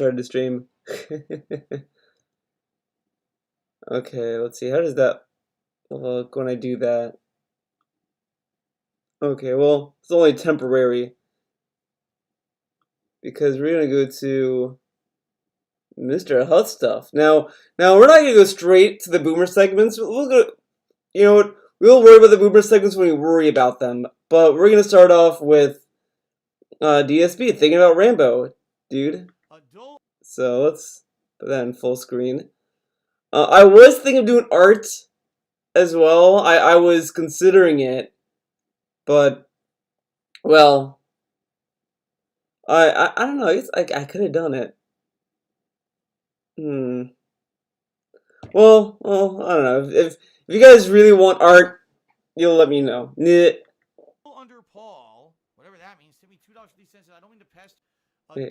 Started the stream. Okay, let's see. How does that look when I do that? Okay, well, it's only temporary because we're gonna go to Mr. Hutt stuff. Now we're not gonna go straight to the boomer segments. We'll go. You know what? We'll worry about the boomer segments when we worry about them. But we're gonna start off with DSB thinking about Rambo, dude. So let's put that in full screen. I was thinking of doing art as well. I was considering it, but well, I don't know. I guess I could have done it. Well, I don't know. If you guys really want art, you'll let me know. Under Paul, whatever that means, send me $2.50. I don't mean to pest.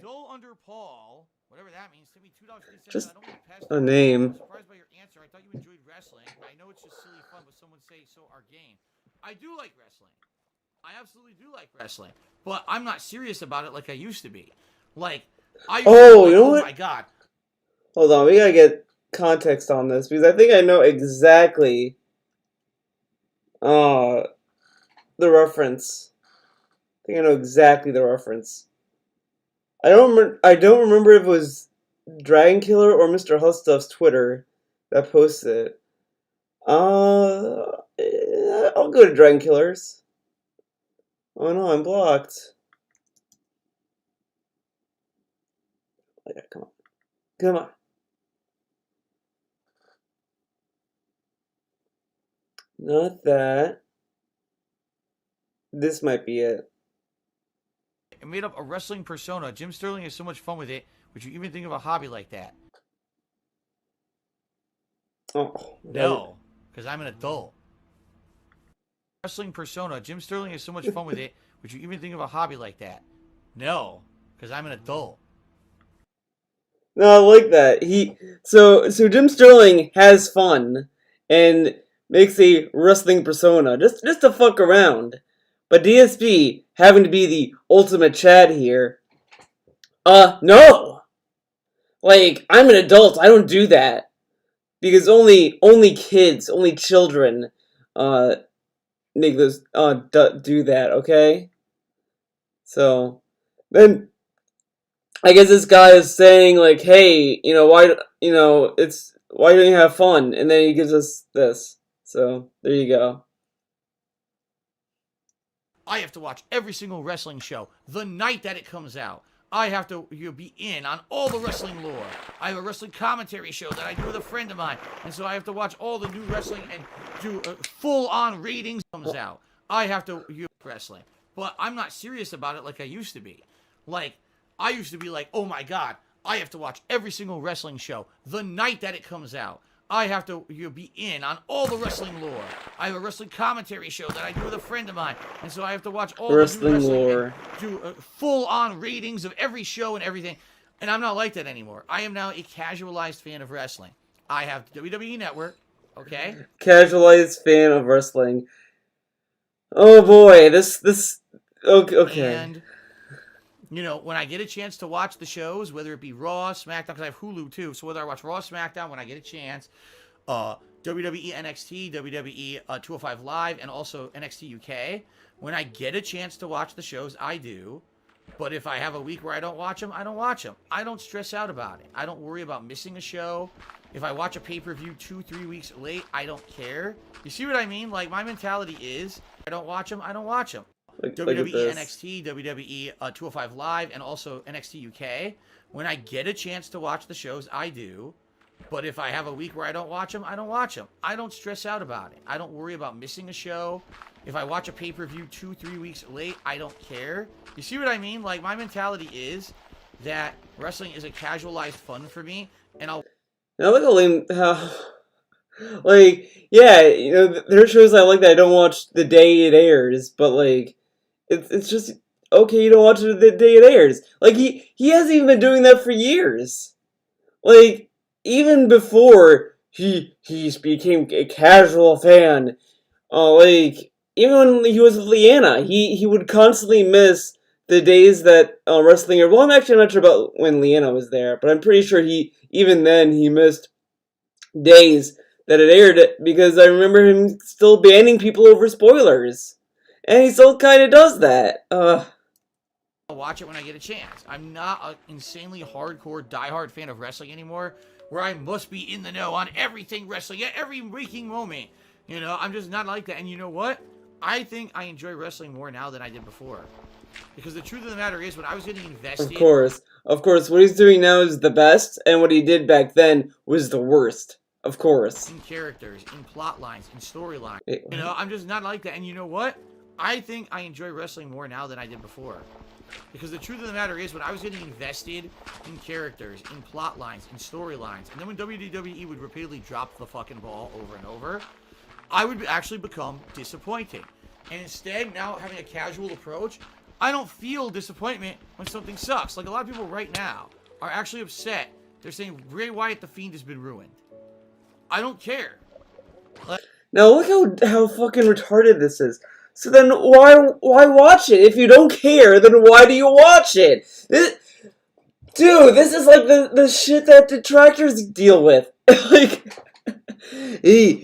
Dull under Paul, whatever that means, send me $2.50. Just I don't mean to pest. a name. I'm surprised by your answer. I thought you enjoyed wrestling. I know it's just silly fun, but someone say so our game. I do like wrestling. I absolutely do like wrestling, but I'm not serious about it like I used to be. Like I. You know what? Oh my god. Hold on, we gotta get context on this because I think I know exactly the reference. I think I know exactly the reference. I don't remember if it was Dragon Killer or Mr. Hustuff's Twitter that posted it. I'll go to Dragon Killers. Oh no, I'm blocked. Yeah, come on. Come on. Not that. This might be it. I made up a wrestling persona. Jim Sterling has so much fun with it. Would you even think of a hobby like that? Oh. No, because I'm an adult. Wrestling persona. Jim Sterling has so much fun with it. Would you even think of a hobby like that? No, because I'm an adult. No, I like that. So Jim Sterling has fun and makes a wrestling persona just to fuck around. But DSP having to be the ultimate Chad here. No. Like, I'm an adult. I don't do that. Because only kids, only children make those do that, okay? So then I guess this guy is saying like, "Hey, why don't you have fun?" And then he gives us this. So there you go. I have to watch every single wrestling show the night that it comes out. I have to be in on all the wrestling lore. I have a wrestling commentary show that I do with a friend of mine, and so I have to watch all the new wrestling and do full-on ratings comes out. I have to wrestling, but I'm not serious about it like I used to be. Like I used to be like, oh my god, I have to watch every single wrestling show the night that it comes out. I have to be in on all the wrestling lore. I have a wrestling commentary show that I do with a friend of mine, and so I have to watch all Wrestling the new wrestling lore. and do full-on ratings of every show and everything. And I'm not like that anymore. I am now a casualized fan of wrestling. I have the WWE Network, okay? Casualized fan of wrestling. Oh boy, this okay. And when I get a chance to watch the shows, whether it be Raw, SmackDown, because I have Hulu too, so whether I watch Raw, SmackDown when I get a chance, WWE NXT, WWE 205 Live, and also NXT UK, when I get a chance to watch the shows, I do. But if I have a week where I don't watch them, I don't watch them. I don't stress out about it. I don't worry about missing a show. If I watch a pay-per-view 2-3 weeks late, I don't care. You see what I mean? Like, my mentality is, I don't watch them, I don't watch them. WWE NXT, WWE 205 Live, and also NXT UK. When I get a chance to watch the shows, I do. But if I have a week where I don't watch them, I don't watch them. I don't stress out about it. I don't worry about missing a show. If I watch a pay-per-view 2-3 weeks late, I don't care. You see what I mean? Like, my mentality is that wrestling is a casualized fun for me, and I'll... Now look how like, yeah, there are shows I like that I don't watch the day it airs, but like, it's just okay. You don't watch it the day it airs. Like he hasn't even been doing that for years. Like even before he became a casual fan. Like even when he was with Leanna, he would constantly miss the days that wrestling. Well, I'm not sure about when Leanna was there, but I'm pretty sure even then he missed days that it aired because I remember him still banning people over spoilers, and he still kind of does that. I'll watch it when I get a chance. I'm not an insanely hardcore, diehard fan of wrestling anymore, where I must be in the know on everything wrestling at every waking moment. You know, I'm just not like that. And you know what? I think I enjoy wrestling more now than I did before. Because the truth of the matter is, when I was getting invested... Of course, what he's doing now is the best, and what he did back then was the worst. Of course. In characters, in plot lines, in storylines. You know, I'm just not like that. And you know what? I think I enjoy wrestling more now than I did before. Because the truth of the matter is, when I was getting invested in characters, in plot lines, in storylines, and then when WWE would repeatedly drop the fucking ball over and over, I would actually become disappointed. And instead, now having a casual approach, I don't feel disappointment when something sucks. Like a lot of people right now are actually upset. They're saying Bray Wyatt the Fiend has been ruined. I don't care. Now look how fucking retarded this is. So then why watch it? If you don't care, then why do you watch it? Dude, this is like the shit that detractors deal with. Like, hey,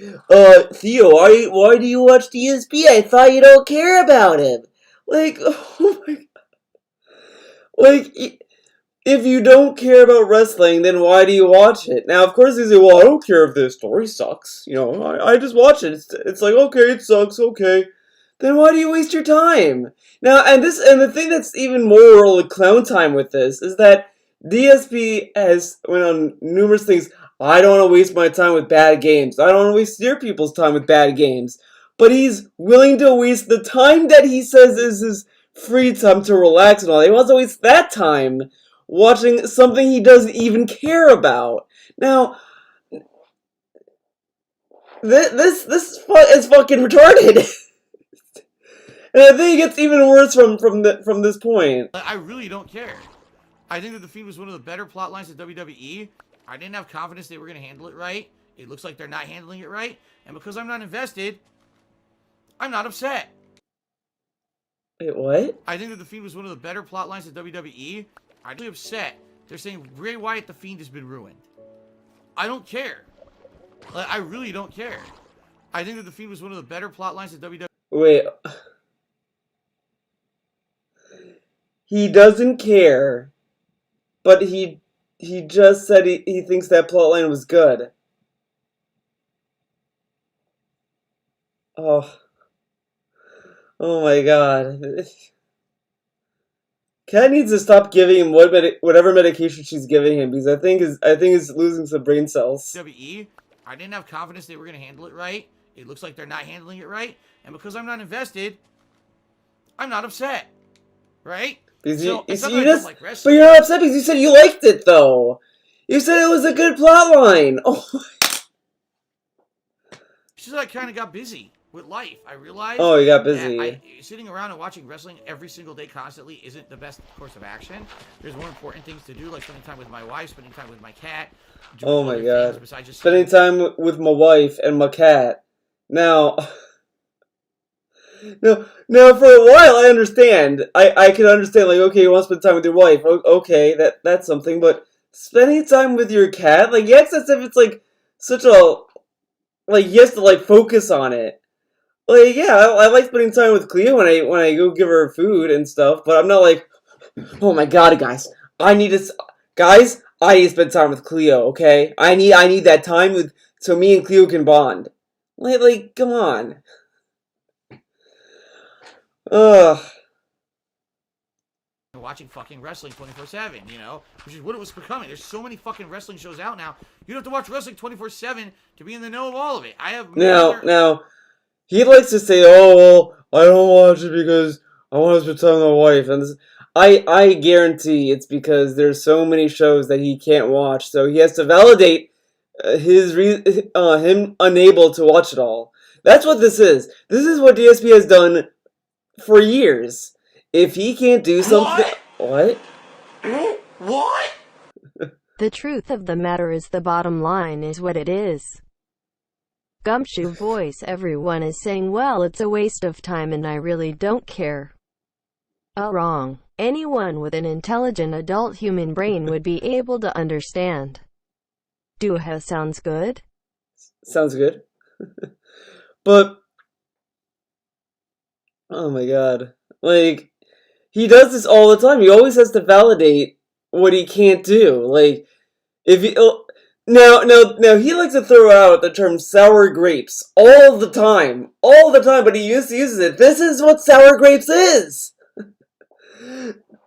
Theo, why do you watch DSP? I thought you don't care about him. Like, oh my god. Like, if you don't care about wrestling, then why do you watch it? Now, of course, you say, well, I don't care if the story sucks. You know, I just watch it. It's like, okay, it sucks, okay. Then why do you waste your time? Now, and the thing that's even more like clown time with this is that DSP has went on numerous things. I don't want to waste my time with bad games. I don't want to waste your people's time with bad games. But he's willing to waste the time that he says is his free time to relax and all. He wants to waste that time watching something he doesn't even care about. Now, this is fucking retarded. And I think it gets even worse from this point. I really don't care. I think that The Fiend was one of the better plot lines of WWE. I didn't have confidence they were going to handle it right. It looks like they're not handling it right. And because I'm not invested, I'm not upset. Wait, what? I think that The Fiend was one of the better plot lines of WWE. I'm really upset. They're saying Bray Wyatt the Fiend has been ruined. I don't care. I really don't care. I think that The Fiend was one of the better plot lines of WWE. Wait. He doesn't care, but he just said he thinks that plotline was good. Oh my god. Kat needs to stop giving him whatever medication she's giving him because I think he's losing some brain cells. WWE, I didn't have confidence they were going to handle it right. It looks like they're not handling it right, and because I'm not invested, I'm not upset. Right? Because but you're not upset because you said you liked it, though. You said it was a good plot line. Oh. It's just I kind of got busy with life. I realized. Oh, you got busy. Sitting around and watching wrestling every single day constantly isn't the best course of action. There's more important things to do, like spending time with my wife, spending time with my cat. Oh my god. Besides just spending time with my wife and my cat. Now. Now, for a while, I understand. I can understand, like, okay, you want to spend time with your wife. Okay, that's something. But spending time with your cat, like, yes, that's if it's, like, such a... Like, you have to, like, focus on it. Like, yeah, I like spending time with Cleo when I go give her food and stuff. But I'm not like, oh my god, guys, I need to spend time with Cleo, okay? I need that time so me and Cleo can bond. Like, come on. Ugh. Watching fucking wrestling 24/7, you know, which is what it was becoming. There's so many fucking wrestling shows out now. You don't have to watch wrestling 24/7 to be in the know of all of it. I have now he likes to say, "Oh well, I don't watch it because I want to spend time with my wife." And I guarantee it's because there's so many shows that he can't watch, so he has to validate him unable to watch it all. That's what this is. This is what DSP has done for years. If he can't do something... What? What? The truth of the matter is the bottom line is what it is. Gumshoe voice. Everyone is saying, well, it's a waste of time and I really don't care. Wrong. Anyone with an intelligent adult human brain would be able to understand. Sounds good? Sounds good. But, oh my god. Like, he does this all the time. He always has to validate what he can't do. Like, if he... Now, he likes to throw out the term sour grapes all the time. All the time, but he uses it. This is what sour grapes is!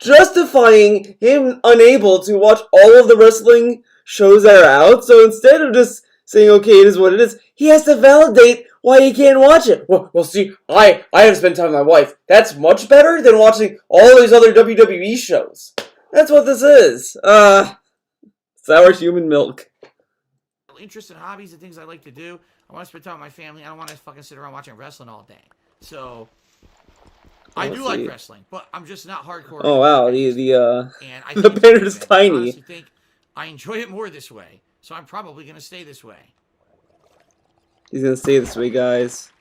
Justifying him unable to watch all of the wrestling shows that are out, so instead of just saying, okay, it is what it is, he has to validate why he can't watch it. Well, see, I have spent time with my wife. That's much better than watching all these other WWE shows. That's what this is. Sour human milk. Interests and hobbies and things I like to do. I want to spend time with my family. I don't want to fucking sit around watching wrestling all day. So, I do like wrestling, but I'm just not hardcore. Oh wow, and I the banner is tiny. I honestly think I enjoy it more this way, so I'm probably gonna stay this way. He's gonna stay this way, guys.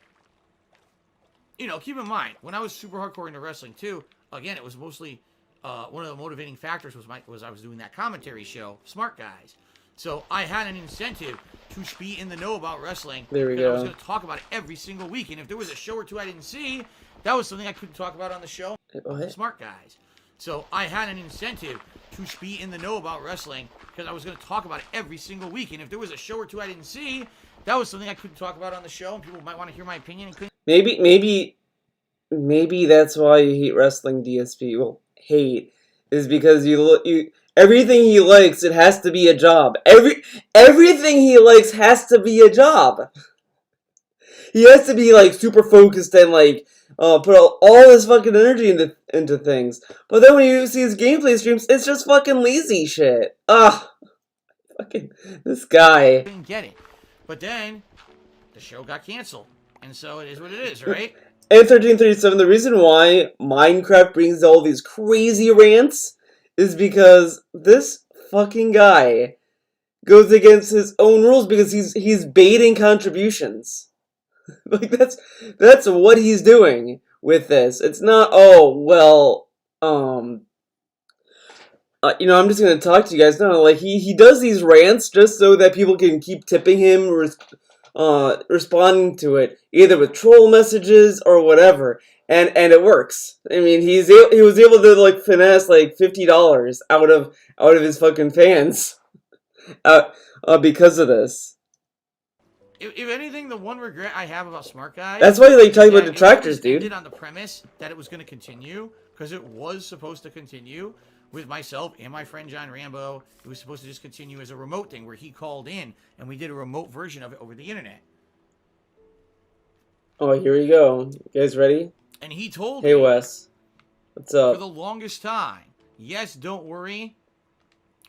You know, keep in mind when I was super hardcore into wrestling too. Again, it was mostly one of the motivating factors was I was doing that commentary show, Smart Guys. So I had an incentive to be in the know about wrestling. There we go. I was going to talk about it every single week, and if there was a show or two I didn't see, that was something I couldn't talk about on the show. What? Smart Guys. So I had an incentive to be in the know about wrestling because I was going to talk about it every single week, and if there was a show or two I didn't see, that was something I couldn't talk about on the show, and people might want to hear my opinion. And Maybe that's why you hate wrestling, DSP. Well, hate is because you everything he likes, it has to be a job. Everything he likes has to be a job. He has to be like super focused and like put all his fucking energy into things. But then when you see his gameplay streams, it's just fucking lazy shit. Fucking this guy. Didn't get it. But then the show got canceled, and so it is what it is, right? And 1337, the reason why Minecraft brings all these crazy rants is because this fucking guy goes against his own rules because he's baiting contributions. Like that's what he's doing with this. It's not I'm just gonna talk to you guys. No, like he does these rants just so that people can keep tipping him responding to it either with troll messages or whatever. And it works. I mean, he was able to like finesse like $50 out of his fucking fans, because of this. If anything, the one regret I have about Smart Guys. That's why you like talking about detractors, dude. It ended on the premise that it was going to continue because it was supposed to continue with myself and my friend John Rambo. It was supposed to just continue as a remote thing where he called in and we did a remote version of it over the internet. Oh, here we go. You guys ready? And he told Hey, me, Wes. What's up? for the longest time, yes, don't worry,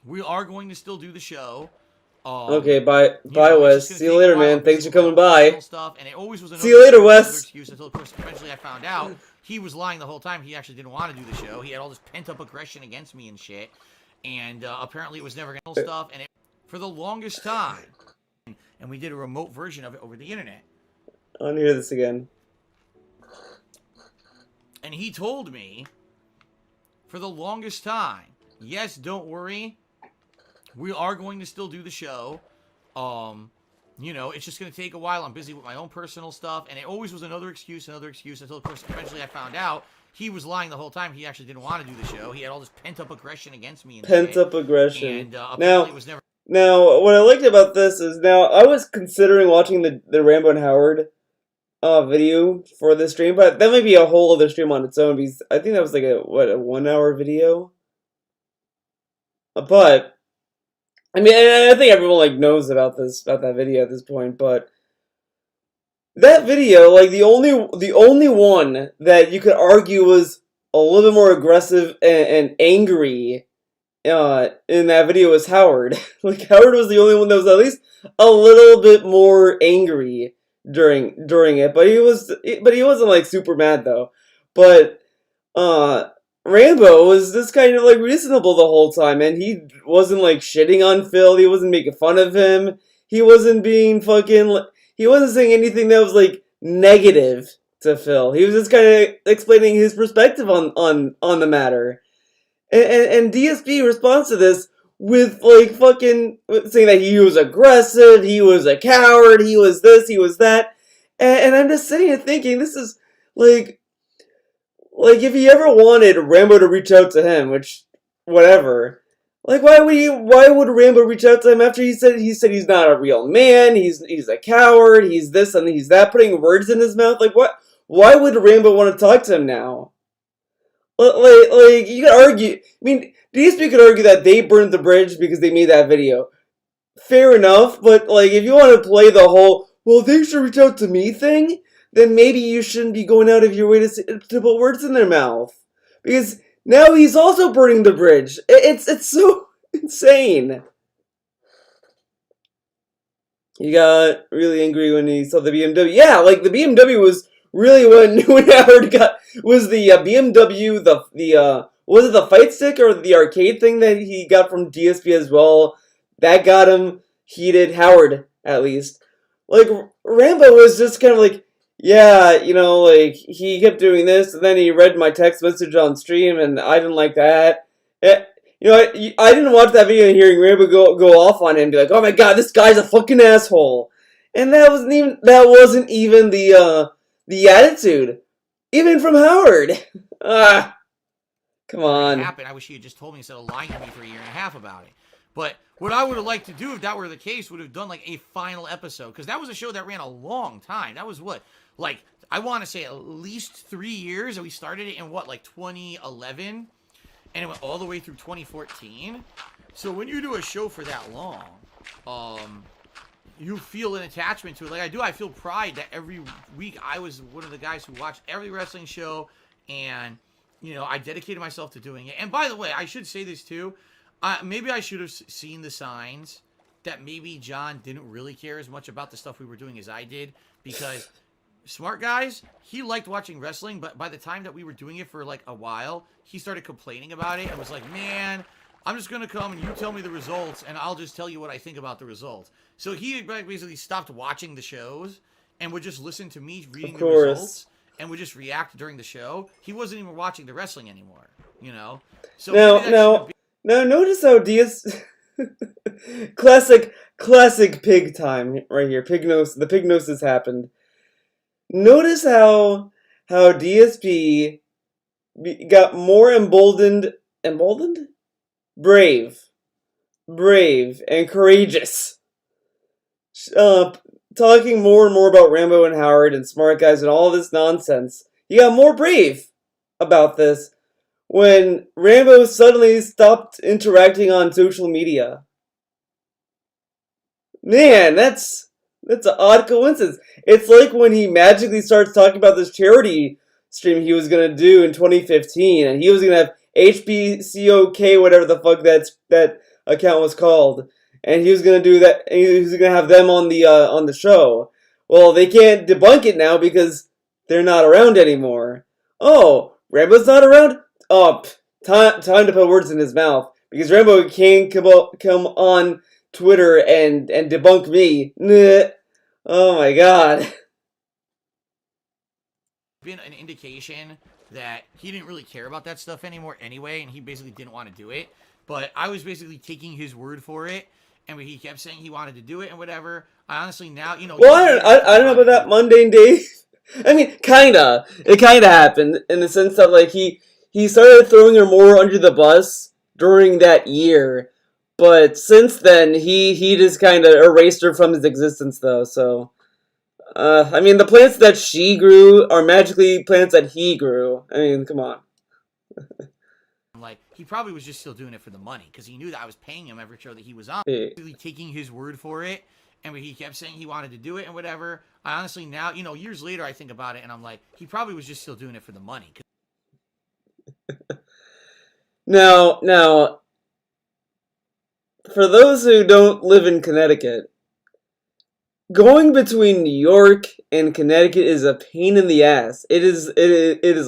we are going to still do the show. Okay, bye, Wes. See you later, man. Thanks for coming by. Stuff, and it always was See you later, Wes. excuse until, of course, eventually I found out he was lying the whole time. He actually didn't want to do the show. He had all this pent-up aggression against me and shit. And apparently it was never going to stuff. And for the longest time, and we did a remote version of it over the internet. I want to hear this again. And he told me, for the longest time, yes, don't worry, we are going to still do the show. It's just going to take a while. I'm busy with my own personal stuff. And it always was another excuse until, of course, eventually I found out he was lying the whole time. He actually didn't want to do the show. He had all this pent-up aggression against me. Pent-up aggression. And apparently it was never... Now, what I liked about this is I was considering watching the Rambo and Howard video for this stream, but that might be a whole other stream on its own because I think that was like a 1 hour video. But I mean, I think everyone knows about that video at this point. But that video, like the only one that you could argue was a little bit more aggressive and angry in that video was Howard. Like Howard was the only one that was at least a little bit more angry during it, but he wasn't like super mad though. But Rambo was just kind of like reasonable the whole time, and he wasn't like shitting on Phil. He wasn't making fun of him. He wasn't being he wasn't saying anything that was like negative to Phil. He was just kind of explaining his perspective on the matter. And DSP responds to this with, like, fucking saying that he was aggressive, he was a coward, he was this, he was that. And I'm just sitting here thinking, this is, like if he ever wanted Rambo to reach out to him, which, whatever. Like, why would Rambo reach out to him after he said he's not a real man, he's a coward, he's this and he's that, putting words in his mouth? Like, what? Why would Rambo want to talk to him now? Like, you could argue, I mean, DSP could argue that they burned the bridge because they made that video. Fair enough, but, like, if you want to play the whole, well, they should reach out to me thing, then maybe you shouldn't be going out of your way to put words in their mouth. Because now he's also burning the bridge. It's so insane. He got really angry when he saw the BMW. Yeah, like, the BMW was really when Howard was the BMW, was it the fight stick or the arcade thing that he got from DSP as well? That got him heated, Howard, at least. Like, Rambo was just kind of like, yeah, like, he kept doing this, and then he read my text message on stream, and I didn't like that. I didn't watch that video and hearing Rambo go off on him and be like, oh my god, this guy's a fucking asshole. And that wasn't even the attitude. Even from Howard. Come on. I wish he had just told me instead of lying to me for a year and a half about it. But what I would have liked to do if that were the case would have done like a final episode. Because that was a show that ran a long time. That was what? Like, I want to say at least 3 years. And we started it in what, like 2011? And it went all the way through 2014. So when you do a show for that long, you feel an attachment to it. Like I do, I feel pride that every week I was one of the guys who watched every wrestling show. And, I dedicated myself to doing it. And by the way, I should say this too. Maybe I should have seen the signs that maybe John didn't really care as much about the stuff we were doing as I did, because smart guys, he liked watching wrestling, but by the time that we were doing it for like a while, he started complaining about it and was like, man, I'm just going to come and you tell me the results and I'll just tell you what I think about the results. So he basically stopped watching the shows and would just listen to me reading the results and would just react during the show. He wasn't even watching the wrestling anymore, So now notice how classic pig time right here. The pignosis happened. Notice how DSP got more emboldened, brave, and courageous. Talking more and more about Rambo and Howard and smart guys and all this nonsense. He got more brave about this when Rambo suddenly stopped interacting on social media. Man, that's an odd coincidence. It's like when he magically starts talking about this charity stream he was going to do in 2015, and he was going to have HBCOK, whatever the fuck that account was called, and he was going to do that, and he was going to have them on the show. Well, they can't debunk it now because they're not around anymore. Oh, Rambo's not around? Oh, time to put words in his mouth, because Rambo can't come on Twitter and debunk me. Oh my god. Been an indication that he didn't really care about that stuff anymore anyway, and he basically didn't want to do it. But I was basically taking his word for it, and he kept saying he wanted to do it and whatever. I honestly now, Well, I don't know about that mundane day. I mean, kinda. It kinda happened in the sense that like he started throwing her more under the bus during that year. But since then, he just kind of erased her from his existence, though. So, I mean, the plants that she grew are magically plants that he grew. I mean, come on. Like, he probably was just still doing it for the money, because he knew that I was paying him every show that he was on. Hey. Really taking his word for it, and he kept saying he wanted to do it and whatever. I honestly now, years later, I think about it, and I'm like, he probably was just still doing it for the money. Now, for those who don't live in Connecticut, going between New York and Connecticut is a pain in the ass. It is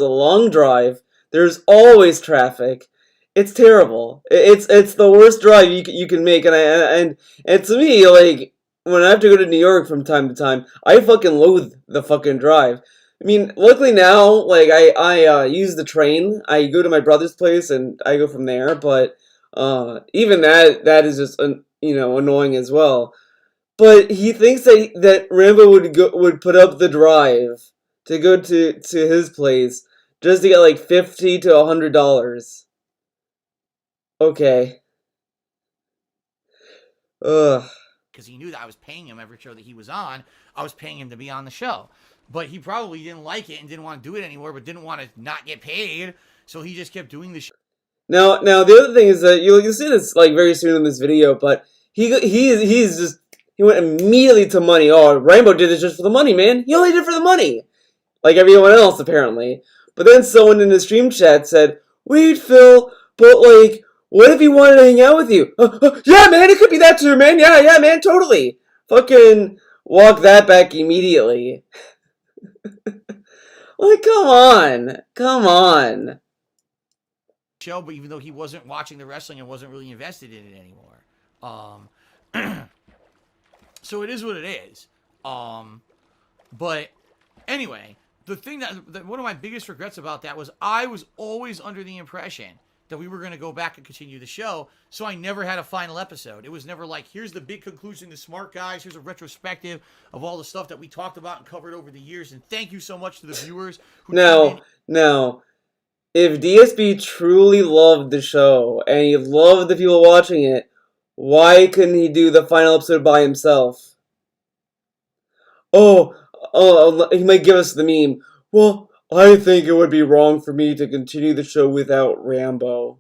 a long drive. There's always traffic. It's terrible. It's the worst drive you can make. And to me, like, when I have to go to New York from time to time, I fucking loathe the fucking drive. I mean, luckily now, like I use the train. I go to my brother's place and I go from there. But even that is just annoying as well. But he thinks that Rambo would put up the drive to go to his place just to get like $50 to $100. Okay. Ugh. Because he knew that I was paying him every show that he was on. I was paying him to be on the show. But he probably didn't like it and didn't want to do it anymore, but didn't want to not get paid. So he just kept doing the show. Now the other thing is that you'll see this like very soon in this video, but he went immediately to money. Oh, Rambo did this just for the money, man. He only did it for the money, like everyone else apparently. But then someone in the stream chat said, "Wait, Phil, but like, what if he wanted to hang out with you?" Yeah, man, it could be that too, man. Yeah, man, totally. Fucking walk that back immediately. Like, come on. Show, but even though he wasn't watching the wrestling and wasn't really invested in it anymore. So it is what it is. But anyway, the thing that one of my biggest regrets about that was I was always under the impression that we were going to go back and continue the show, so I never had a final episode. It was never like, here's the big conclusion, the smart guys, here's a retrospective of all the stuff that we talked about and covered over the years, and thank you so much to the viewers who No. If DSP truly loved the show and he loved the people watching it, why couldn't he do the final episode by himself? Oh, he might give us the meme. Well, I think it would be wrong for me to continue the show without Rambo.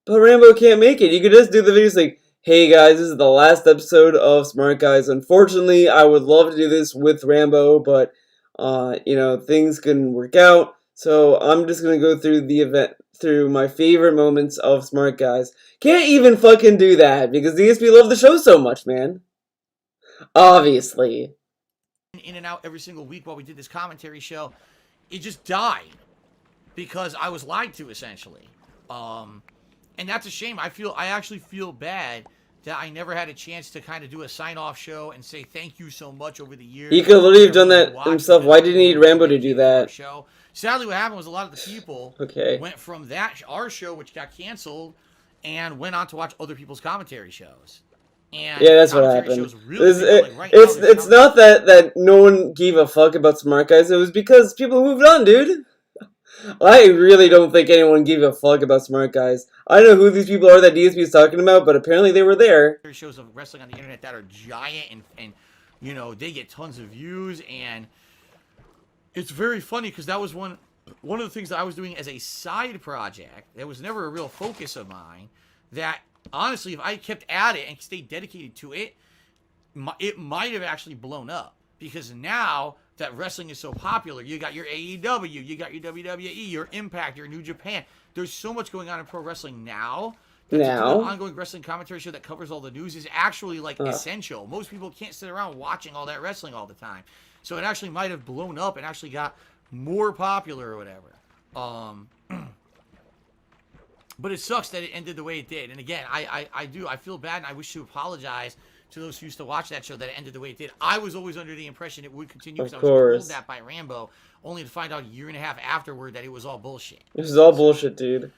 But Rambo can't make it. You could just do the videos like, hey guys, this is the last episode of Smart Guys. Unfortunately, I would love to do this with Rambo, but, things couldn't work out. So I'm just going to go through the event, through my favorite moments of Smart Guys. Can't even fucking do that because DSP loved the show so much, man. Obviously. In and out every single week while we did this commentary show, it just died because I was lied to, essentially. And that's a shame. I actually feel bad that I never had a chance to kind of do a sign-off show and say thank you so much over the years. He could literally have done that himself. Why didn't he need Rambo to do that? Show. Sadly, what happened was a lot of the people went from our show, which got canceled, and went on to watch other people's commentary shows. And yeah, that's what happened. Really it's not that no one gave a fuck about Smart Guys. It was because people moved on, dude. I really don't think anyone gave a fuck about Smart Guys. I don't know who these people are that DSP is talking about, but apparently they were there. There's shows of wrestling on the internet that are giant and they get tons of views, and it's very funny because that was one of the things that I was doing as a side project. That was never a real focus of mine. That honestly, if I kept at it and stayed dedicated to it, it might have actually blown up. Because now that wrestling is so popular, you got your AEW, you got your WWE, your Impact, your New Japan. There's so much going on in pro wrestling now. That to do an ongoing wrestling commentary show that covers all the news is actually essential. Most people can't sit around watching all that wrestling all the time. So it actually might have blown up and actually got more popular or whatever. But it sucks that it ended the way it did. And again, I feel bad and I wish to apologize to those who used to watch that show that it ended the way it did. I was always under the impression it would continue because I was told that by Rambo, only to find out a year and a half afterward that it was all bullshit. This is all bullshit, dude.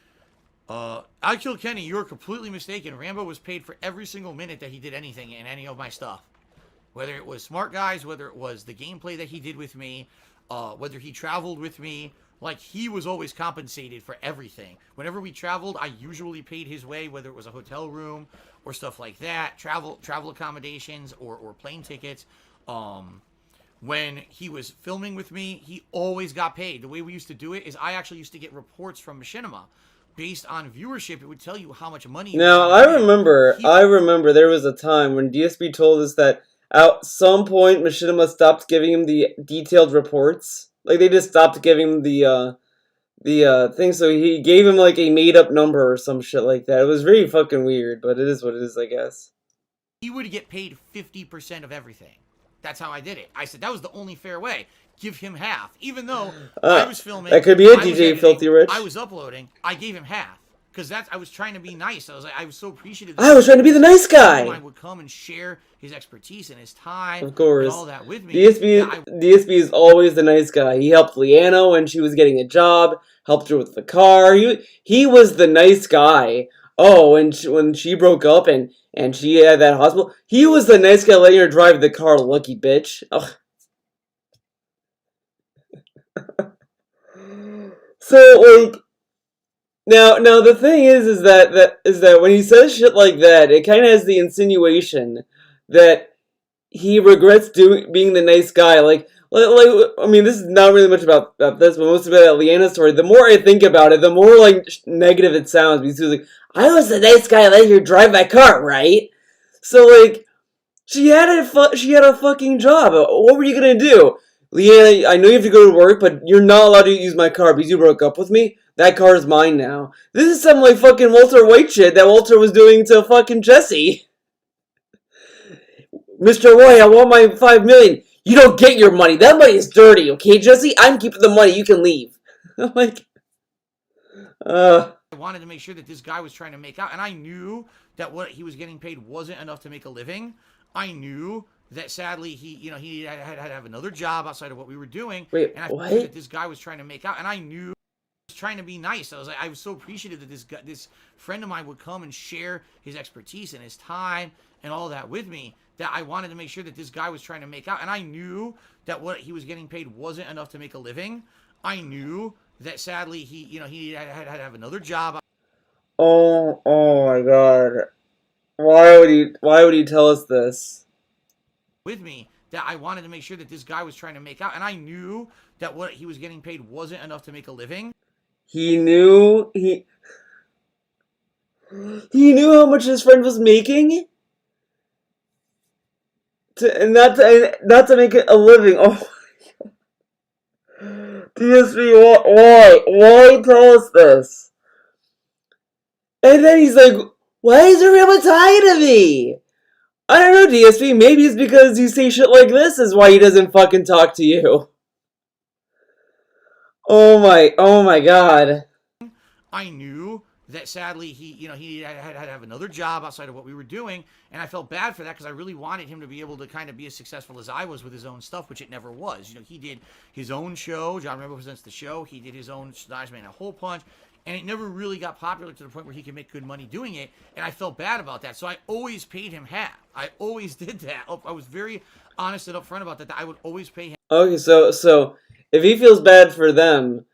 I Kill Kenny, you're completely mistaken. Rambo was paid for every single minute that he did anything in any of my stuff. Whether it was Smart Guys, whether it was the gameplay that he did with me, whether he traveled with me, like, he was always compensated for everything. Whenever we traveled, I usually paid his way, whether it was a hotel room or stuff like that, travel accommodations or plane tickets. When he was filming with me, he always got paid. The way we used to do it is I actually used to get reports from Machinima. Based on viewership, it would tell you how much money... Now, I remember there was a time when DSP told us that at some point Machinima stopped giving him the detailed reports. Like, they just stopped giving him the thing, so he gave him, like, a made-up number or some shit like that. It was very fucking weird, but it is what it is, I guess. He would get paid 50% of everything. That's how I did it. I said that was the only fair way. Give him half. Even though I was filming... That could be it, DJ Filthy Rich. I was uploading. I gave him half. because I was trying to be nice. I was so appreciative. I was trying to be the nice guy. I would come and share his expertise and his time, Of course, and all that with me. DSP is always the nice guy. He helped Leanna when she was getting a job, helped her with the car. He was the nice guy. Oh, when she broke up and she had that hospital, he was the nice guy letting her drive the car. Lucky bitch. Ugh. So like. Now the thing is that when he says shit like that, it kind of has the insinuation that he regrets being the nice guy. Like I mean, this is not really much about this, but most about that Leanna story. The more I think about it, the more like negative it sounds. Because he was like, "I was the nice guy letting her drive my car, right?" So like, she had a fucking job. What were you gonna do, Leanna? I know you have to go to work, but you're not allowed to use my car because you broke up with me. That car is mine now. This is some like fucking Walter White shit that Walter was doing to fucking Jesse. Mr. Roy, I want my $5 million. You don't get your money. That money is dirty, okay, Jesse? I'm keeping the money. You can leave. I'm like, I wanted to make sure that this guy was trying to make out, and I knew that what he was getting paid wasn't enough to make a living. I knew that sadly he had to have another job outside of what we were doing. Wait, and I what? knew that this guy was trying to make out, and I knew. Trying to be nice. I was so appreciative that this friend of mine would come and share his expertise and his time and all that with me, that I wanted to make sure that this guy was trying to make out, and I knew that what he was getting paid wasn't enough to make a living. I knew that sadly he had to have another job. Oh my god. Why would he tell us this? With me, that I wanted to make sure that this guy was trying to make out, and I knew that what he was getting paid wasn't enough to make a living. He knew how much his friend was making, and not to make it a living. Oh my god. DSP, why tell us this? And then he's like, why is everyone tired of me? I don't know, DSP. Maybe it's because you say shit like this is why he doesn't fucking talk to you. Oh my god. I knew that sadly he had to have another job outside of what we were doing, and I felt bad for that because I really wanted him to be able to kind of be as successful as I was with his own stuff, which it never was. He did his own show, John Rambo Presents the Show. He did his own Dodge Man a Hole Punch, and it never really got popular to the point where he could make good money doing it, and I felt bad about that. So I always paid him half. I always did that. I was very honest and upfront about that I would always pay him. Okay, so if he feels bad for them,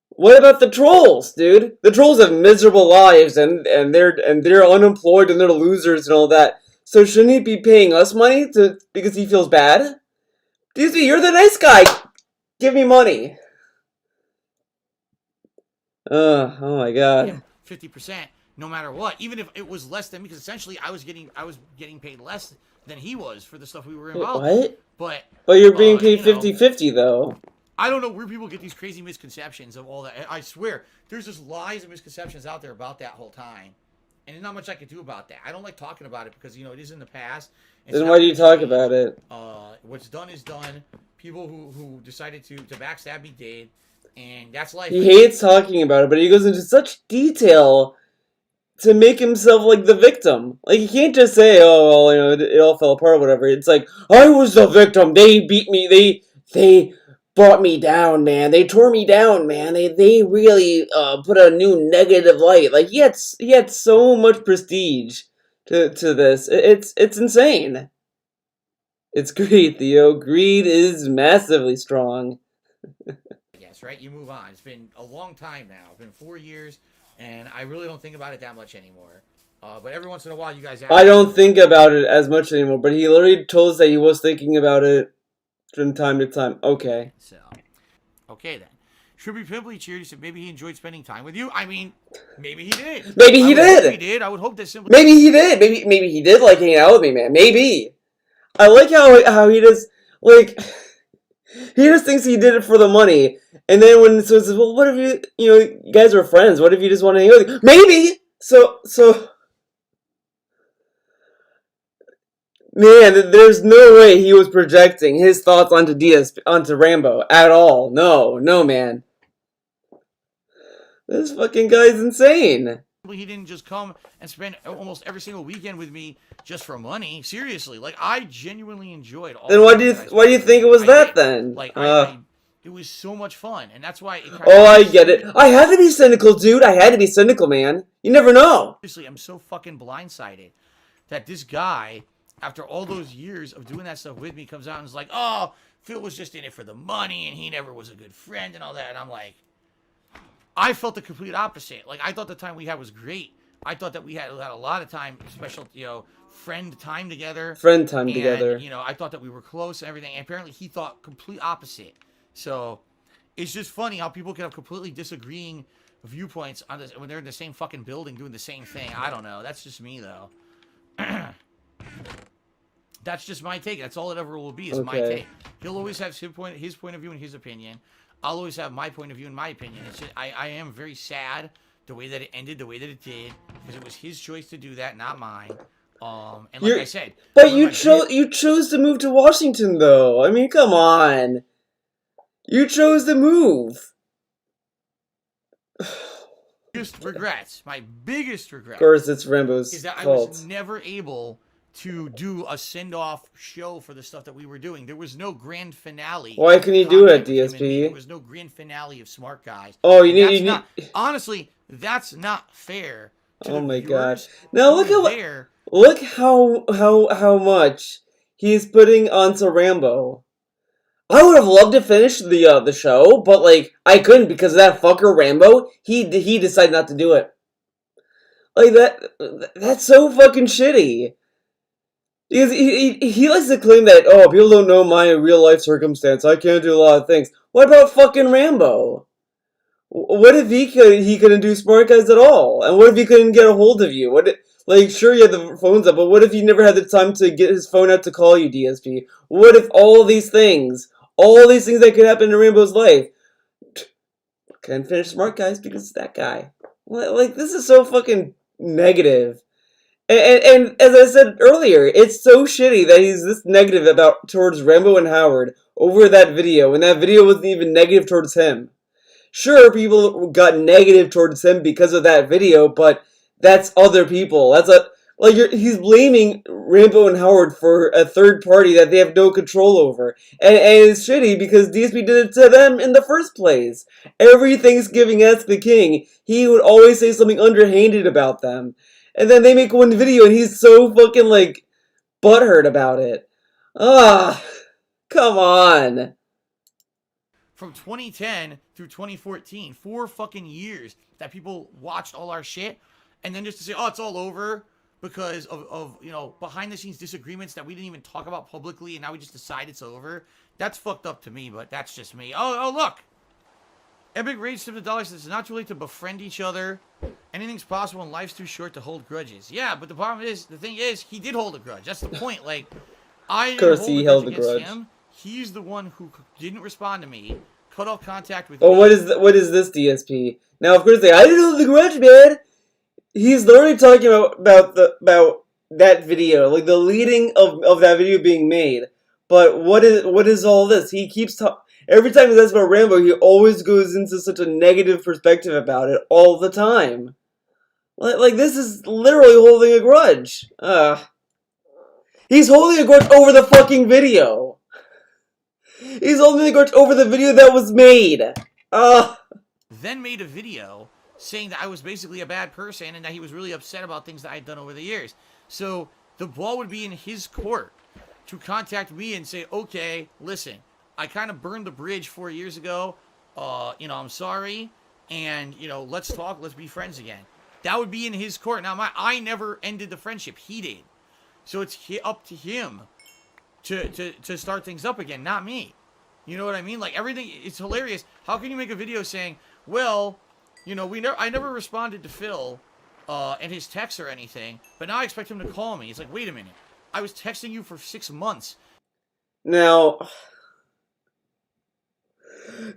what about the trolls, dude? The trolls have miserable lives and they're unemployed and they're losers and all that. So shouldn't he be paying us money because he feels bad? DSP, you're the nice guy. Give me money. Oh my god. 50%, no matter what, even if it was less than me, because essentially I was getting paid less than he was for the stuff we were involved in. But you're being paid 50-50 though. I don't know where people get these crazy misconceptions of all that. I swear, there's just lies and misconceptions out there about that whole time. And there's not much I can do about that. I don't like talking about it because, it is in the past. Then why do you talk about it? What's done is done. People who decided to backstab me did. And that's life. He hates talking about it, but he goes into such detail to make himself like the victim. Like, he can't just say, oh, well, it all fell apart or whatever. It's like, I was the victim. They beat me. They brought me down, man. They tore me down, man. They really put a new negative light. Like, he had so much prestige to this. It's insane. It's greed, Theo. Greed is massively strong. Yes, right? You move on. It's been a long time now. It's been 4 years, and I really don't think about it that much anymore. But every once in a while, you guys... I don't think about it as much anymore, but he literally told us that he was thinking about it from time to time. Okay. So, okay then. Should be pimply cheered. He said maybe he enjoyed spending time with you. I mean, maybe he did. Maybe he did. He did. I would hope that simply. Maybe he did. Maybe he did like hanging out with me, man. Maybe. I like how he just like he just thinks he did it for the money, and then when it says, well, what if you guys are friends? What if you just want to hang out with me? Maybe. So. Man, there's no way he was projecting his thoughts onto Rambo at all. No, man. This fucking guy's insane. He didn't just come and spend almost every single weekend with me just for money. Seriously, like I genuinely enjoyed all. Then why do you think it was that then? Like it was so much fun, and that's why. Oh, I get it. I had to be cynical, dude. I had to be cynical, man. You never know. Seriously, I'm so fucking blindsided that this guy, after all those years of doing that stuff with me, comes out and is like, "Oh, Phil was just in it for the money, and he never was a good friend, and all that." And I'm like, I felt the complete opposite. Like, I thought the time we had was great. I thought that we had a lot of time, special, friend time together. Friend time together. I thought that we were close and everything. And apparently he thought complete opposite. So, it's just funny how people can have completely disagreeing viewpoints on this when they're in the same fucking building doing the same thing. I don't know. That's just me, though. That's just my take. That's all it ever will be is my take. He'll always have his point of view and his opinion. I'll always have my point of view and my opinion. It's just, I am very sad the way that it ended, the way that it did, because it was his choice to do that, not mine. And like I said, but you chose to move to Washington, though. I mean, come on, you chose to move. My biggest regret. Of course, it's Rambo's is that fault. I was never able to do a send-off show for the stuff that we were doing. There was no grand finale. Why couldn't you do it, DSP? There was no grand finale of Smart Guys. Oh, you need. Honestly, that's not fair. Oh my gosh! Now look how much he's putting onto Rambo. I would have loved to finish the show, but like I couldn't because of that fucker Rambo. He decided not to do it. Like that's so fucking shitty. Because he likes to claim that, oh, people don't know my real life circumstance. I can't do a lot of things. What about fucking Rambo? What if he couldn't do Smart Guys at all? And what if he couldn't get a hold of you? Sure, you had the phones up, but what if he never had the time to get his phone out to call you, DSP? What if all these things that could happen in Rambo's life, couldn't finish Smart Guys because of that guy? Like, this is so fucking negative. And as I said earlier, it's so shitty that he's this negative towards Rambo and Howard over that video, and that video wasn't even negative towards him. Sure, people got negative towards him because of that video, but that's other people. He's blaming Rambo and Howard for a third party that they have no control over. And it's shitty because DSP did it to them in the first place. Every Thanksgiving Ask the King, he would always say something underhanded about them. And then they make one video and he's so fucking, butthurt about it. Come on. From 2010 through 2014, 4 fucking years that people watched all our shit, and then just to say, oh, it's all over because of behind-the-scenes disagreements that we didn't even talk about publicly, and now we just decide it's over. That's fucked up to me, but that's just me. Oh, look! Epic Rage $7 says it's not too late to befriend each other. Anything's possible and life's too short to hold grudges. Yeah, but the thing is, he did hold a grudge. That's the point. I didn't hold a grudge against him. He's the one who didn't respond to me, cut off contact with me. Oh, what is this, DSP? Now, of course, I didn't hold the grudge, man. He's literally talking about that video, the leading of that video being made. But what is all this? He keeps every time he says about Rambo, he always goes into such a negative perspective about it all the time. This is literally holding a grudge. He's holding a grudge over the fucking video. He's holding a grudge over the video that was made. Then made a video saying that I was basically a bad person and that he was really upset about things that I'd done over the years. So the ball would be in his court to contact me and say, okay, listen, I kind of burned the bridge 4 years ago. I'm sorry. And, let's talk. Let's be friends again. That would be in his court. Now, I never ended the friendship. He did. So it's up to him to start things up again, not me. You know what I mean? Everything, it's hilarious. How can you make a video saying, well, I never responded to Phil and his texts or anything, but now I expect him to call me. It's like, wait a minute. I was texting you for 6 months. Now,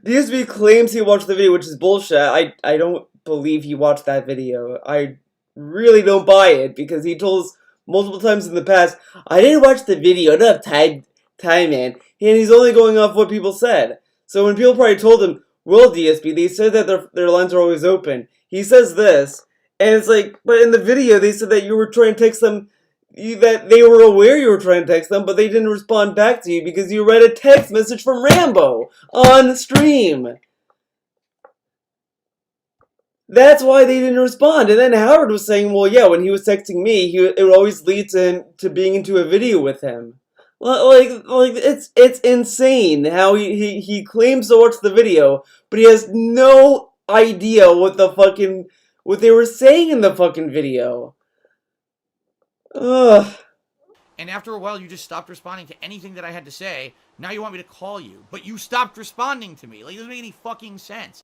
DSB claims he watched the video, which is bullshit. I don't believe he watched that video. I really don't buy it, because he told us multiple times in the past, I didn't watch the video, I don't have time, man. And he's only going off what people said. So when people probably told him, well, DSP, they said that their lines are always open. He says this, and it's like, but in the video they said that you were trying to text them, that they were aware you were trying to text them, but they didn't respond back to you because you read a text message from Rambo on stream. That's why they didn't respond. And then Howard was saying, well, yeah, when he was texting me, it would always lead to him to being into a video with him. Like it's insane how he claims to watch the video, but he has no idea what they were saying in the fucking video. Ugh. And after a while, you just stopped responding to anything that I had to say. Now you want me to call you, but you stopped responding to me. Like, it doesn't make any fucking sense.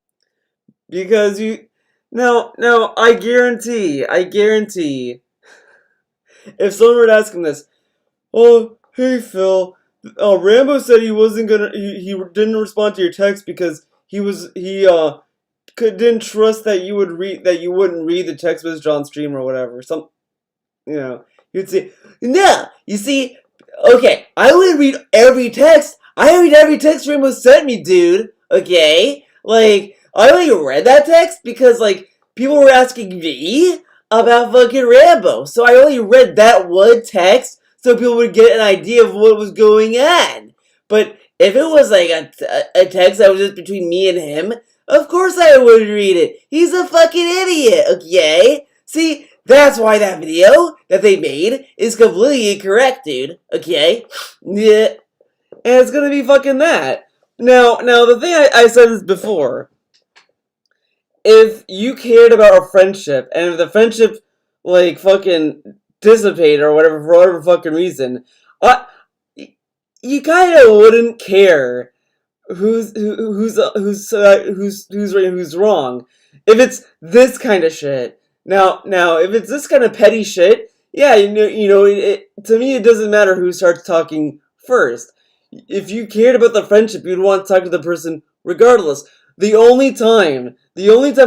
Because no, I guarantee, if someone were to ask him this, oh, hey Phil, Rambo said he wasn't gonna, he didn't respond to your text because he didn't trust that you wouldn't read the text message on stream or whatever. You'd say, no, you see, okay, I would read every text. I read every text Rambo sent me, dude. Okay, like, I only read that text because, like, people were asking me about fucking Rambo. So I only read that one text so people would get an idea of what was going on. But if it was, like, a text that was just between me and him, of course I would read it. He's a fucking idiot, okay? See, that's why that video that they made is completely incorrect, dude. Okay? Yeah. And it's gonna be fucking that. Now, the thing I said this before. If you cared about our friendship, and if the friendship, like, fucking dissipated or whatever, for whatever fucking reason, you kind of wouldn't care who's right and who's wrong. If it's this kind of shit. Now, if it's this kind of petty shit, yeah, to me it doesn't matter who starts talking first. If you cared about the friendship, you'd want to talk to the person regardless. The only time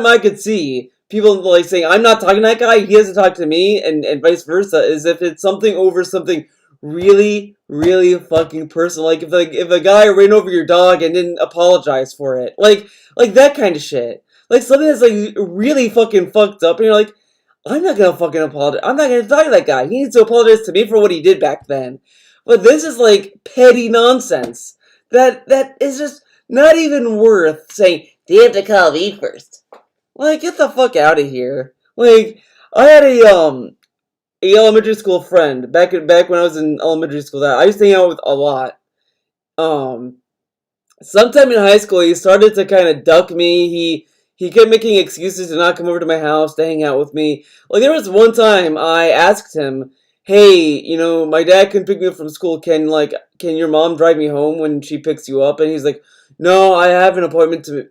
I could see people, like, saying, I'm not talking to that guy, he hasn't talked to me, and vice versa, is if it's something over something really, really fucking personal. Like, if a guy ran over your dog and didn't apologize for it. Like that kind of shit. Like, something that's, like, really fucking fucked up, and you're like, I'm not gonna fucking apologize. I'm not gonna talk to that guy. He needs to apologize to me for what he did back then. But this is, like, petty nonsense. That is just not even worth saying, do you have to call me first? Like, get the fuck out of here. Like, I had a elementary school friend back when I was in elementary school that I used to hang out with a lot. Sometime in high school, he started to kind of duck me. He kept making excuses to not come over to my house to hang out with me. Like, there was one time I asked him, hey, my dad can pick me up from school. Can your mom drive me home when she picks you up? And he's like, no, I have an appointment to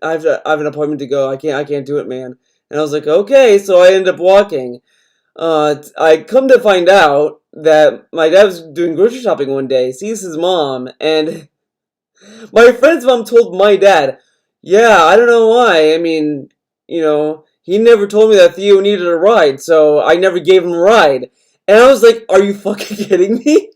go. I can't do it, man. And I was like, okay. So I ended up walking. I come to find out that my dad was doing grocery shopping one day, sees his mom, and my friend's mom told my dad, yeah, I don't know why. I mean, he never told me that Theo needed a ride, so I never gave him a ride. And I was like, are you fucking kidding me?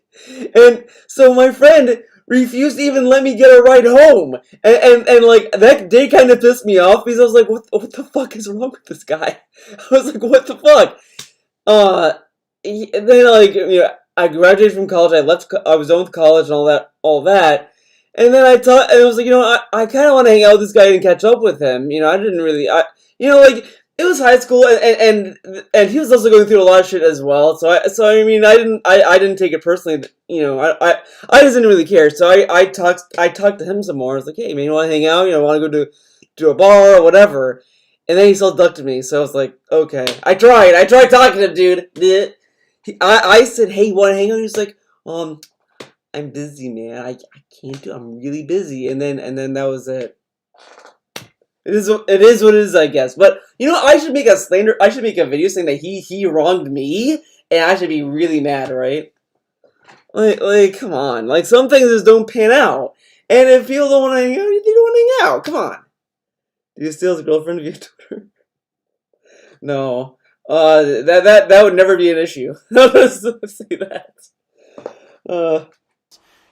And so my friend refused to even let me get a ride home. And like, that day kind of pissed me off because I was like, what the fuck is wrong with this guy? I was like, what the fuck? And then, like, I graduated from college, I was done with college and all that. And then I was like, I kind of want to hang out with this guy and catch up with him. I didn't really, like, it was high school, and he was also going through a lot of shit as well. So I mean, I didn't take it personally. I just didn't really care. So I talked to him some more. I was like, hey man, you want to hang out? Want to go to a bar or whatever? And then he still ducked me. So I was like, okay. I tried talking to him, dude. I said, hey, you want to hang out? He was like, I'm busy, man. I can't do. I'm really busy. And then that was it. It is what it is, I guess. But I should make a video saying that he wronged me, and I should be really mad, right? Like, come on. Like, some things just don't pan out. And if people don't want to hang out, they don't want to hang out. Come on. Do you steal his girlfriend via Twitter? No. That would never be an issue. Let's say that.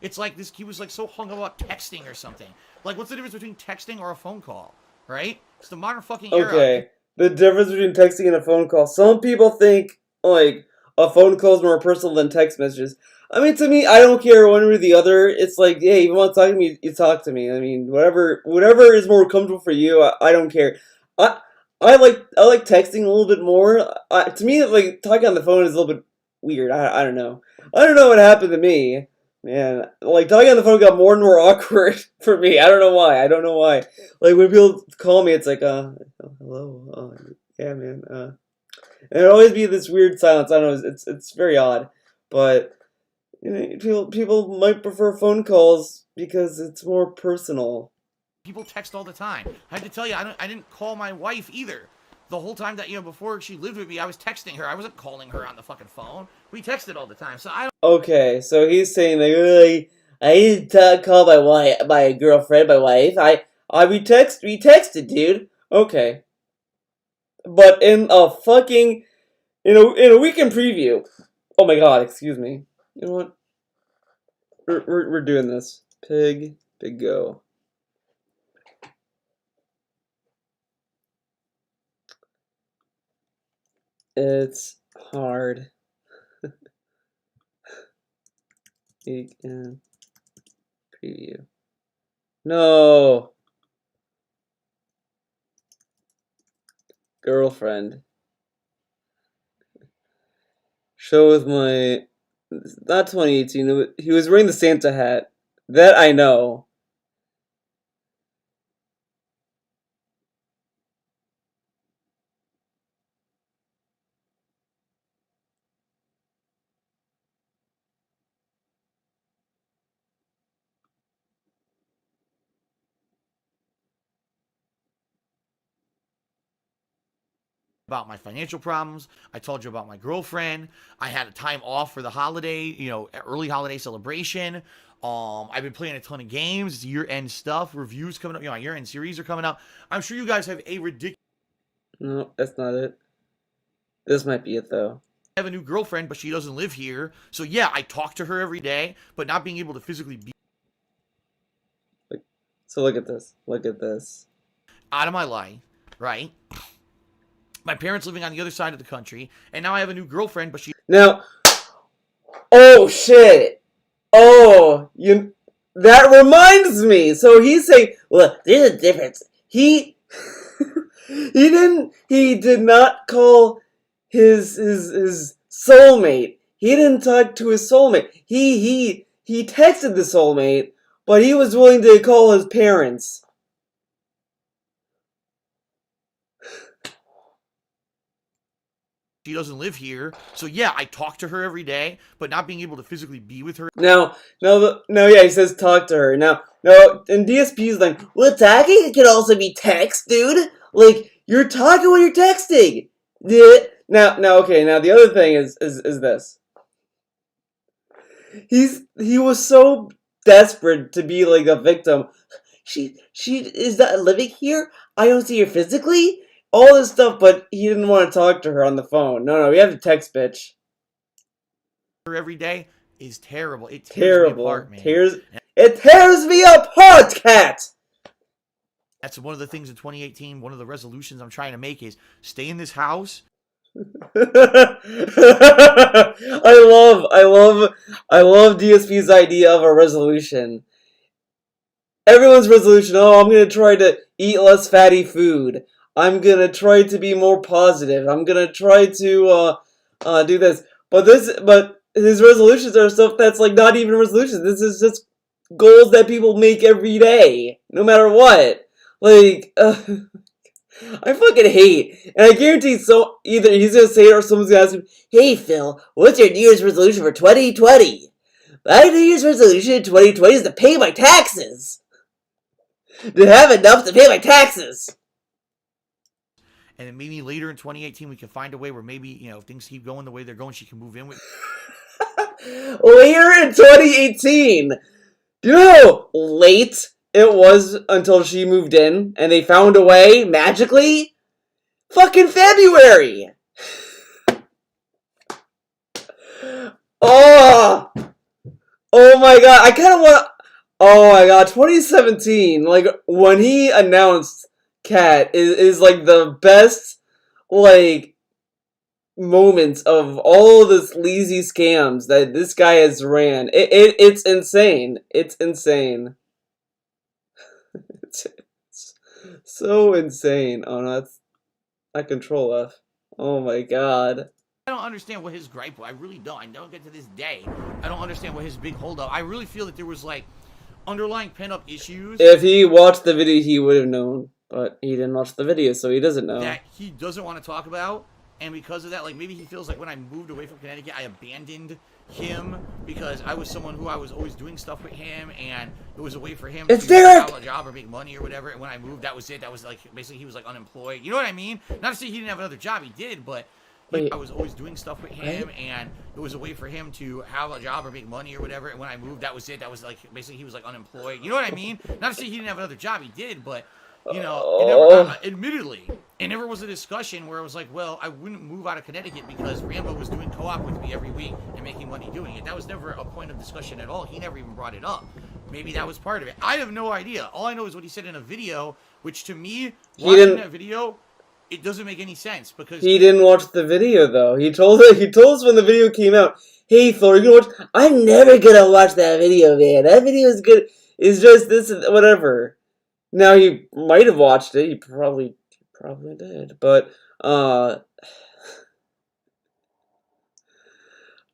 It's like this. He was like so hung up about texting or something. Like, what's the difference between texting or a phone call? right? It's the modern fucking era. Okay, the difference between texting and a phone call. Some people think, like, a phone call is more personal than text messages. I mean, to me, I don't care one way or the other. It's like, hey, if you want to talk to me, you talk to me. I mean, whatever is more comfortable for you, I don't care. I I like texting a little bit more. To me, like, talking on the phone is a little bit weird. I don't know. I don't know what happened to me. Man, like, talking on the phone got more and more awkward for me. I don't know why. I don't know why. Like, when people call me, it's like, hello, yeah, man, and it'll always be this weird silence. I don't know, it's very odd, but you know, people might prefer phone calls because it's more personal. People text all the time. I have to tell you, I didn't call my wife either. The whole time that, before she lived with me, I was texting her. I wasn't calling her on the fucking phone. We texted all the time. So I don't. Okay, so he's saying like, really, I didn't call my girlfriend, my wife. We texted, dude. Okay, but in a weekend preview. Oh my god, excuse me. You know what? We're doing this. Pig go. It's hard. Weekend preview. No. Girlfriend. Show with my... Not 2018. He was wearing the Santa hat. That I know. About my financial problems. I told you about my girlfriend. I had a time off for the holiday, early holiday celebration. I've been playing a ton of games. It's year-end stuff. Reviews coming up. My year-end series are coming up. I'm sure you guys have a ridiculous. No, that's not it. This might be it, though. I have a new girlfriend, but she doesn't live here. So yeah, I talk to her every day, but not being able to physically be. So look at this. Look at this. Out of my life, right? My parents living on the other side of the country, and now I have a new girlfriend, but she. Now, oh shit! Oh, that reminds me. So he's saying, well, there's a difference. He he did not call his soulmate. He didn't talk to his soulmate. He texted the soulmate, but he was willing to call his parents. She doesn't live here. So yeah, I talk to her every day, but not being able to physically be with her. No, yeah, he says talk to her. Now, and DSP's like, well, talking can also be text, dude. Like, you're talking when you're texting. Now, okay, now the other thing is this. He was so desperate to be like a victim. She is not living here? I don't see her physically? All this stuff, but he didn't want to talk to her on the phone. No, we have to text, bitch. Every day is terrible. It tears Terrible. me apart, man. It tears me apart, cat! That's one of the things in 2018, one of the resolutions I'm trying to make is stay in this house. I love DSP's idea of a resolution. Everyone's resolution, I'm gonna try to eat less fatty food. I'm gonna try to be more positive. I'm gonna try to do this. But his resolutions are stuff that's like not even resolutions. This is just goals that people make every day, no matter what. Like, I fucking hate. And I guarantee either he's gonna say it or someone's gonna ask him, "Hey Phil, what's your New Year's resolution for 2020?" My New Year's resolution in 2020 is to pay my taxes. To have enough to pay my taxes. And then maybe later in 2018 we can find a way where maybe, if things keep going the way they're going, she can move in with. Later in 2018. Do you know how late it was until she moved in and they found a way magically? Fucking February. Oh my god, I kind of want. Oh my god, 2017, like when he announced cat is like the best, like, moments of all the sleazy scams that this guy has ran. It's insane. It's insane. It's so insane. Oh no, that's not Control F. Oh my god. I don't understand what his gripe was. I really don't. I don't get to this day. I don't understand what his big holdup. I really feel that there was like underlying pent-up issues. If he watched the video, he would have known. But he didn't watch the video, so he doesn't know. That he doesn't want to talk about. And because of that, like, maybe he feels like when I moved away from Connecticut, I abandoned him because I was someone who I was always doing stuff with him, and it was a way for him to have a job or make money or whatever. And when I moved, that was it. That was like, basically, he was like unemployed. You know what I mean? Not to say he didn't have another job. He did, but I was always doing stuff with him, and it was a way for him to have a job or make money or whatever. And when I moved, that was it. That was like, basically, he was like unemployed. You know what I mean? Not to say he didn't have another job. He did, but, you know, it never, admittedly, it never was a discussion where it was like, well, I wouldn't move out of Connecticut because Rambo was doing co-op with me every week and making money doing it. That was never a point of discussion at all. He never even brought it up. Maybe that was part of it. I have no idea. All I know is what he said in a video, which to me, watching that video, it doesn't make any sense because he didn't watch the video though. He told us when the video came out, "Hey Thor, you gonna watch?" "I'm never gonna watch that video, man. That video is good. It's just this and whatever." Now he might have watched it. He probably did, but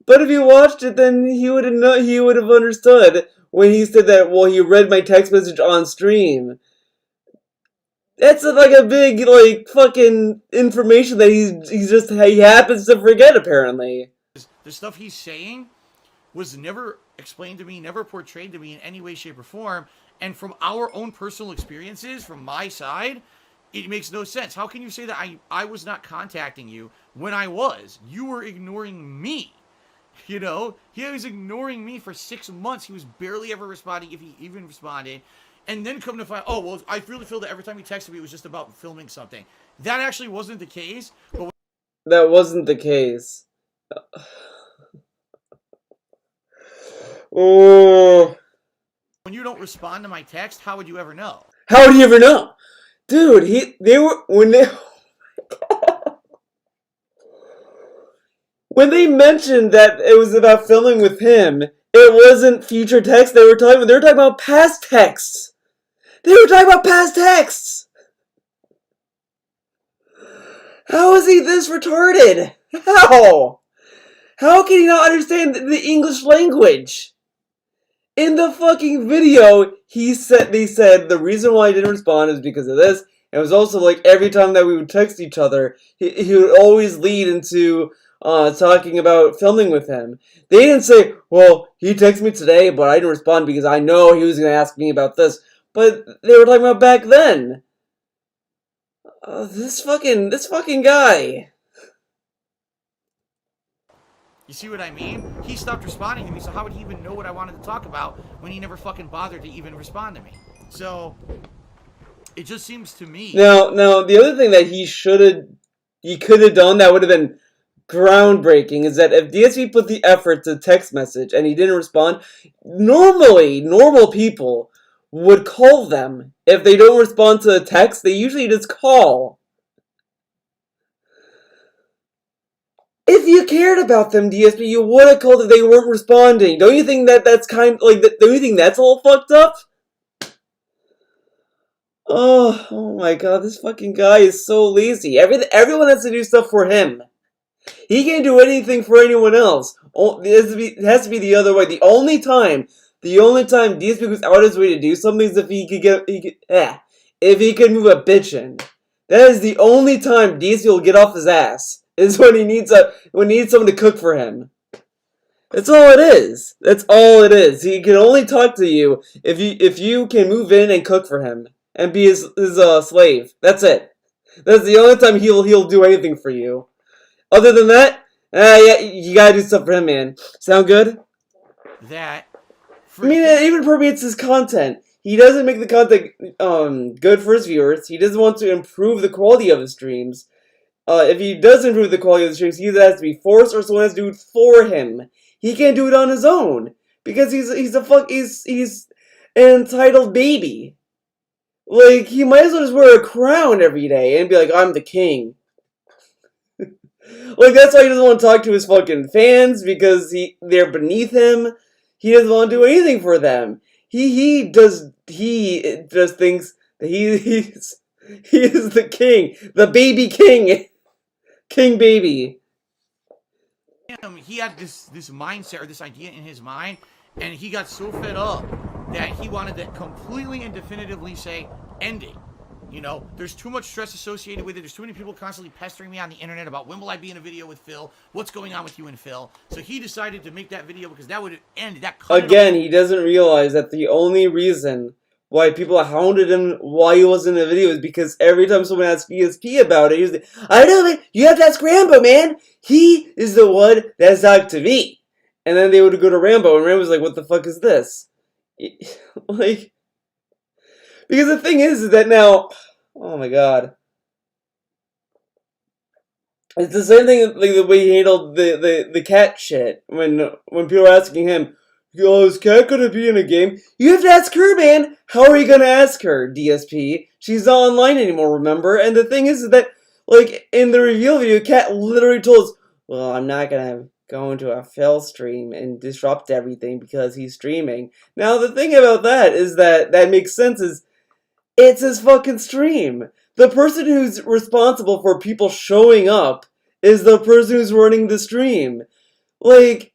if he watched it, then he would have understood when he said that. Well, he read my text message on stream. That's like a big like fucking information that he happens to forget apparently. The stuff he's saying was never explained to me, never portrayed to me in any way, shape, or form. And from our own personal experiences, from my side, it makes no sense. How can you say that I was not contacting you when I was? You were ignoring me. You know? He was ignoring me for 6 months. He was barely ever responding, if he even responded. And then come to find, oh, well, I really feel that every time he texted me, it was just about filming something. That actually wasn't the case. But that wasn't the case. Oh. When you don't respond to my text, how would you ever know? How would you ever know? Dude, when they mentioned that it was about filming with him, it wasn't future text they were talking about past texts. They were talking about past texts. How is he this retarded? How? How can he not understand the English language? In the fucking video, they said the reason why I didn't respond is because of this. It was also like every time that we would text each other, he would always lead into talking about filming with him. They didn't say, well, he texted me today, but I didn't respond because I know he was going to ask me about this. But they were talking about back then. This fucking guy. You see what I mean? He stopped responding to me, so how would he even know what I wanted to talk about when he never fucking bothered to even respond to me? So, it just seems to me... Now, the other thing that he could have done that would have been groundbreaking is that if DSP put the effort to text message and he didn't respond, normally, normal people would call them. If they don't respond to a text, they usually just call. If you cared about them, DSP, you would have called if they weren't responding. Don't you think that's kind of like, don't you think that's a little fucked up? Oh my god, this fucking guy is so lazy. Everyone has to do stuff for him. He can't do anything for anyone else. It has to be the other way. The only time DSP goes out of his way to do something is if he could move a bitch in. That is the only time DSP will get off his ass. Is when he needs someone to cook for him. That's all it is. That's all it is. He can only talk to you if you can move in and cook for him and be his slave. That's it. That's the only time he'll do anything for you. Other than that, yeah, you gotta do stuff for him, man. Sound good? It even permeates his content. He doesn't make the content good for his viewers. He doesn't want to improve the quality of his streams. If he does improve the quality of the streams, he either has to be forced or someone has to do it for him. He can't do it on his own because he's an entitled baby. Like, he might as well just wear a crown every day and be like, I'm the king. Like, that's why he doesn't want to talk to his fucking fans, because they're beneath him. He doesn't want to do anything for them. He just thinks that he is the king, the baby king, king baby. He had this mindset or this idea in his mind, and he got so fed up that he wanted to completely and definitively say, end it. You know, there's too much stress associated with it. There's too many people constantly pestering me on the internet about when will I be in a video with Phil? What's going on with you and Phil? So he decided to make that video because that would end that. Again, he doesn't realize that the only reason why people hounded him why he wasn't in the video is because every time someone asked ESP about it, he was like, I know, man, you have to ask Rambo, man. He is the one that's talked to me. And then they would go to Rambo, and Rambo's like, what the fuck is this? Like, because the thing is that now, oh my god, it's the same thing like the way he handled the cat shit when people were asking him, oh, is Cat gonna be in a game? You have to ask her, man. How are you gonna ask her, DSP? She's not online anymore, remember? And the thing is that, like, in the reveal video, Cat literally told us, well, I'm not gonna go into a Phil stream and disrupt everything because he's streaming. Now, the thing about that is that makes sense is, it's his fucking stream. The person who's responsible for people showing up is the person who's running the stream. Like,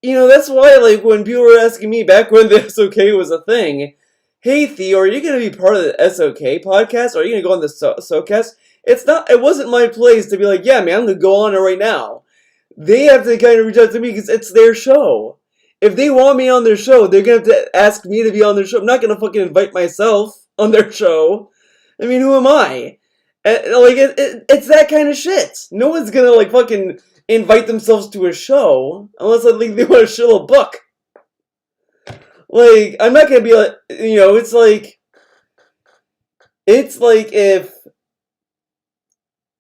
you know, that's why, like, when people were asking me back when the SOK was a thing, hey, Theo, are you going to be part of the SOK podcast? Or are you going to go on the SOCast? It wasn't my place to be like, yeah, man, I'm going to go on it right now. They have to kind of reach out to me because it's their show. If they want me on their show, they're going to have to ask me to be on their show. I'm not going to fucking invite myself on their show. I mean, who am I? Like, it's that kind of shit. No one's going to, like, fucking invite themselves to a show unless, like, they want to shill a book. Like, I'm not going to be like, you know, it's like if,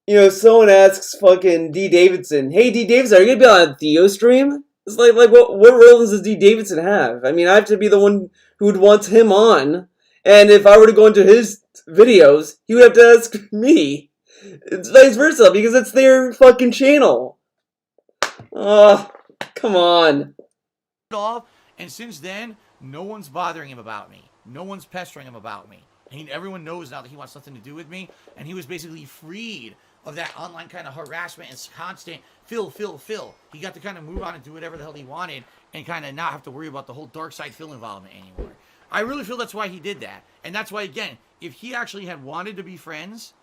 you know, someone asks fucking D. Davidson, hey, D. Davidson, are you going to be on a Theo stream? It's like what relevance does D. Davidson have? I mean, I have to be the one who would want him on. And if I were to go into his videos, he would have to ask me. It's vice versa, because it's their fucking channel. Come on. And since then, no one's bothering him about me. No one's pestering him about me. Everyone knows now that he wants nothing to do with me, and he was basically freed of that online kind of harassment and constant Phil. He got to kind of move on and do whatever the hell he wanted and kind of not have to worry about the whole dark side Phil involvement anymore. I really feel that's why he did that. And that's why, again, if he actually had wanted to be friends,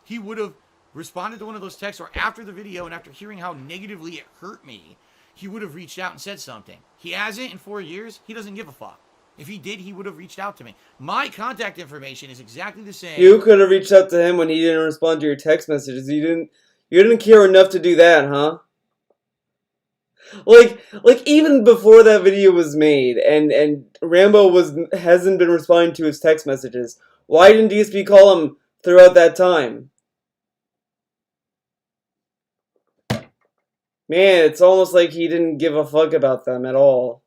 he would have responded to one of those texts, or after the video and after hearing how negatively it hurt me, he would have reached out and said something. He hasn't in 4 years. He doesn't give a fuck. If he did, he would have reached out to me. My contact information is exactly the same. You could have reached out to him when he didn't respond to your text messages. You didn't care enough to do that, huh? Like even before that video was made, and Rambo hasn't been responding to his text messages. Why didn't DSP call him throughout that time? Man, it's almost like he didn't give a fuck about them at all.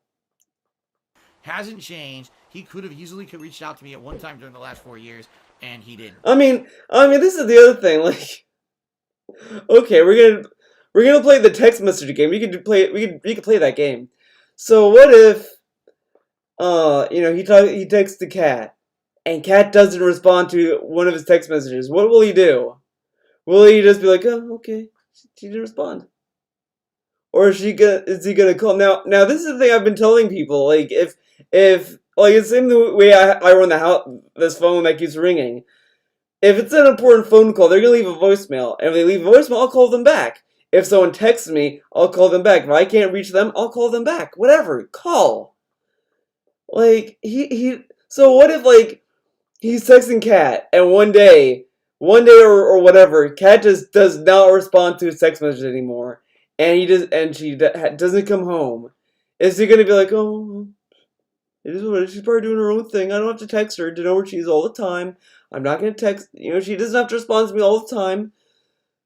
Hasn't changed. He could have easily reached out to me at one time during the last 4 years, and he didn't. I mean, this is the other thing. Like, okay, we're gonna play the text message game. We could play that game. So what if, you know, he texts to Cat, and Cat doesn't respond to one of his text messages. What will he do? Will he just be like, oh, okay, she didn't respond? Or is he gonna call? Now this is the thing I've been telling people. Like, if like, it's the same way I run this phone that keeps ringing. If it's an important phone call, they're gonna leave a voicemail. And if they leave a voicemail, I'll call them back. If someone texts me, I'll call them back. If I can't reach them, I'll call them back. Whatever, call. Like, so what if, like, he's texting Cat, and one day or whatever, Cat just does not respond to his text message anymore, and she doesn't come home. Is he gonna be like, oh, it is what it is. She's probably doing her own thing. I don't have to text her to know where she is all the time. I'm not gonna text. You know, she doesn't have to respond to me all the time.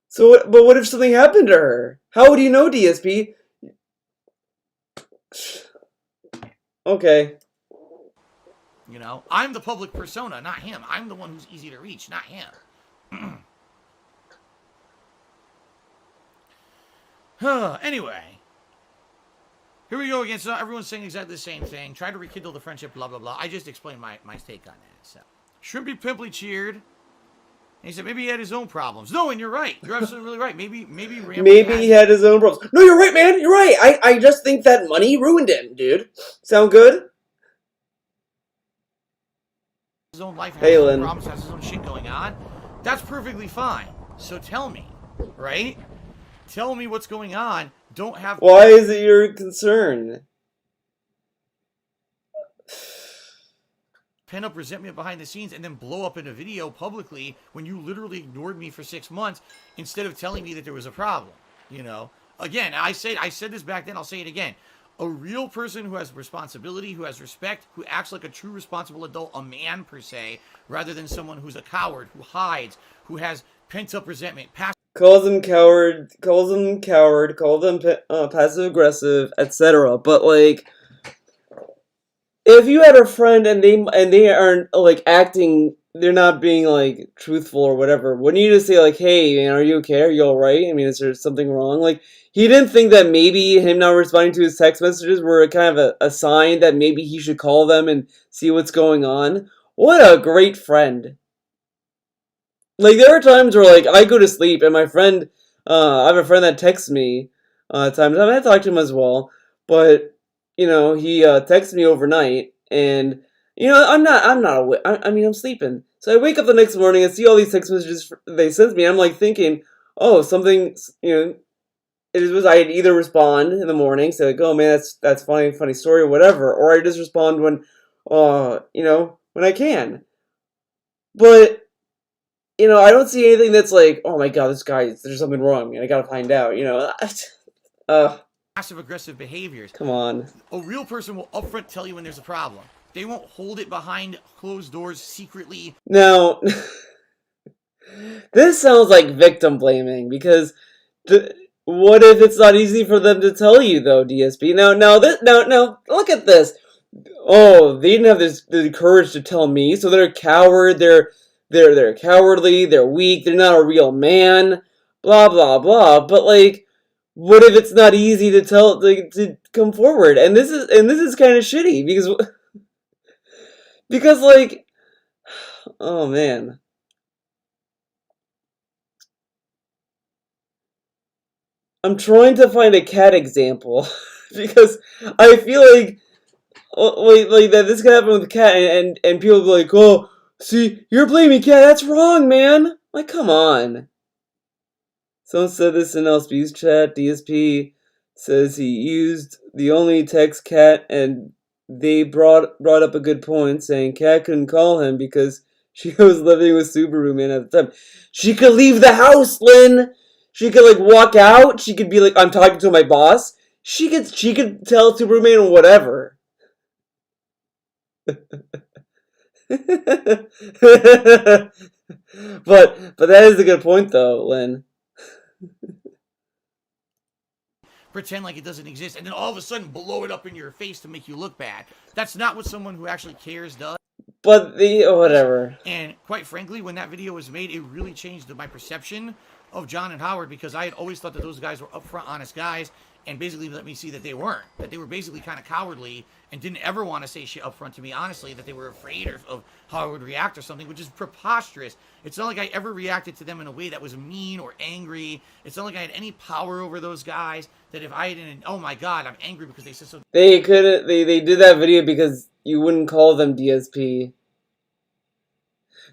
So, but what if something happened to her? How would you know, DSP? Okay. You know, I'm the public persona, not him. I'm the one who's easy to reach, not him. Anyway, here we go again. So everyone's saying exactly the same thing. Try to rekindle the friendship, blah, blah, blah. I just explained my take on that. So, Shrimpy Pimply cheered. And he said maybe he had his own problems. No, and you're right. You're absolutely really right. Maybe Rambo he had his own problems. No, you're right, man. You're right. I just think that money ruined him, dude. Sound good? His own life, has his own problems, has his own shit going on. That's perfectly fine. So tell me, right? Tell me what's going on. Don't have. Why is it your concern? Pen up resentment behind the scenes and then blow up in a video publicly when you literally ignored me for 6 months instead of telling me that there was a problem. You know, again, I said this back then. I'll say it again. A real person who has responsibility, who has respect, who acts like a true responsible adult, a man per se, rather than someone who's a coward, who hides, who has pent up resentment. Calls them coward, calls them passive aggressive, etc. But like, if you had a friend and they aren't like acting, they're not being like truthful or whatever, wouldn't you just say like, hey, man, are you okay? Are you all right? I mean, is there something wrong? Like, he didn't think that maybe him not responding to his text messages were kind of a sign that maybe he should call them and see what's going on. What a great friend. Like, there are times where, like, I go to sleep and my friend, I have a friend that texts me, at times. I haven't talked to him as well, but, you know, he, texts me overnight, and, you know, I'm sleeping. So I wake up the next morning and see all these text messages they sent me, I'm, like, thinking, oh, something, you know, it was I'd either respond in the morning, say, like, oh, man, that's funny story, or whatever, or I just respond when, you know, when I can. But, you know, I don't see anything that's like, oh my god, this guy, there's something wrong, and I gotta find out, you know. Passive-aggressive behaviors. Come on. A real person will upfront tell you when there's a problem. They won't hold it behind closed doors secretly. Now, this sounds like victim blaming, because what if it's not easy for them to tell you, though, DSP? Now, look at this. Oh, they didn't have the courage to tell me, so they're a coward, they're cowardly, they're weak, they're not a real man, blah, blah, blah. But, like, what if it's not easy to tell, to come forward? And this is kind of shitty, because, like, oh, man. I'm trying to find a cat example, because I feel like, like that this could happen with a cat, and people be like, oh, see, you're blaming Cat. That's wrong, man. Like, come on. Someone said this in LSP's chat. DSP says he used the only text Cat, and they brought up a good point, saying Cat couldn't call him because she was living with Superman at the time. She could leave the house, Lynn. She could, like, walk out. She could be like, I'm talking to my boss. She could tell Superman whatever. but that is a good point, though, Lynn. Pretend like it doesn't exist, and then all of a sudden blow it up in your face to make you look bad. That's not what someone who actually cares does. But whatever. And quite frankly, when that video was made, it really changed my perception of John and Howard, because I had always thought that those guys were upfront, honest guys, and basically let me see that they weren't. That they were basically kind of cowardly and didn't ever want to say shit up front to me, honestly, that they were afraid of how I would react or something, which is preposterous. It's not like I ever reacted to them in a way that was mean or angry. It's not like I had any power over those guys, that if I didn't, oh my god, I'm angry because they said so. They did that video because you wouldn't call them, DSP.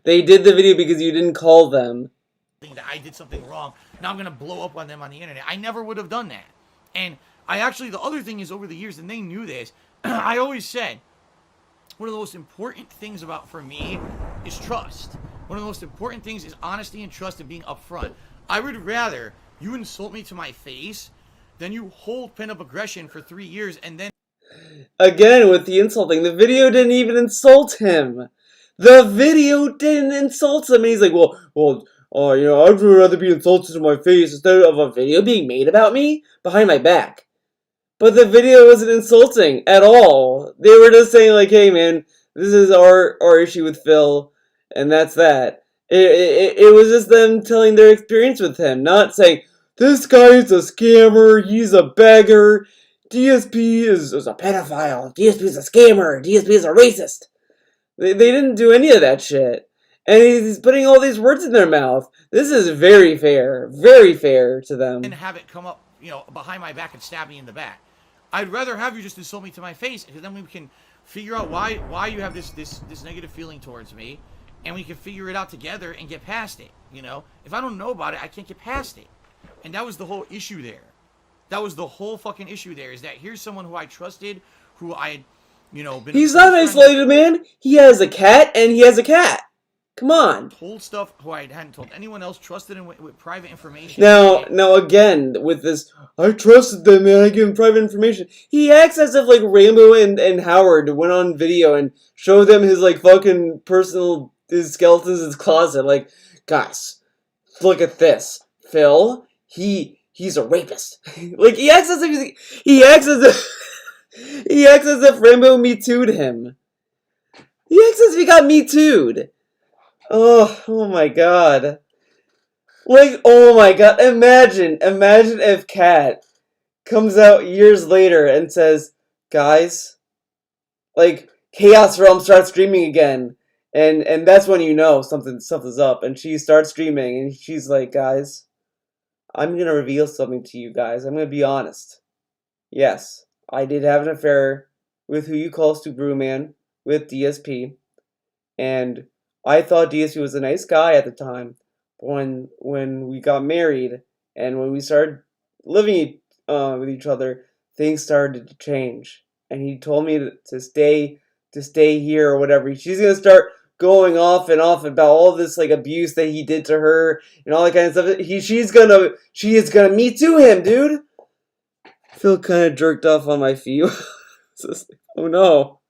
They did the video because you didn't call them. That I did something wrong. Now I'm going to blow up on them on the internet. I never would have done that. And I actually, the other thing is, over the years, and they knew this, I always said, one of the most important things for me is trust. One of the most important things is honesty and trust and being upfront. I would rather you insult me to my face than you hold pent-up aggression for 3 years and then... Again, with the insulting, the video didn't even insult him. The video didn't insult him. And he's like, well, you know, I'd rather be insulted to my face instead of a video being made about me behind my back. But the video wasn't insulting at all. They were just saying, like, hey, man, This is our issue with Phil, and that's that. It was just them telling their experience with him, not saying, this guy's a scammer, he's a beggar, DSP is a pedophile, DSP is a scammer, DSP is a racist. They didn't do any of that shit. And he's putting all these words in their mouth. This is very fair to them. And have it come up, behind my back and stab me in the back. I'd rather have you just insult me to my face, because then we can figure out why you have this negative feeling towards me, and we can figure it out together and get past it. If I don't know about it, I can't get past it. And that was the whole issue there. That was the whole fucking issue there, is that here's someone who I trusted, who I had, been... He's not an isolated man. He has a cat, and he has a cat. Come on. Told stuff who I hadn't told anyone else, trusted in with private information. Now again, with this, I trusted them, man, I give him private information. He acts as if, like, Rambo and Howard went on video and showed them his, like, fucking personal, his skeletons in his closet. Like, guys, look at this. Phil, he's a rapist. Like, he acts as if Rambo Me Too'd him. He acts as if he got Me Too'd. Oh my god. Like, oh my god. Imagine if Kat comes out years later and says, guys, like, Chaos Realm starts streaming again. And that's when you know something's up. And she starts streaming and she's like, guys, I'm gonna reveal something to you guys. I'm gonna be honest. Yes, I did have an affair with who you call Superman, with DSP. And I thought DSP was a nice guy at the time. When we got married and when we started living with each other, things started to change. And he told me to stay here or whatever. She's gonna start going off about all this, like, abuse that he did to her and all that kind of stuff. She is gonna Me Too him, dude. I feel kind of jerked off on my feet. Oh no.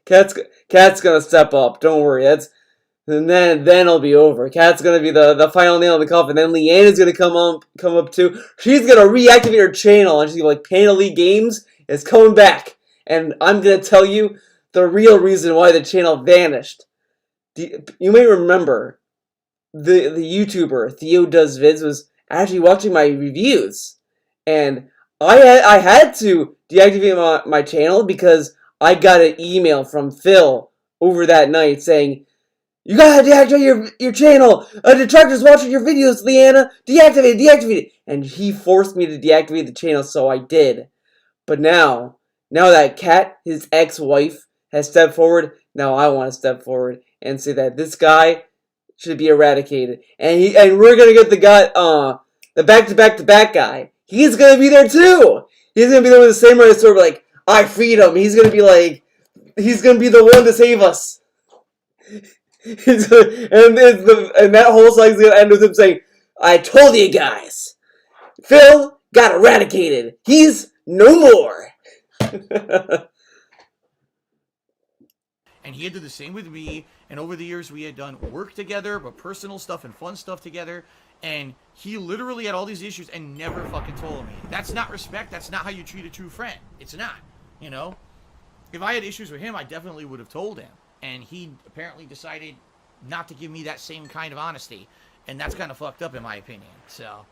Kat's gonna step up. Don't worry. And then it'll be over. Kat's gonna be the final nail in the coffin. Then Leanna's gonna come up too. She's gonna reactivate her channel and she's gonna be like, Pain Elite Games is coming back. And I'm gonna tell you the real reason why the channel vanished. You may remember the YouTuber Theo Does Vids was actually watching my reviews, and I had to deactivate my channel because I got an email from Phil over that night saying, you gotta deactivate your channel! A Detractor's watching your videos, Leanna! Deactivate it! And he forced me to deactivate the channel, so I did. But now that Kat, his ex-wife, has stepped forward, now I want to step forward and say that this guy should be eradicated. And we're gonna get the guy, the back-to-back-to-back guy. He's gonna be there too! He's gonna be there with the samurai sword, like, I freed him. He's gonna be the one to save us. And that whole song's gonna end with him saying, I told you guys, Phil got eradicated. He's no more. And he had done the same with me, and over the years we had done work together, but personal stuff and fun stuff together, and he literally had all these issues and never fucking told me. That's not respect. That's not how you treat a true friend. It's not, If I had issues with him, I definitely would have told him. And he apparently decided not to give me that same kind of honesty. And that's kind of fucked up in my opinion. So...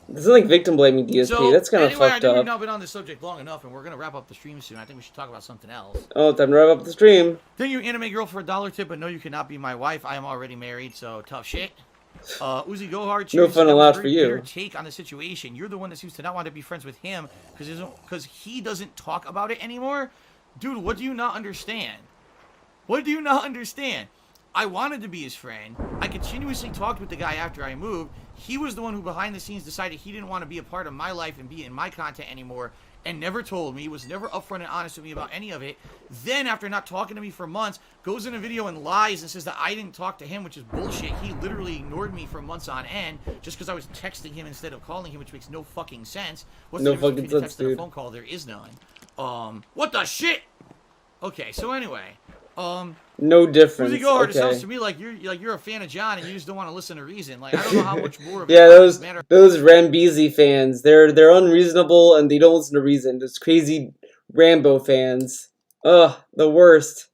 This is like victim blaming DSP. That's kind of fucked I think up. we've now been on this subject long enough, and we're going to wrap up the stream soon. I think we should talk about something else. Oh, time to wrap up the stream. Thank you, Anime Girl, for a $1 tip, but no, you cannot be my wife. I am already married, so tough shit. Uzi Gohard, no fun allowed for you. Your take on the situation. You're the one that seems to not want to be friends with him because he doesn't talk about it anymore. Dude, what do you not understand? What do you not understand? I wanted to be his friend. I continuously talked with the guy after I moved. He was the one who behind the scenes decided he didn't want to be a part of my life and be in my content anymore, and never told me, was never upfront and honest with me about any of it. Then, after not talking to me for months, goes in a video and lies and says that I didn't talk to him, which is bullshit. He literally ignored me for months on end just because I was texting him instead of calling him, which makes no fucking sense. What's no the difference fucking between a sense, text and a dude. phone call? There is none. What the shit? Okay, so anyway, no difference. Uzi Gohard, okay. It sounds to me like you're a fan of John and you just don't want to listen to reason. Like, I don't know how much more of yeah, those matter. Rambeezy fans, they're unreasonable and they don't listen to reason. Those crazy Rambo fans. Ugh, the worst.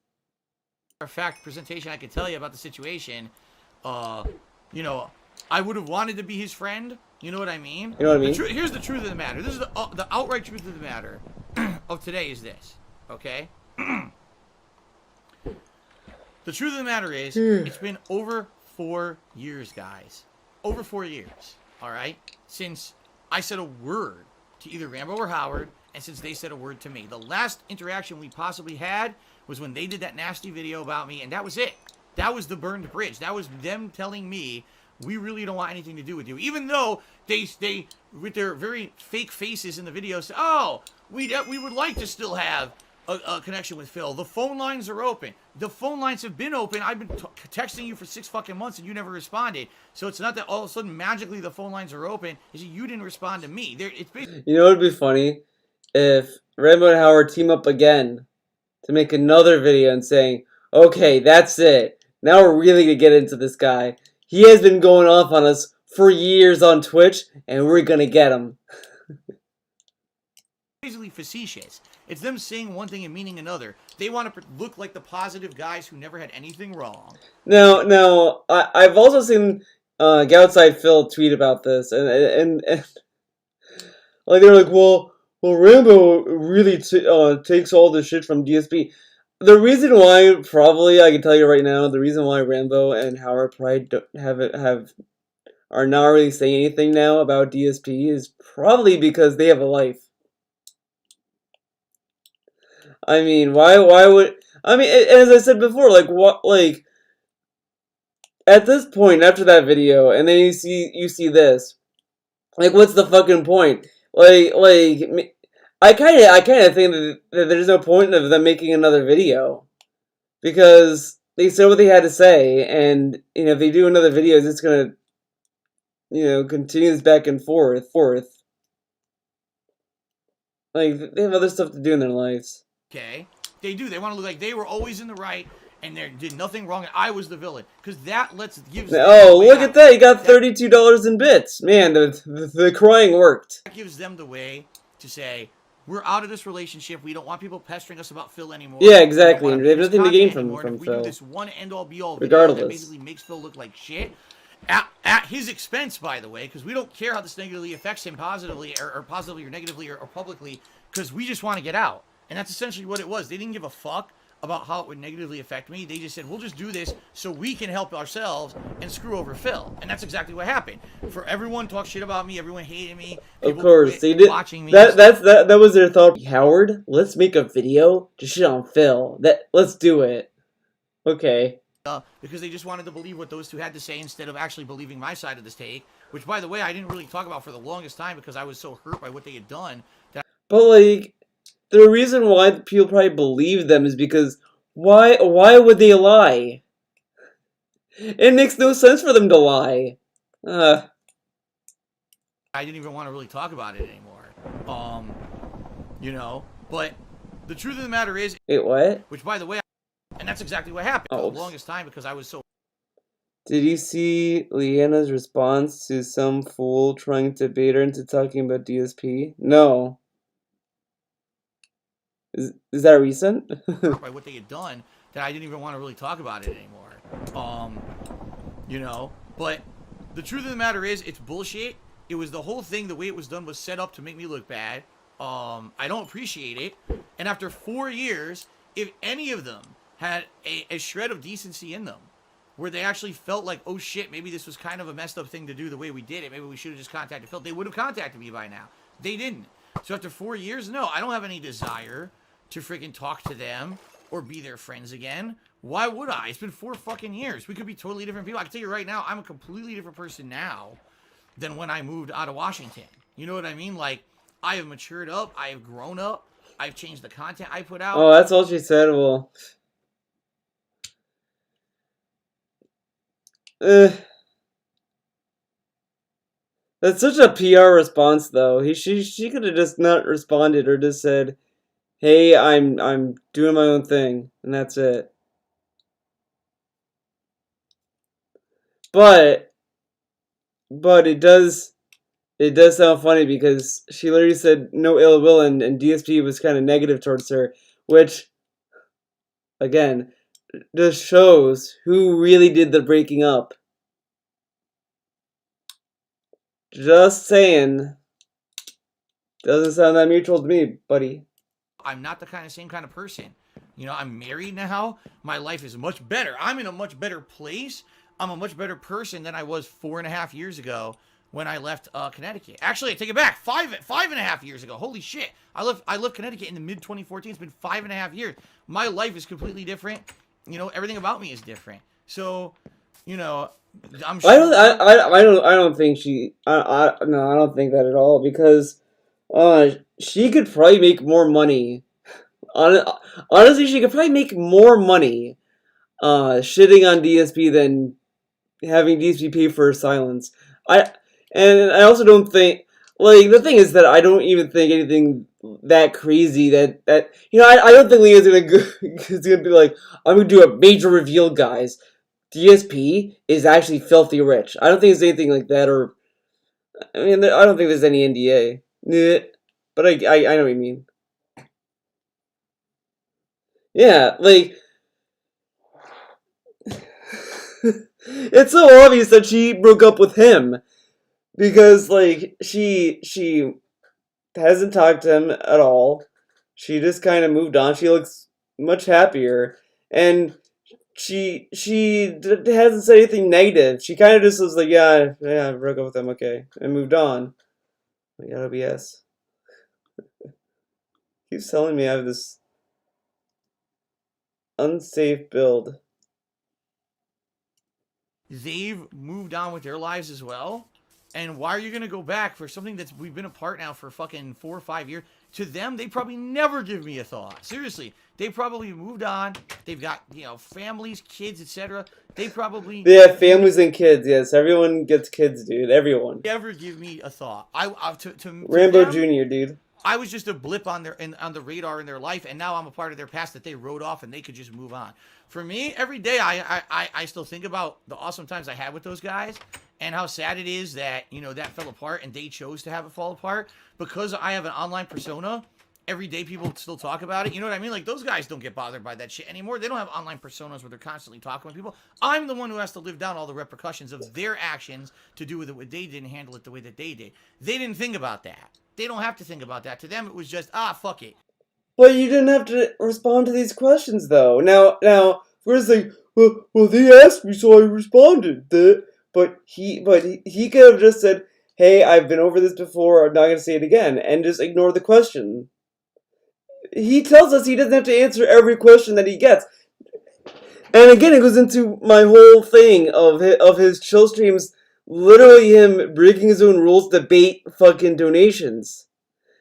fact presentation I could tell you about the situation, you know, I would have wanted to be his friend. You know what I mean? You know what I mean? Here's the truth of the matter. This is the outright truth of the matter of today is this. Okay. The truth of the matter is, it's been over 4 years, guys. Over 4 years. All right, since I said a word to either Rambo or Howard, and since they said a word to me. The last interaction we possibly had was when they did that nasty video about me, and that was it. That was the burned bridge. That was them telling me, we really don't want anything to do with you. Even though they with their very fake faces in the video, say, oh, we would like to still have a connection with Phil. The phone lines are open. The phone lines have been open. I've been texting you for 6 fucking months and you never responded. So it's not that all of a sudden magically the phone lines are open. It's that you didn't respond to me. It's basically... You know what would be funny? If Rambo and Howard team up again to make another video and saying, okay, that's it. Now we're really going to get into this guy. He has been going off on us for years on Twitch, and we're going to get him. Basically facetious. It's them saying one thing and meaning another. They want to look like the positive guys who never had anything wrong. Now, I've also seen Outside Phil tweet about this, and like they were like, well, Rambo really takes all the shit from DSP. The reason why, probably, I can tell you right now, the reason why Rambo and Howard Pride are not really saying anything now about DSP is probably because they have a life. I mean, why would... I mean, as I said before, like, what, like... At this point, after that video, and then you see this, like, what's the fucking point? Like, I kind of think that there's no point of them making another video, because they said what they had to say, and if they do another video, it's gonna, continue this back and forth. Like, they have other stuff to do in their lives. Okay, they do. They want to look like they were always in the right and they did nothing wrong and I was the villain, because that gives. Oh, look at that! You got $32 in bits, man. The crying worked. That gives them the way to say, we're out of this relationship. We don't want people pestering us about Phil anymore. Yeah, exactly. They have nothing to gain from Phil. We do this one end-all be-all video that basically makes Phil look like shit. At his expense, by the way, because we don't care how this negatively affects him positively or positively or negatively or publicly, because we just want to get out. And that's essentially what it was. They didn't give a fuck about how it would negatively affect me. They just said, we'll just do this so we can help ourselves and screw over Phil. And that's exactly what happened. For everyone talk shit about me, everyone hated me. Of course, they did. Watching me. That was their thought. Howard, let's make a video to shit on Phil. Let's do it. Okay. Because they just wanted to believe what those two had to say instead of actually believing my side of this take. Which, by the way, I didn't really talk about for the longest time because I was so hurt by what they had done. But, like, the reason why people probably believe them is because why would they lie? It makes no sense for them to lie. I didn't even want to really talk about it anymore. But the truth of the matter is... Wait, what? Which, by the way, and that's exactly what happened for the longest time because I was so... Did you see Leanna's response to some fool trying to bait her into talking about DSP? No. Is that recent? By what they had done, that I didn't even want to really talk about it anymore. But the truth of the matter is, it's bullshit. It was the whole thing, the way it was done was set up to make me look bad. I don't appreciate it. And after 4 years, if any of them had a shred of decency in them, where they actually felt like, oh shit, maybe this was kind of a messed up thing to do the way we did it. Maybe we should have just contacted Phil. They would have contacted me by now. They didn't. So after 4 years, no, I don't have any desire to freaking talk to them or be their friends again. Why would I? It's been 4 fucking years. We could be totally different people. I can tell you right now, I'm a completely different person now than when I moved out of Washington. You know what I mean? Like, I have matured up. I have grown up. I've changed the content I put out. Oh, that's all she said? Well... That's such a PR response, though. She could have just not responded or just said, "Hey, I'm doing my own thing," and that's it. But it does sound funny because she literally said no ill will, and DSP was kind of negative towards her, which again, just shows who really did the breaking up. Just saying. Doesn't sound that mutual to me, buddy. I'm not the same kind of person. I'm married now. My life is much better. I'm in a much better place. I'm a much better person than I was 4.5 years ago when I left Connecticut. Actually, I take it back. 5.5 years ago. Holy shit! I left Connecticut in the mid 2014. It's been 5.5 years. My life is completely different. Everything about me is different. So, I'm sure. I don't think she. No, I don't think that at all because, she could probably make more money. Honestly, she could probably make more money, shitting on DSP than having DSP pay for her silence. I also don't think, like, the thing is that I don't even think anything that crazy that I don't think Leah's gonna be like, I'm gonna do a major reveal, guys. DSP is actually filthy rich. I don't think it's anything like that, or I mean, I don't think there's any NDA. But I know what you mean. Yeah, like, it's so obvious that she broke up with him because, like, she hasn't talked to him at all. She just kind of moved on. She looks much happier, and she hasn't said anything negative. She kind of just was like, yeah, I broke up with him, okay, and moved on. I got OBS. Keeps telling me I have this unsafe build. They've moved on with their lives as well. And why are you going to go back for something that's we've been apart now for fucking 4 or 5 years? To them, they probably never give me a thought. Seriously, they probably moved on. They've got families, kids, etc. They probably have families and kids. Yes, everyone gets kids, dude. Everyone. Never give me a thought. To Rambo them, Jr., dude. I was just a blip on on the radar in their life, and now I'm a part of their past that they wrote off, and they could just move on. For me, every day I still think about the awesome times I had with those guys, and how sad it is that that fell apart, and they chose to have it fall apart because I have an online persona. Every day people still talk about it. You know what I mean? Like, those guys don't get bothered by that shit anymore. They don't have online personas where they're constantly talking with people. I'm the one who has to live down all the repercussions of their actions to do with it what they did and handle it the way that they did. They didn't think about that. They don't have to think about that. To them, it was just, fuck it. But you didn't have to respond to these questions, though. Now, first thing, well, they asked me, so I responded. But he could have just said, hey, I've been over this before, I'm not going to say it again, and just ignore the question. He tells us he doesn't have to answer every question that he gets. And again, it goes into my whole thing of his chill streams, literally him breaking his own rules to bait fucking donations.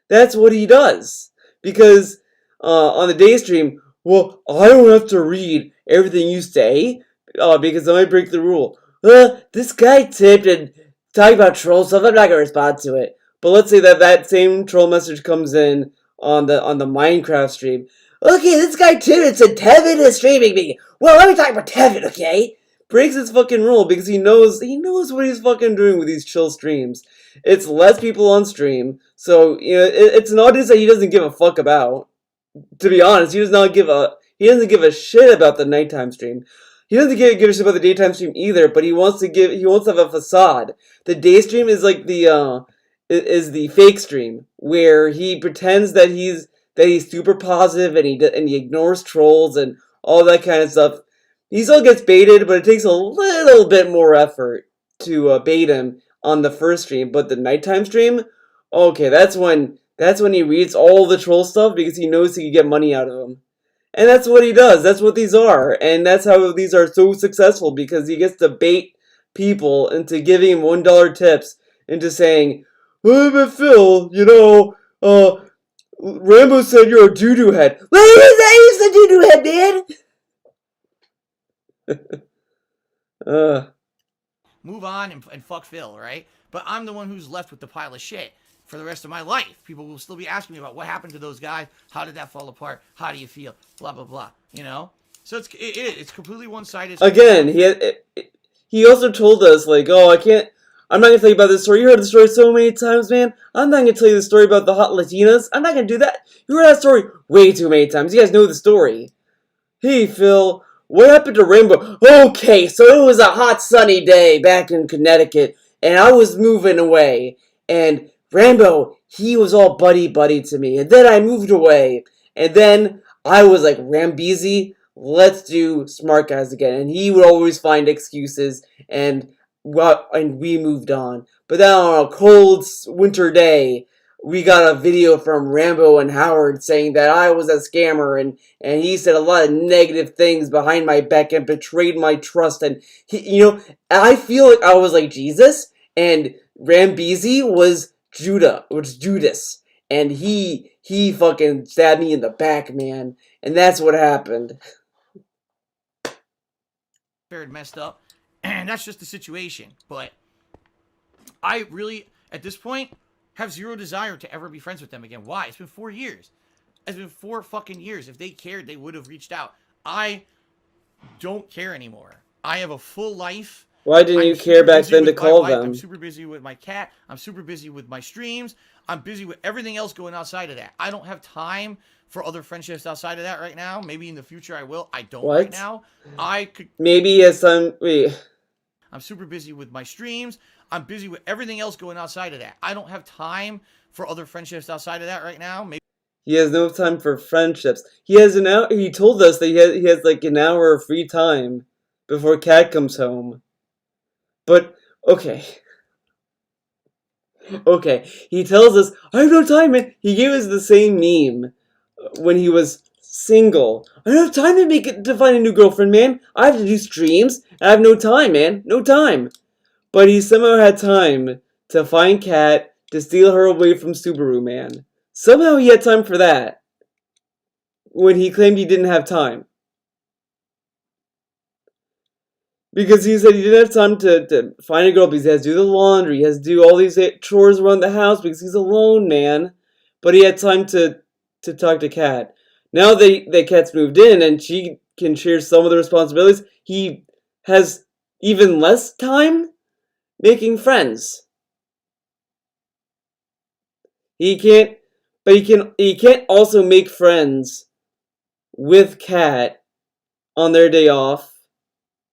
That's what he does. Because on the day stream, well, I don't have to read everything you say because I might break the rule. This guy tipped and talked about troll stuff. I'm not going to respond to it. But let's say that same troll message comes in on the Minecraft stream. Okay, this guy Tim said Tevin is streaming me. Well, let me talk about Tevin, okay? Breaks his fucking rule because he knows what he's fucking doing with these chill streams. It's less people on stream, so it's an audience that he doesn't give a fuck about. To be honest, he doesn't give a shit about the nighttime stream. He doesn't give a shit about the daytime stream either, but he wants to have a facade. The day stream is like the fake stream where he pretends that he's super positive and he ignores trolls and all that kind of stuff. He still gets baited, but it takes a little bit more effort to bait him on the first stream. But the nighttime stream, okay, that's when he reads all the troll stuff because he knows he can get money out of them. And that's what he does. That's what these are. And that's how these are so successful, because he gets to bait people into giving him $1 tips, into saying, well, but Phil, Rambo said you're a doo-doo head. Well, he's the doo-doo head, man! Move on and fuck Phil, right? But I'm the one who's left with the pile of shit for the rest of my life. People will still be asking me about what happened to those guys. How did that fall apart? How do you feel? Blah, blah, blah. So it's completely one-sided. Again, he also told us, like, I'm not going to tell you about this story. You heard the story so many times, man. I'm not going to tell you the story about the hot Latinas. I'm not going to do that. You heard that story way too many times. You guys know the story. Hey Phil, what happened to Rambo? Okay, so it was a hot sunny day back in Connecticut, and I was moving away, and Rambo, he was all buddy to me, and then I moved away, and then I was like, Rambeezy, let's do Smart Guys again, and he would always find excuses, and we moved on. But then on a cold winter day, we got a video from Rambo and Howard saying that I was a scammer, and he said a lot of negative things behind my back and betrayed my trust. And I feel like I was like Jesus, and Rambeezy was Judas, and he fucking stabbed me in the back, man, and that's what happened. Very messed up, and that's just the situation. But I really, at this point, have zero desire to ever be friends with them again. Why? It's been 4 years. It's been 4 fucking years. If they cared, they would have reached out. I don't care anymore. I have a full life. Why didn't you care back then to call them? I'm super busy with my cat. I'm super busy with my streams. I'm busy with everything else going outside of that. I don't have time for other friendships outside of that right now. Maybe in the future I will. I don't right now. I could. Maybe as some. Wait. I'm super busy with my streams. I'm busy with everything else going outside of that. I don't have time for other friendships outside of that right now. Maybe he has no time for friendships. He has an hour. He told us that he has like an hour of free time before Cat comes home. But okay, he tells us I have no time, man. He gave us the same meme when he was single. I don't have time to find a new girlfriend, man. I have to do streams. I have no time, man. No time. But he somehow had time to find Kat, to steal her away from Subaru Man. Somehow he had time for that. When he claimed he didn't have time. Because he said he didn't have time to find a girl because he has to do the laundry, he has to do all these chores around the house because he's alone, man. But he had time to talk to Kat. Now that Kat's moved in and she can share some of the responsibilities, he has even less time making friends. He can't also make friends with Kat on their day off.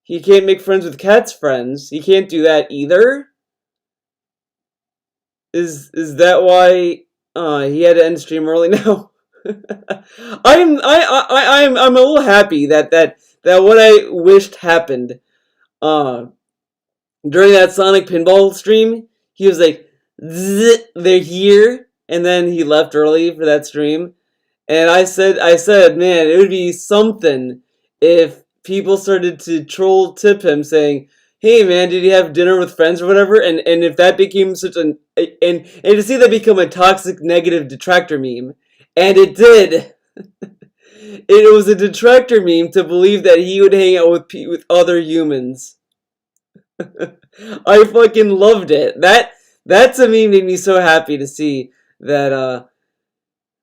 He can't make friends with Kat's friends. He can't do that either. Is that why he had to end stream early now? I'm a little happy that what I wished happened. During that Sonic Pinball stream, he was like, they're here, and then he left early for that stream. And I said, man, it would be something if people started to troll tip him saying, hey man, did you have dinner with friends or whatever? And if that became such and to see that become a toxic negative detractor meme. And it did. It was a detractor meme to believe that he would hang out with other humans. I fucking loved it. That to me made me so happy to see that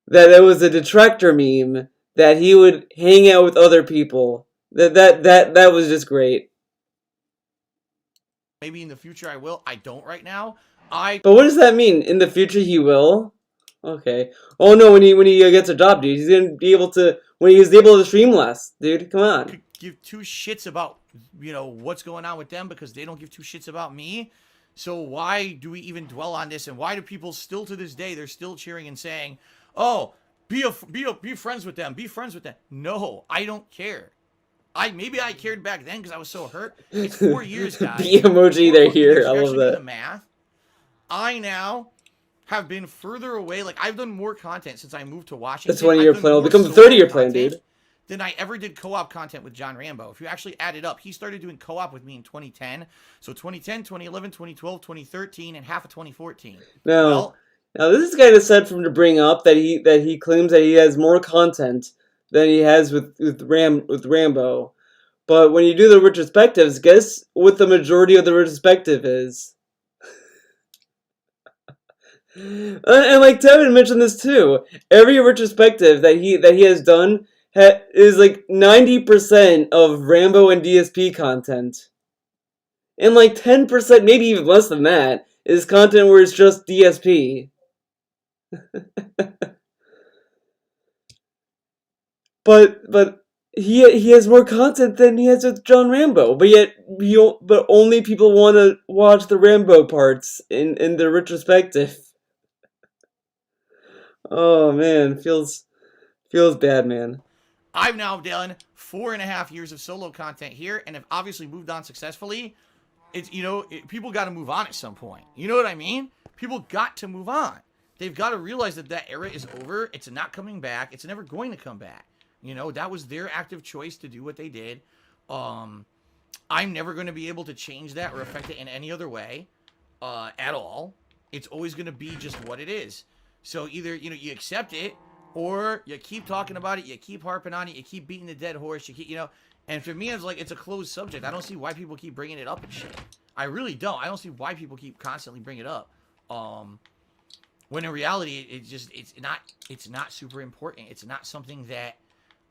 that it was a detractor meme that he would hang out with other people. That was just great. Maybe in the future I will. I don't right now. But what does that mean? In the future he will? Okay. Oh no, when he gets a job, dude, he's gonna be able to when he's able to stream less, dude. Come on. Could give 2 shits about what's going on with them because they don't give 2 shits about me. So why do we even dwell on this? And why do people still to this day they're still cheering and saying, "Oh, be friends with them. Be friends with them." No, I don't care. Maybe I cared back then because I was so hurt. It's 4 years, guys. The emoji they're here. I love that. The math. I now have been further away. Like I've done more content since I moved to Washington. That's 20-year plan. It'll become a 30-year plan, dude. Than I ever did co-op content with John Rambo. If you actually add it up, he started doing co-op with me in 2010. So 2010, 2011, 2012, 2013, and half of 2014. Now this is kind of sad for him to bring up that he claims that he has more content than he has with Rambo. But when you do the retrospectives, guess what the majority of the retrospective is? And like Tevin mentioned this too. Every retrospective that he has done is like 90% of Rambo and DSP content. And like 10%, maybe even less than that, is content where it's just DSP. But he has more content than he has with John Rambo, but yet but only people want to watch the Rambo parts in the retrospective. Oh man, feels bad, man. I've now done 4.5 years of solo content here, and have obviously moved on successfully. It's people got to move on at some point. You know what I mean? People got to move on. They've got to realize that that era is over. It's not coming back. It's never going to come back. That was their active choice to do what they did. I'm never going to be able to change that or affect it in any other way at all. It's always going to be just what it is. So either, you accept it, or you keep talking about it, you keep harping on it, you keep beating the dead horse, you keep, and for me, it's like, it's a closed subject. I don't see why people keep bringing it up and shit. I really don't. I don't see why people keep constantly bringing it up. When in reality, it's not super important. It's not something that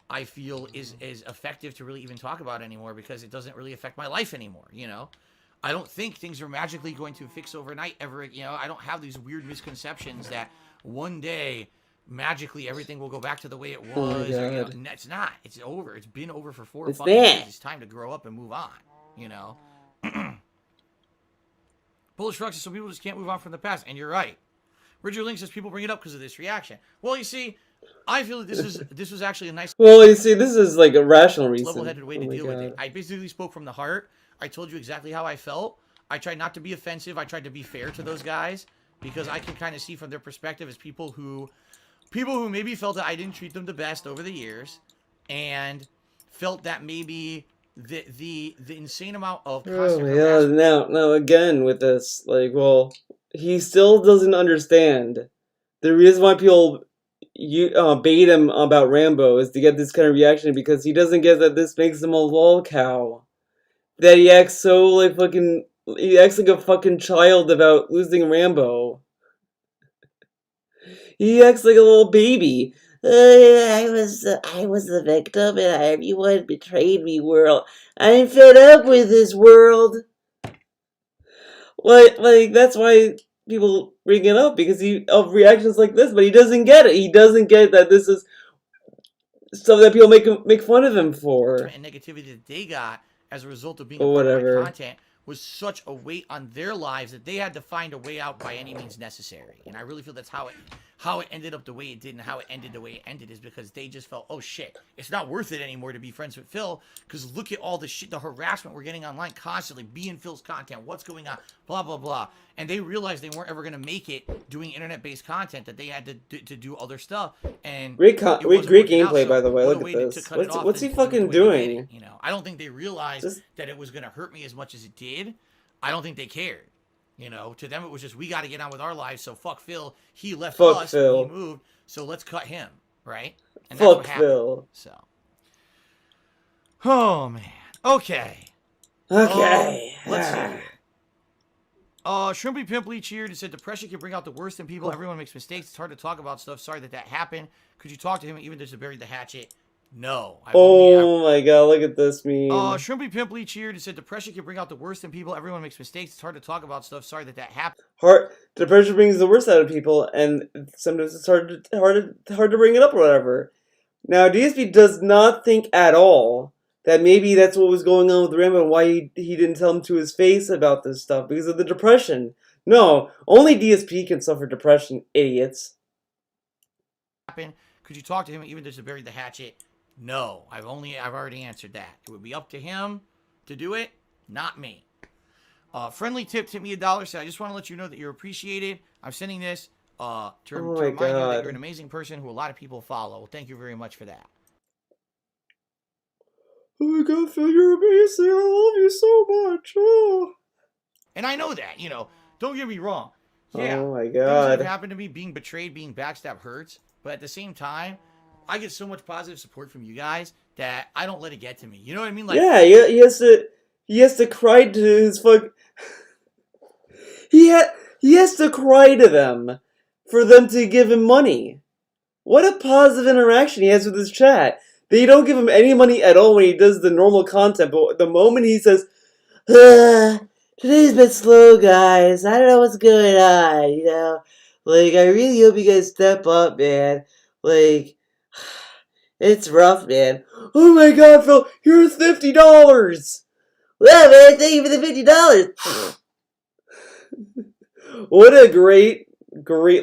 I feel is effective to really even talk about anymore, because it doesn't really affect my life anymore, I don't think things are magically going to fix overnight ever. I don't have these weird misconceptions that one day magically everything will go back to the way it was. Oh, it's not. It's over. It's been over for 4 it's fucking years. that. It's time to grow up and move on. Bullish Rux says some people just can't move on from the past, and you're right. Richard Link says people bring it up because of this reaction. Well, you see, I feel that this was actually a nice. Well, you see, this is like a rational reason. Level-headed way to deal with it. I basically spoke from the heart. I told you exactly how I felt. I tried not to be offensive. I tried to be fair to those guys, because I can kind of see from their perspective as people who maybe felt that I didn't treat them the best over the years, and felt that maybe the insane amount of constant harassment. Now again with this, like, well, he still doesn't understand the reason why people bait him about Rambo is to get this kind of reaction, because he doesn't get that this makes him a lol cow. That he acts like a fucking child about losing Rambo. He acts like a little baby. I was the victim, and everyone betrayed me. World, I'm fed up with this world. Like that's why people bring it up, because of reactions like this. But he doesn't get it. He doesn't get that this is stuff that people make fun of him for. And negativity that they got as a result of being Or a part of whatever. my content was such a weight on their lives that they had to find a way out by any means necessary. And I really feel that's how it ended up the way it did, and how it ended the way it ended, is because they just felt, oh shit, it's not worth it anymore to be friends with Phil, because look at all the shit, the harassment we're getting online constantly, be in Phil's content, what's going on, blah, blah, blah. And they realized they weren't ever going to make it doing internet-based content, that they had to do other stuff. And great gameplay, by the way. Look at this. What's he fucking doing? I don't think they realized that it was going to hurt me as much as it did. I don't think they cared. To them it was just, we got to get on with our lives, so fuck Phil. He left us, he moved, so let's cut him, right? And that's what happened. Phil. So. Oh, man. Okay. Let's see here. Shrimpy Pimply cheered and said, depression can bring out the worst in people. Everyone makes mistakes. It's hard to talk about stuff. Sorry that happened. Could you talk to him even just to bury the hatchet? No. My god, look at this meme. Shrimpy Pimply cheered and said, depression can bring out the worst in people. Everyone makes mistakes. It's hard to talk about stuff. Sorry that happened. Depression brings the worst out of people, and sometimes it's hard to bring it up or whatever. Now, DSP does not think at all that maybe that's what was going on with Rambo, and why he didn't tell him to his face about this stuff, because of the depression. No, only DSP can suffer depression, idiots. Could you talk to him even just to bury the hatchet? No, I've already answered that. It would be up to him to do it, not me. Friendly tip me $1. Said, I just want to let you know that you're appreciated. I'm sending this to remind you that you're an amazing person who a lot of people follow. Thank you very much for that. Oh my god, Phil, you're amazing. I love you so much. Oh. And I know that, don't get me wrong. Yeah, oh my god. Things that have happened to me, being betrayed, being backstabbed hurts. But at the same time, I get so much positive support from you guys that I don't let it get to me. You know what I mean? Like, yeah, he has to cry to his fuck. He has to cry to them for them to give him money. What a positive interaction he has with his chat. They don't give him any money at all when he does the normal content, but the moment he says, today's been slow, guys. I don't know what's going on, Like, I really hope you guys step up, man. Like, it's rough, man. oh my god, Phil, here's $50. Well, man, thank you for the $50. What a great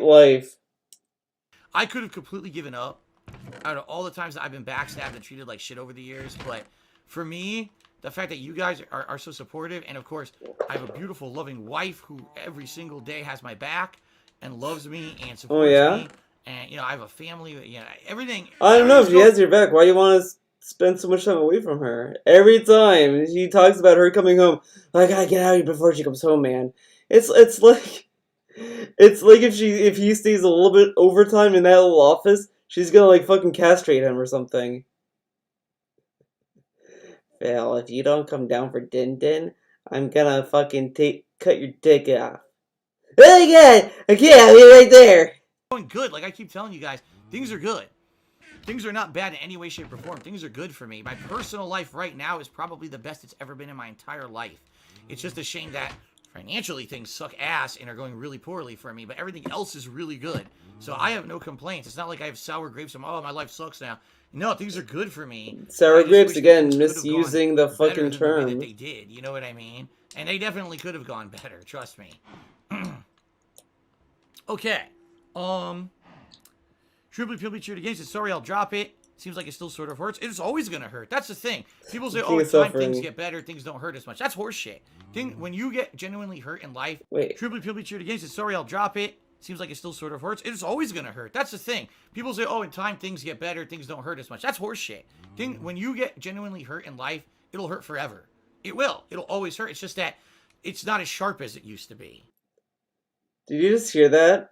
life. I could have completely given up out of all the times that I've been backstabbed and treated like shit over the years, but for me, the fact that you guys are so supportive, and of course, I have a beautiful, loving wife who every single day has my back and loves me and supports me, and I have a family, everything. I don't know if she has your back. Why do you want to spend so much time away from her? Every time she talks about her coming home, I gotta get out of here before she comes home, man. It's like if he stays a little bit overtime in that little office, she's gonna like fucking castrate him or something. Well, if you don't come down for Din, I'm gonna fucking cut your dick off. Oh my god! Okay, I'll be right there. Going good, like I keep telling you guys, things are good. Things are not bad in any way, shape, or form. Things are good for me. My personal life right now is probably the best it's ever been in my entire life. It's just a shame that financially things suck ass and are going really poorly for me, but everything else is really good. So I have no complaints. It's not like I have sour grapes and my life sucks now. No, things are good for me. Sour grapes again, misusing the fucking term. That they did, you know what I mean? And they definitely could have gone better, trust me. Okay. Triply Pimply cheered against it. Sorry, I'll drop it. Seems like it still sort of hurts. It's always going to hurt. That's the thing. People say, oh, in time things get better, things don't hurt as much. That's horseshit. When you get genuinely hurt in life, Triply Pimply cheered against it. Sorry, I'll drop it. Seems like it still sort of hurts. It's always going to hurt. That's the thing. People say, oh, in time things get better, things don't hurt as much. That's horseshit. When you get genuinely hurt in life, it'll hurt forever. It will. It'll always hurt. It's just that it's not as sharp as it used to be. Did you just hear that?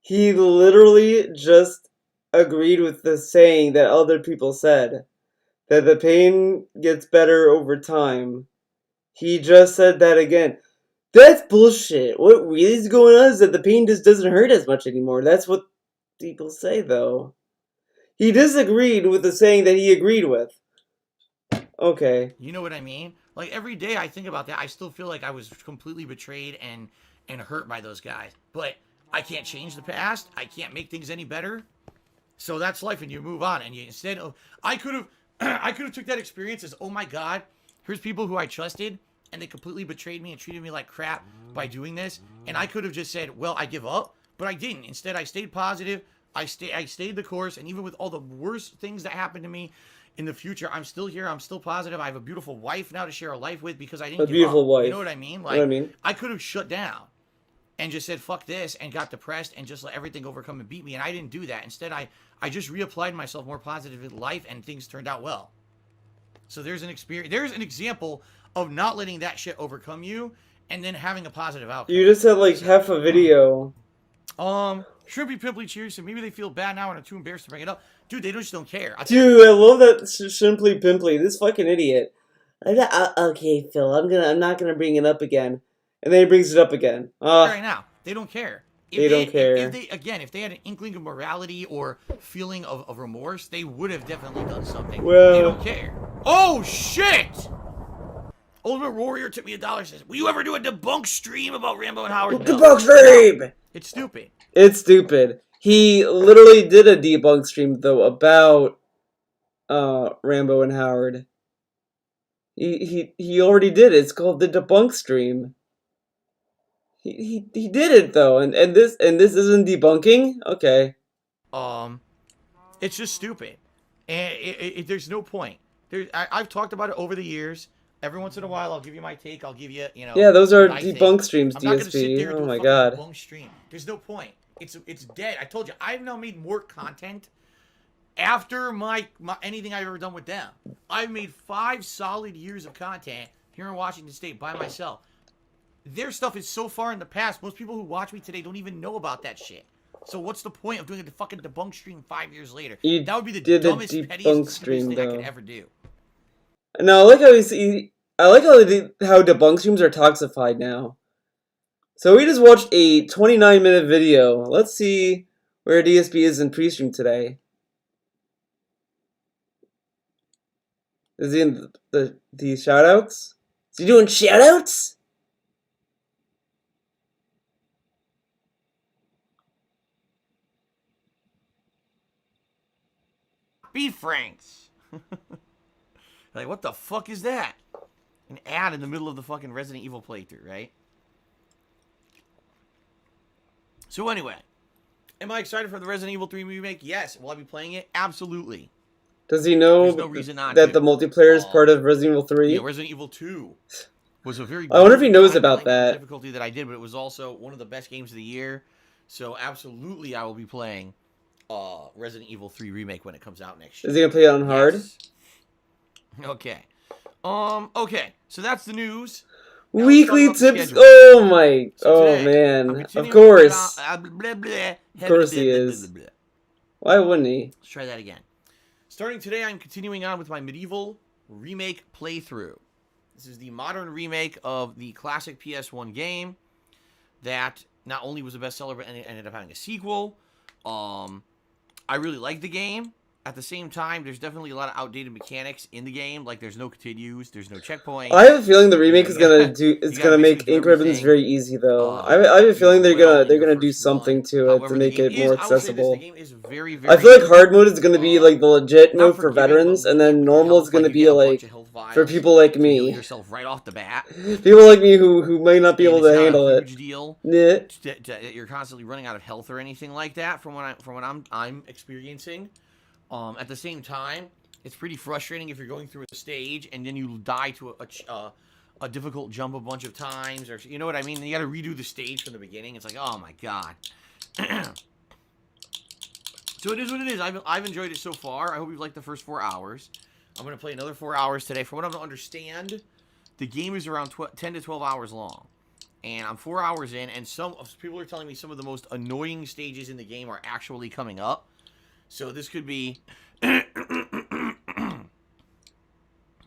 He literally just agreed with the saying that other people said, that the pain gets better over time. He just said that again. That's bullshit. What really is going on is that the pain just doesn't hurt as much anymore. That's what people say, though. He disagreed with the saying that he agreed with. Okay. You know what I mean? Like, every day I think about that, I still feel like I was completely betrayed and hurt by those guys. But I can't change the past. I can't make things any better. So that's life, and you move on. And you instead of, I could have took that experience as, oh my God, here's people who I trusted, and they completely betrayed me and treated me like crap by doing this. And I could have just said, well, I give up, but I didn't. Instead, I stayed positive. I stayed the course, and even with all the worst things that happened to me in the future, I'm still here. I'm still positive. I have a beautiful wife now to share a life with because I didn't give up. A beautiful wife. You know what I mean? Like, I could have shut down and just said, fuck this, and got depressed and just let everything overcome and beat me. And I didn't do that. Instead, I just reapplied myself more positive in life, and things turned out well. So there's an experience. There's an example of not letting that shit overcome you and then having a positive outcome. You just had like half a video. Shrimpy Pimply cheers, so maybe they feel bad now and are too embarrassed to bring it up. Dude, they just don't care. Dude, I love that Simply Pimply. This fucking idiot. Okay, Phil, I'm not gonna bring it up again. And then he brings it up again. Right now, they don't care. They don't care. If they had an inkling of morality or feeling of remorse, they would have definitely done something. Well, they don't care. Oh, shit! Ultimate Warrior took me $1. Says, will you ever do a debunk stream about Rambo and Howard? No. Debunk stream! No. It's stupid. It's stupid. He literally did a debunk stream, though, about Rambo and Howard. He already did it. It's called the debunk stream. He did it though, and this isn't debunking. Okay. It's just stupid, and there's no point. I've talked about it over the years. Every once in a while, I'll give you my take. I'll give you, Yeah, those are debunk streams, DSP. I'm not gonna sit there and do a fucking debunk stream. There's no point. It's dead. I told you. I've now made more content after my anything I've ever done with them. I've made 5 solid years of content here in Washington State by myself. Their stuff is so far in the past, most people who watch me today don't even know about that shit. So what's the point of doing a fucking debunk stream 5 years later? That would be the dumbest, pettiest thing I could ever do. No, I like how debunk streams are toxified now. So we just watched a 29-minute video. Let's see where DSP is in pre-stream today. Is he in the shoutouts? Is he doing shoutouts? Beef Franks. Like, what the fuck is that? An ad in the middle of the fucking Resident Evil playthrough, right? So anyway, am I excited for the Resident Evil 3 remake? Yes. Will I be playing it? Absolutely. Does he know There's no reason not that to. the multiplayer is part of Resident Evil 3? Yeah, Resident Evil 2 was a very. I wonder if he knows about that. Difficulty that I did, but it was also one of the best games of the year. So absolutely, I will be playing Resident Evil 3 remake when it comes out next year. Is he gonna play it on hard? Yes. Okay. Okay. So that's the news. Now Weekly let's talk about the tips. schedule. Oh my. So Oh today, man. I'm Of continuing course. with, Of course he is. Why wouldn't he? Let's try that again. Starting today, I'm continuing on with my medieval remake playthrough. This is the modern remake of the classic PS1 game that not only was a bestseller, but ended up having a sequel. I really like the game. At the same time, there's definitely a lot of outdated mechanics in the game. Like, there's no continues, there's no checkpoints. I have a feeling the remake is gonna make ink ribbons very easy though. I have a feeling they're gonna do something to it to make it more accessible. The game is very, I feel like hard mode is gonna be like the legit mode for veterans, and then normal is gonna be like for people like me. Yourself right off the bat. People like me who might not be able to handle it. Deal. Yeah. You're constantly running out of health or anything like that. From what I'm experiencing. At the same time, it's pretty frustrating if you're going through a stage and then you die to a difficult jump a bunch of times, or you know what I mean. You got to redo the stage from the beginning. It's like, oh my god. So it is what it is. I've enjoyed it so far. I hope you've liked the first 4 hours. I'm gonna play another 4 hours today. From what I understand, the game is around 10 to 12 hours long, and I'm 4 hours in, and some people are telling me some of the most annoying stages in the game are actually coming up. So this could be,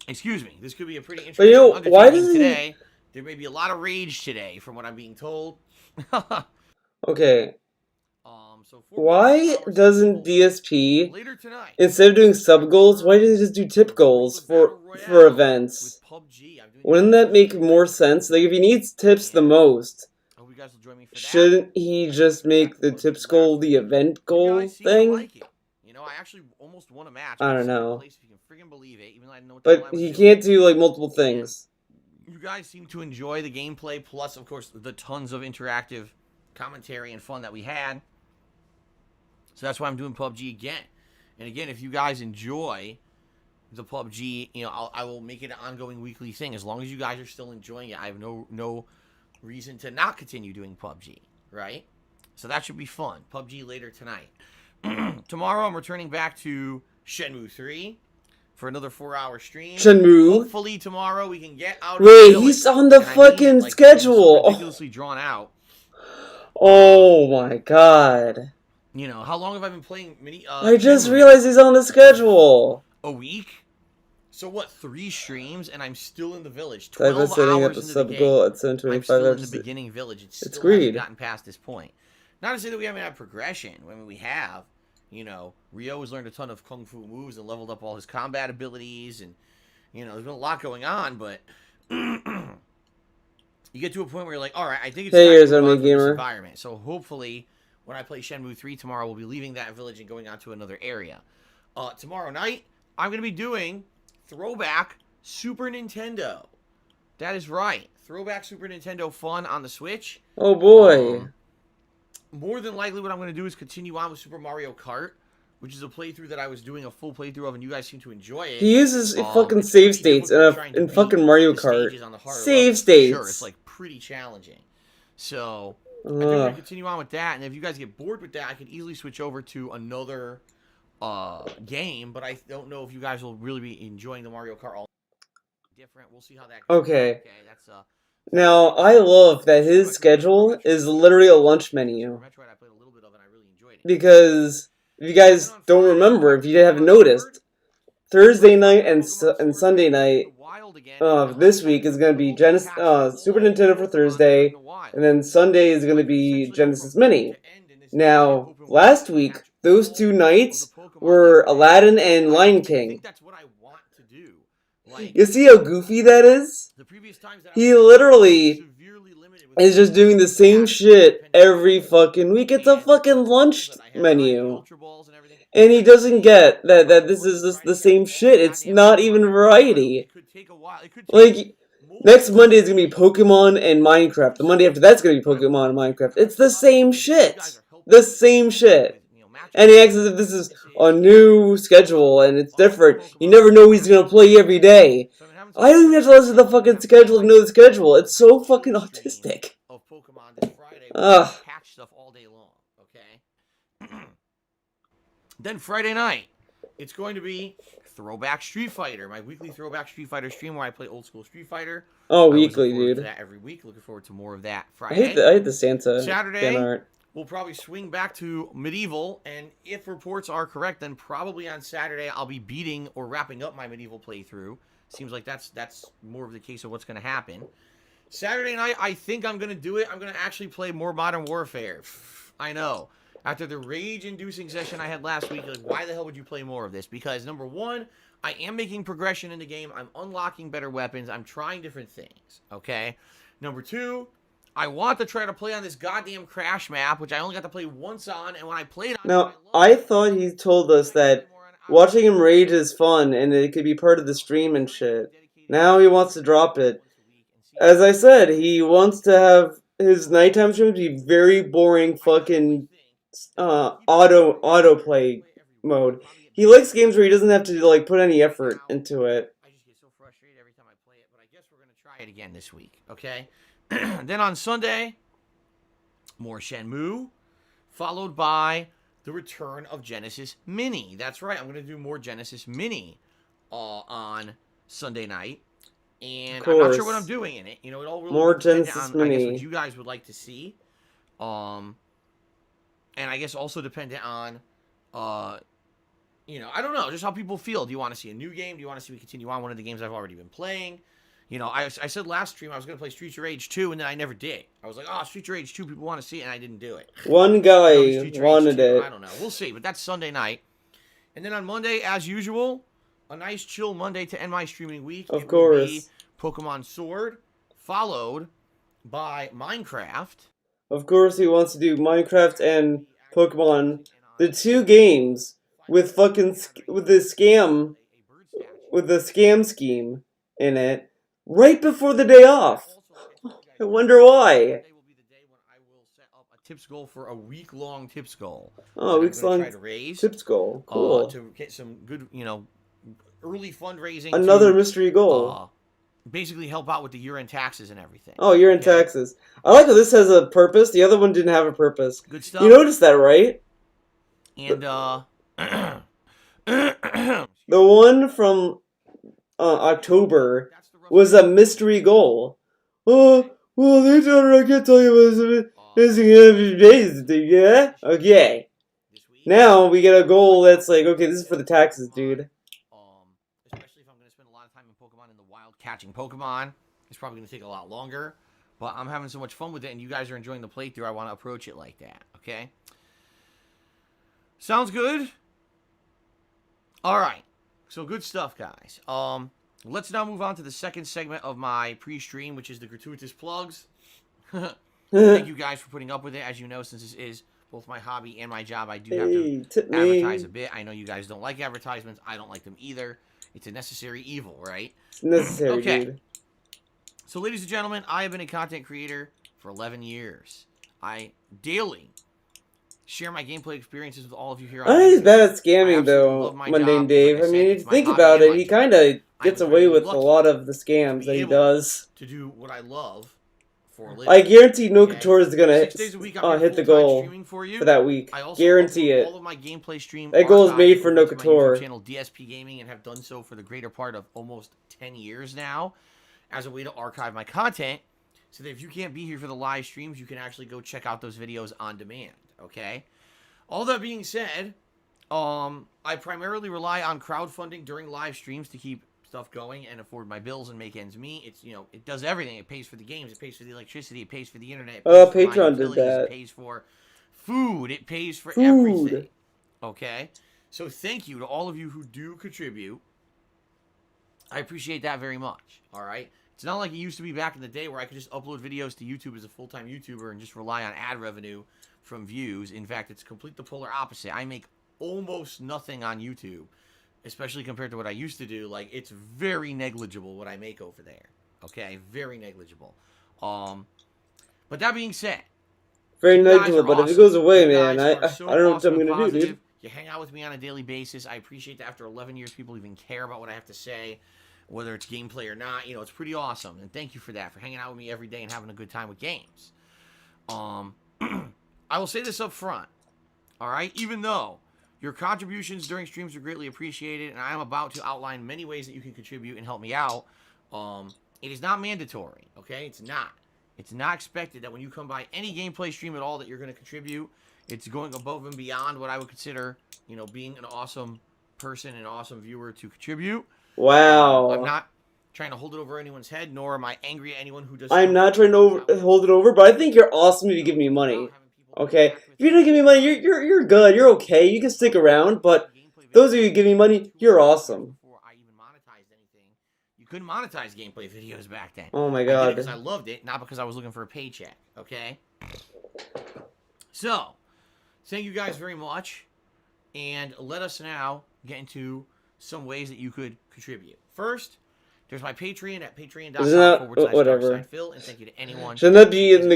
excuse me, this could be a pretty interesting undertaking today. There may be a lot of rage today, from what I'm being told. Okay. So why doesn't DSP, later tonight, instead of doing sub goals, why doesn't he just do tip goals for events? Wouldn't that make more sense? Like, if he needs tips the most, shouldn't he just make the tips goal the event goal thing? You know, I actually almost won a match. I don't know. If you can friggin' believe it, even though I didn't know what but he can't do like multiple things. You guys seem to enjoy the gameplay, plus, of course, the tons of interactive commentary and fun that we had. So that's why I'm doing PUBG again. And again, if you guys enjoy the PUBG, you know, I will make it an ongoing weekly thing. As long as you guys are still enjoying it, I have no reason to not continue doing PUBG, right? So that should be fun. PUBG later tonight. Tomorrow, I'm returning back to Shenmue 3 for another 4-hour stream. Shenmue? Hopefully tomorrow we can get out of Wait, he's on the fucking schedule. Ridiculously drawn out. Oh my god. You know, how long have I been playing I just realized he's on the schedule. A week? So what, 3 streams and I'm still in the village? 12 hours setting up into a the sub game. goal at 7:25. I'm still in the beginning village. It's still hasn't gotten past this point. Not to say that we haven't had progression. I mean, we have. You know, Ryo has learned a ton of kung fu moves and leveled up all his combat abilities, and you know, there's been a lot going on. But you get to a point where you're like, all right, I think it's time to move on from this environment. So hopefully, when I play Shenmue 3 tomorrow, we'll be leaving that village and going on to another area. Tomorrow night, I'm going to be doing Throwback Super Nintendo. That is right. Throwback Super Nintendo fun on the Switch. Oh, boy. More than likely, what I'm going to do is continue on with Super Mario Kart, which is a playthrough that I was doing a full playthrough of, and you guys seem to enjoy it. He uses fucking save states in fucking Mario Kart. Save states. Sure, it's like pretty challenging. So I think we're going to continue on with that, and if you guys get bored with that, I could easily switch over to another game, but I don't know if you guys will really be enjoying the Mario Kart all different. We'll see how that goes. Okay, that's now, I love that his schedule is literally a lunch menu. Because, if you guys don't remember, if you haven't noticed, Thursday night and Sunday night this week is going to be Super Nintendo for Thursday, and then Sunday is going to be Genesis Mini. Now, last week, those 2 nights were Aladdin and Lion King. You see how goofy that is? He literally is just doing the same shit every fucking week. It's a fucking lunch menu. And he doesn't get that this is just the same shit. It's not even variety. It could take a while. It could take Like, next Monday is gonna be Pokemon and Minecraft. The Monday after that's gonna be Pokemon and Minecraft. It's the same shit. The same shit. And he acts as if this is a new schedule and it's different. You never know who he's gonna play every day. I don't even have to listen to the fucking schedule to know the schedule. It's so fucking autistic. Of Pokemon this Friday. Ugh. Patch stuff all day long. Okay. Then Friday night, it's going to be Throwback Street Fighter, my weekly Throwback Street Fighter stream where I play old school Street Fighter. Oh, weekly, dude. To that every week. Looking forward to more of that I Friday. hate the Santa Saturday, fan art. We'll probably swing back to Medieval, and if reports are correct, then probably on Saturday I'll be beating or wrapping up my Medieval playthrough. Seems like that's more of the case of what's going to happen. Saturday night, I think I'm going to do it. I'm going to actually play more Modern Warfare. I know. After the rage-inducing session I had last week, like, why the hell would you play more of this? Because, number one, I am making progression in the game. I'm unlocking better weapons. I'm trying different things, okay? Number two, I want to try to play on this goddamn Crash map, which I only got to play once on, and when I played on Now, I thought he told us that watching him rage is fun and it could be part of the stream and shit. Now he wants to drop it. As I said, he wants to have his nighttime streams be very boring fucking autoplay mode. He likes games where he doesn't have to like put any effort into it. I just get so frustrated every time I play it, but I guess we're going to try it again this week, okay? Then on Sunday, more Shenmue, followed by the return of Genesis Mini. That's right, I'm going to do more Genesis Mini on Sunday night. And I'm not sure what I'm doing in it. You know, it all really more depends Genesis on, Mini. I guess, what you guys would like to see. And I guess also dependent on, you know, I don't know, just how people feel. Do you want to see a new game? Do you want to see me continue on one of the games I've already been playing? You know, I said last stream I was going to play Streets of Rage 2, and then I never did. I was like, oh, Streets of Rage 2, people want to see it, and I didn't do it. One guy wanted it. I don't know. We'll see, but that's Sunday night. And then on Monday, as usual, a nice chill Monday to end my streaming week. Of course. Will be Pokemon Sword, followed by Minecraft. Of course he wants to do Minecraft and Pokemon, the two games with fucking with the scam scheme in it right before the day off. I wonder why. Monday will be the day when I will set up a tips goal for a week-long tips goal. Oh, week-long tips goal. Cool. To get some good, you know, early fundraising. Another mystery goal. Basically help out with the year-end taxes and everything. Oh, year-end taxes. I like how this has a purpose. The other one didn't have a purpose. Good stuff. You noticed that, right? And, the one from October was a mystery goal. Oh, well, they told her I can't tell you about this. Yeah? Okay. Now we get a goal that's like, okay, this is for the taxes, dude. Especially if I'm going to spend a lot of time in Pokemon in the wild catching Pokemon. It's probably going to take a lot longer. But I'm having so much fun with it, and you guys are enjoying the playthrough. I want to approach it like that, okay? Sounds good? All right. So good stuff, guys. Let's now move on to the second segment of my pre-stream, which is the gratuitous plugs. Thank you guys for putting up with it. As you know, since this is both my hobby and my job, I do have to advertise a bit. I know you guys don't like advertisements. I don't like them either. It's a necessary evil, right? It's necessary, okay. dude. So, ladies and gentlemen, I have been a content creator for 11 years. I daily share my gameplay experiences with all of you here on I think he's bad at I scamming, though, love my Mundane job. Dave. Like I I mean, said, if it's you my think hobby about and it, my he job. kind of gets I'm away very with a lucky lot of the to scams be that he able does. to do what I love for a living. I guarantee no Okay? Couture is gonna 6 days a week, I'm hit the full-time goal streaming for you. for that week. I also Guarantee upload it. all of my gameplay stream That goal is made archives for no over to my Couture. YouTube channel DSP Gaming, and have done so for the greater part of almost 10 years now, as a way to archive my content, so that if you can't be here for the live streams, you can actually go check out those videos on demand. Okay. All that being said, I primarily rely on crowdfunding during live streams to keep stuff going and afford my bills and make ends meet. It's, you know, it does everything. It pays for the games, it pays for the electricity, it pays for the internet, it pays for my Patreon did utilities, that. it pays for food, it pays for everything. Okay? So thank you to all of you who do contribute. I appreciate that very much. All right? It's not like it used to be back in the day where I could just upload videos to YouTube as a full-time YouTuber and just rely on ad revenue from views. In fact, it's complete the polar opposite. I make almost nothing on YouTube, especially compared to what I used to do. Like, it's very negligible what I make over there. Okay, very negligible. But that being said, Very you guys negligible, are but if it awesome. goes away, You man, guys I are so don't know what awesome I'm and gonna do, positive. dude. You hang out with me on a daily basis. I appreciate that after 11 years, people even care about what I have to say, whether it's gameplay or not. You know, it's pretty awesome. And thank you for that, for hanging out with me every day and having a good time with games. I will say this up front, all right? Even though your contributions during streams are greatly appreciated, and I am about to outline many ways that you can contribute and help me out, it is not mandatory, okay? It's not. It's not expected that when you come by any gameplay stream at all that you're going to contribute. It's going above and beyond what I would consider, you know, being an awesome person, an awesome viewer to contribute. Wow. I'm not trying to hold it over anyone's head, nor am I angry at anyone who does. I'm not trying to hold it over, but I think you're awesome if you give me money. Okay? If you don't give me money, you're good. You're okay. You can stick around, but those of you who give me money, you're awesome. Before I even monetized anything, you couldn't monetize gameplay videos back then. Oh my I did it god. because I loved it, not because I was looking for a paycheck. Okay. So, thank you guys very much, and let us now get into some ways that you could contribute. First, there's my Patreon at patreon.com/darksidefil, and thank you to anyone. Shouldn't that be in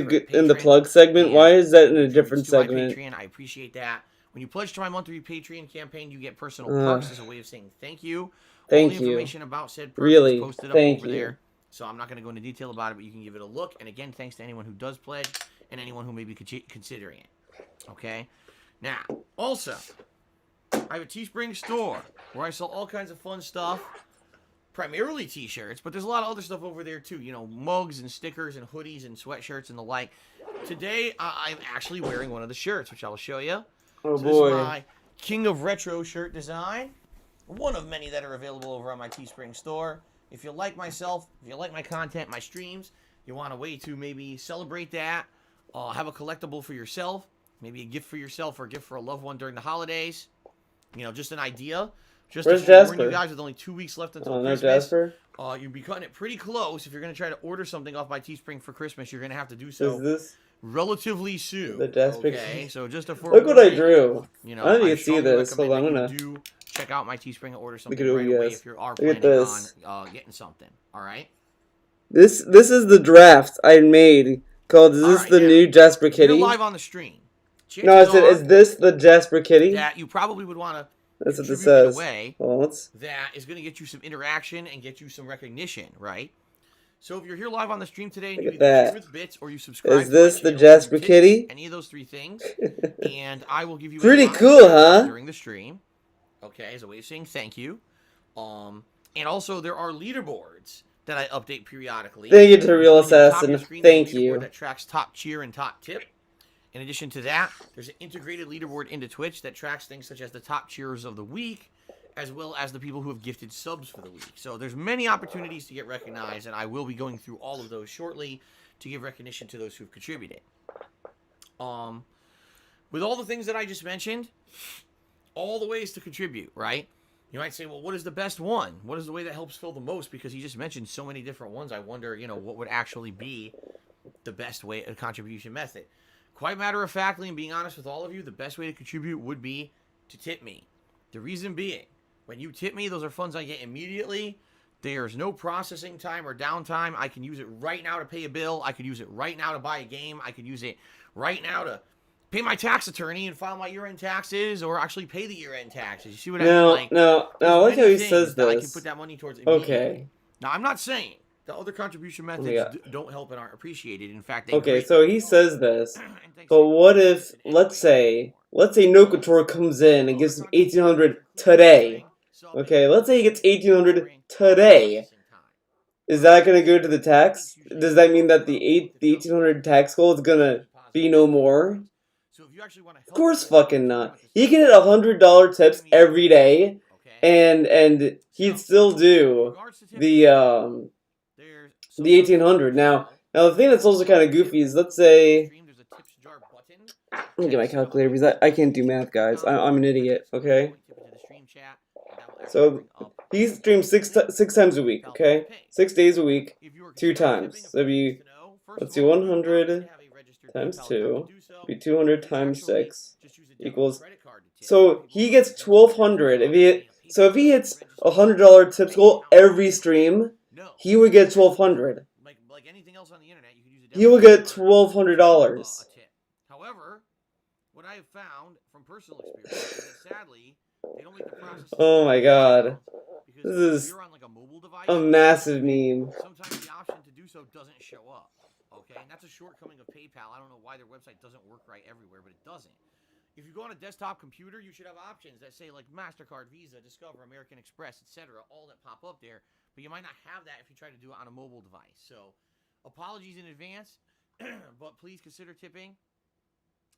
the plug segment? Why is that in a different segment? Patreon, I appreciate that. When you pledge to my monthly Patreon campaign, you get personal perks as a way of saying thank you. Thank All the you. information about said perks Really, is posted up thank over you. there. So I'm not going to go into detail about it, but you can give it a look. And again, thanks to anyone who does pledge and anyone who may be considering it. Okay? Now, also, I have a Teespring store where I sell all kinds of fun stuff. Primarily t-shirts, but there's a lot of other stuff over there too. You know, mugs and stickers and hoodies and sweatshirts and the like. Today, I'm actually wearing one of the shirts, which I'll show you. Oh So boy. this is my King of Retro shirt design. One of many that are available over on my Teespring store. If you like myself, if you like my content, my streams, you want a way to maybe celebrate that, have a collectible for yourself, maybe a gift for yourself or a gift for a loved one during the holidays. You know, just an idea. Just Where's to warn Jasper? you guys, with only 2 weeks left until Oh, no Christmas, Jasper? you'd be cutting it pretty close. If you're going to try to order something off my Teespring for Christmas, you're going to have to do so Is this relatively soon. the Jasper? Okay, so just a Look what I drew. you know, I don't know if you I can see strongly this. Hold on, recommend I'm that you do check out my Teespring and order Look something at right away OBS. if you are Look at planning this. on getting something. All right. This is the draft I made called "Is this Alright, the now, new Jasper If you're Kitty?" live on the stream. No, I chances said, are "Is this the Jasper Kitty?" that you probably would want to That's what it contribute in a says. way Well, let's. that is going to get you some interaction and get you some recognition, right? So if you're here live on the stream today and Look you at either that. share with bits or you subscribe Is to this my the channel, Jasper you tips, Kitty? any of those three things, and I will give you Pretty a live cool, shout huh? out during the stream. Okay, as a way of saying thank you. And also there are leaderboards that I update periodically. Thank you to Real Including at the top of Assassin. your screen, there's a Thank leaderboard you. that tracks top cheer and top tip. In addition to that, there's an integrated leaderboard into Twitch that tracks things such as the top cheerers of the week, as well as the people who have gifted subs for the week. So there's many opportunities to get recognized, and I will be going through all of those shortly to give recognition to those who've contributed. With all the things that I just mentioned, all the ways to contribute, right? You might say, well, what is the best one? What is the way that helps Phil the most? Because he just mentioned so many different ones. I wonder, you know, what would actually be the best way, a contribution method. Quite matter-of-factly, and being honest with all of you, the best way to contribute would be to tip me. The reason being, when you tip me, those are funds I get immediately. There's no processing time or downtime. I can use it right now to pay a bill. I could use it right now to buy a game. I could use it right now to pay my tax attorney and file my year-end taxes, or actually pay the year-end taxes. You see what I mean? Like, No, I like how he says that I can this. put that money towards immediately. Okay. Now, I'm not saying the other contribution methods Yeah. don't help and aren't appreciated. In fact, they Okay, greatly so he help. says this. And thanks But to what anyone if, who's let's anybody say No Couture comes in and gives him 1,800 today? Okay, let's say he gets 1,800 today. Is that gonna go to the tax? Does that mean that the 1,800 tax goal is gonna be no more? Of course fucking not. He can hit $100 tips every day, and he'd still do the 1,800. Now the thing that's also kind of goofy is, let's say, let me get my calculator because I can't do math, guys. I'm an idiot. Okay. So he streams six times a week. Okay, 6 days a week, 2 times. So it'd be, let's see, 100 times 2, be 200 times 6 equals tip. So he gets 1,200. If he hits $100 tips goal every stream, he would get 1,200. Like anything else on the internet, you could use a He would get a $1,200. tip. However, what I have found from personal experience is that sadly, they don't make the process. Oh my god. Because This if is you're on like a mobile device, a massive meme. sometimes the option to do so doesn't show up. Okay, and that's a shortcoming of PayPal. I don't know why their website doesn't work right everywhere, but it doesn't. If you go on a desktop computer, you should have options that say like MasterCard, Visa, Discover, American Express, etc., all that pop up there. But you might not have that if you try to do it on a mobile device. So, apologies in advance, but please consider tipping.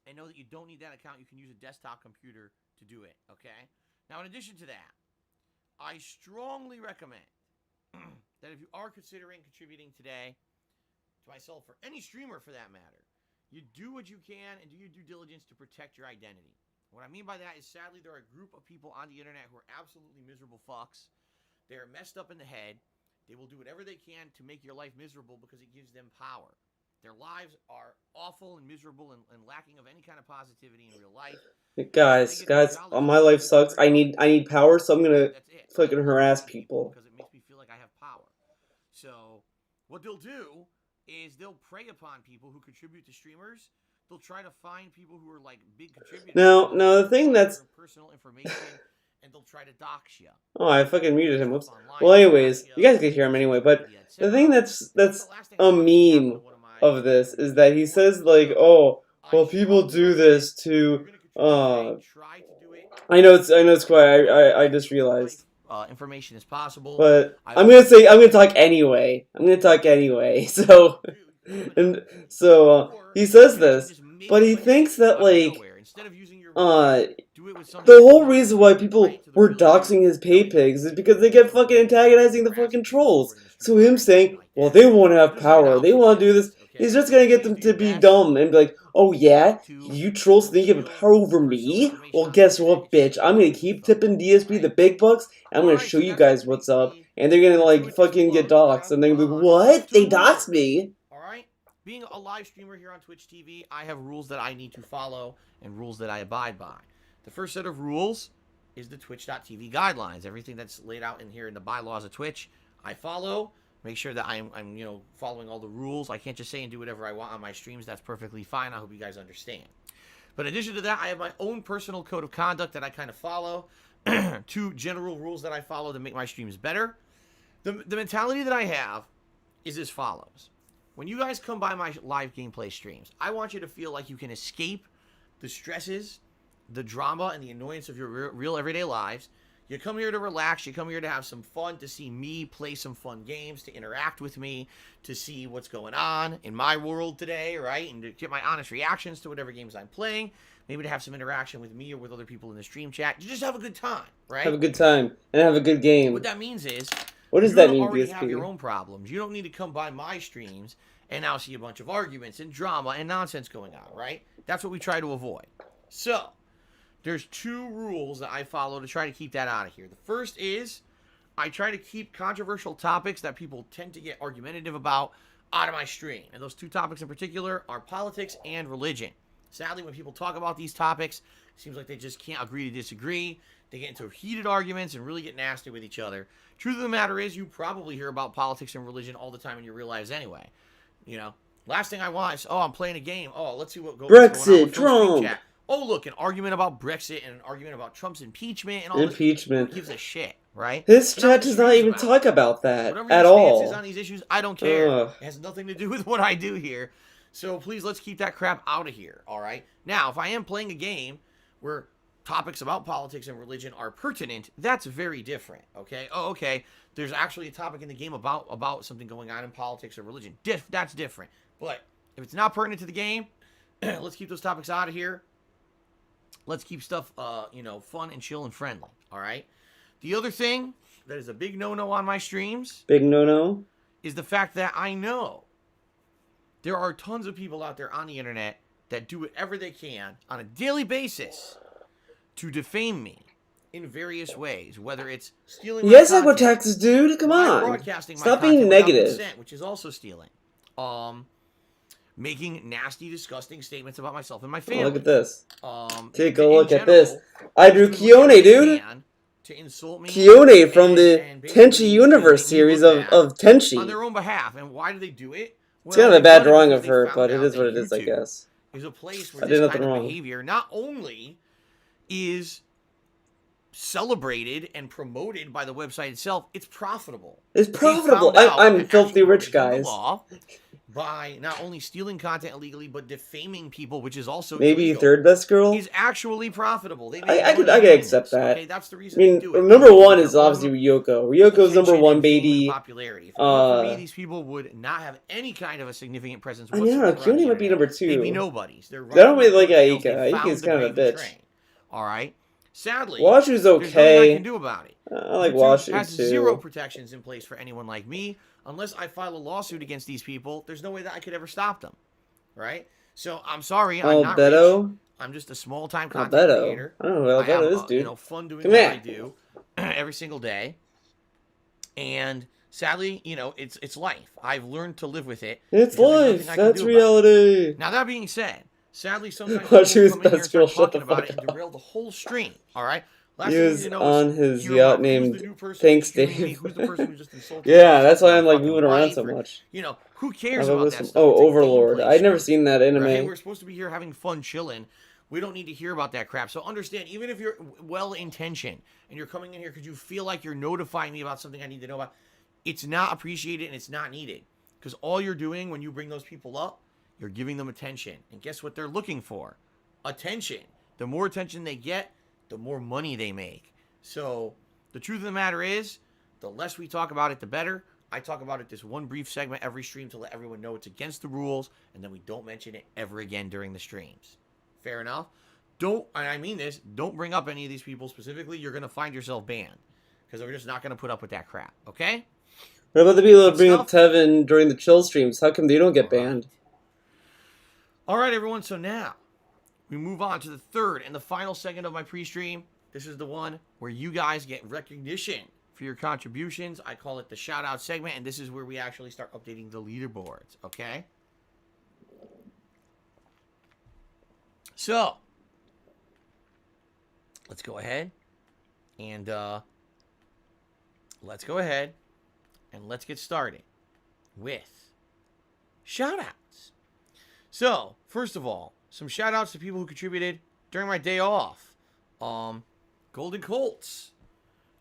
And know that you don't need that account. You can use a desktop computer to do it, okay? Now, in addition to that, I strongly recommend that if you are considering contributing today to myself or any streamer for that matter, you do what you can and do your due diligence to protect your identity. What I mean by that is sadly there are a group of people on the internet who are absolutely miserable fucks. They're messed up in the head. They will do whatever they can to make your life miserable because it gives them power. Their lives are awful and miserable and lacking of any kind of positivity in real life. Guys, my life sucks. I need power, so I'm gonna fucking harass people. Because it makes me feel like I have power. So, what they'll do is they'll prey upon people who contribute to streamers. They'll try to find people who are like big contributors. No, the thing that's personal information, and they'll try to dox you. oh, I fucking muted him. Whoops. Well, anyways, you guys can hear him anyway. But the thing that's a meme of this is that he says like, oh, well, people do this to. I know it's quiet. I just realized. Information is possible, but I'm gonna talk anyway. So he says this, but he thinks that like the whole reason why people were doxing his pay pigs is because they kept fucking antagonizing the fucking trolls. So him saying, well, they want to have power, they want to do this, he's just gonna get them to be dumb and be like, oh yeah, you trolls think you have power over me? Well, guess what, bitch? I'm gonna keep tipping DSP the big bucks, and I'm gonna show you guys what's up, and they're gonna like fucking get doxed, and they're gonna be like, what? They doxed me? Alright? Being a live streamer here on Twitch TV, I have rules that I need to follow and rules that I abide by. The first set of rules is the Twitch.tv guidelines. Everything that's laid out in here in the bylaws of Twitch, I follow. Make sure that I'm following all the rules. I can't just say and do whatever I want on my streams. That's perfectly fine. I hope you guys understand. But in addition to that, I have my own personal code of conduct that I kind of follow. 2 general rules that I follow to make my streams better. The mentality that I have is as follows. When you guys come by my live gameplay streams, I want you to feel like you can escape the stresses, the drama, and the annoyance of your real everyday lives. You come here to relax. You come here to have some fun, to see me play some fun games, to interact with me, to see what's going on in my world today, right? And to get my honest reactions to whatever games I'm playing. Maybe to have some interaction with me or with other people in the stream chat. To just have a good time, right? Have a good time and have a good game. What that means is, what does that mean, you already DSP? have your own problems. You don't need to come by my streams and now see a bunch of arguments and drama and nonsense going on, right? That's what we try to avoid. So, there's 2 rules that I follow to try to keep that out of here. The first is I try to keep controversial topics that people tend to get argumentative about out of my stream. And those 2 topics in particular are politics and religion. Sadly, when people talk about these topics, it seems like they just can't agree to disagree. They get into heated arguments and really get nasty with each other. Truth of the matter is, you probably hear about politics and religion all the time in your real lives anyway. You know, last thing I want is, oh, I'm playing a game. Oh, let's see what goes on with Trump. Chat. Oh, look, an argument about Brexit and an argument about Trump's impeachment and all impeachment. Who gives a shit, right? His chat does not even talk about that at all. Whatever your stance is on these issues, I don't care. It has nothing to do with what I do here. So please, let's keep that crap out of here, all right? Now, if I am playing a game where topics about politics and religion are pertinent, that's very different, okay? Oh, okay, there's actually a topic in the game about something going on in politics or religion. That's different. But if it's not pertinent to the game, let's keep those topics out of here. Let's keep stuff, fun and chill and friendly, all right? The other thing that is a big no-no on my streams... Big no-no? ...is the fact that I know there are tons of people out there on the internet that do whatever they can on a daily basis to defame me in various ways, whether it's stealing my Yes, like what taxes, dude. Come on. Broadcasting Stop being negative. Consent, which is also stealing. making nasty, disgusting statements about myself and my Oh, family. look at this. Take a In look at general, this. I drew just doing whatever Keone, they dude. can to insult me. Keone from the and basically, Tenchi Universe make me look series bad of on Tenchi. their own behalf. And why do they do it? It's kind of a they've bad done it drawing because of they her, found but it out is what that it is, I YouTube guess. is a place where I this did kind nothing of wrong. behavior not only is celebrated and promoted by the website itself, it's profitable. It's They profitable. found out I'm and filthy actually were rich, breaking the guys. law by not only stealing content illegally, but defaming people, which is also Maybe illegal, third best girl. is actually profitable. They I make could money doing accept this, that. okay? That's the I reason they mean, do it. number They one get is their own obviously Ryoko. Ryoko's number attention one, and fame and baby. popularity. If it weren't for me, these people would not have any kind of a significant presence I mean, I whatsoever. don't know. on the Keone might be internet. number two. They'd be nobodies. They're I don't really like tails. Aika. They Aika's found the kind of a gravy bitch. train. All right. Sadly, Washu's there's nothing I okay. can do about it. I like YouTube Washu has too. zero protections in place for anyone like me. Unless I file a lawsuit against these people, there's no way that I could ever stop them. Right? So I'm sorry, I'm not rich. Albedo? I'm just a small-time content Albedo? creator. I don't know who I have, Albedo is, dude. fun doing Come what here. I do every single day. And sadly, it's life. I've learned to live with it. It's because there's life. nothing I can That's do about it. reality. Now that being said, sadly sometimes Watch people who's come in here and best girl, start shut talking the about it fuck and derail the whole stream. All right. Last He thing you was need to know on is his hear yacht about who's named the new person Thanks, streaming me, Dave. who's the person who just insulted Yeah, me, that's why I'm my like fucking moving around wife, so or, much. who cares Oh, about listen- that stuff? oh, It's a Overlord. gameplay I'd never stream. seen that anime. Right? We're supposed to be here having fun, chilling. We don't need to hear about that crap. So understand, even if you're well-intentioned and you're coming in here because you feel like you're notifying me about something I need to know about, it's not appreciated and it's not needed. Because all you're doing when you bring those people up, you're giving them attention. And guess what they're looking for? Attention. The more attention they get, the more money they make. So the truth of the matter is, the less we talk about it, the better. I talk about it this one brief segment every stream to let everyone know it's against the rules, and then we don't mention it ever again during the streams. Fair enough? And I mean this, don't bring up any of these people specifically. You're going to find yourself banned. Because we're just not going to put up with that crap. Okay? What about the people that Good bring stuff. up Tevin during the chill streams? How come they don't get All right. banned? All right, everyone. So now we move on to the third and the final segment of my pre-stream. This is the one where you guys get recognition for your contributions. I call it the shout-out segment, and this is where we actually start updating the leaderboards, okay? So, let's go ahead and let's get started with shout-outs. So, first of all, some shout-outs to people who contributed during my day off. Golden Colts,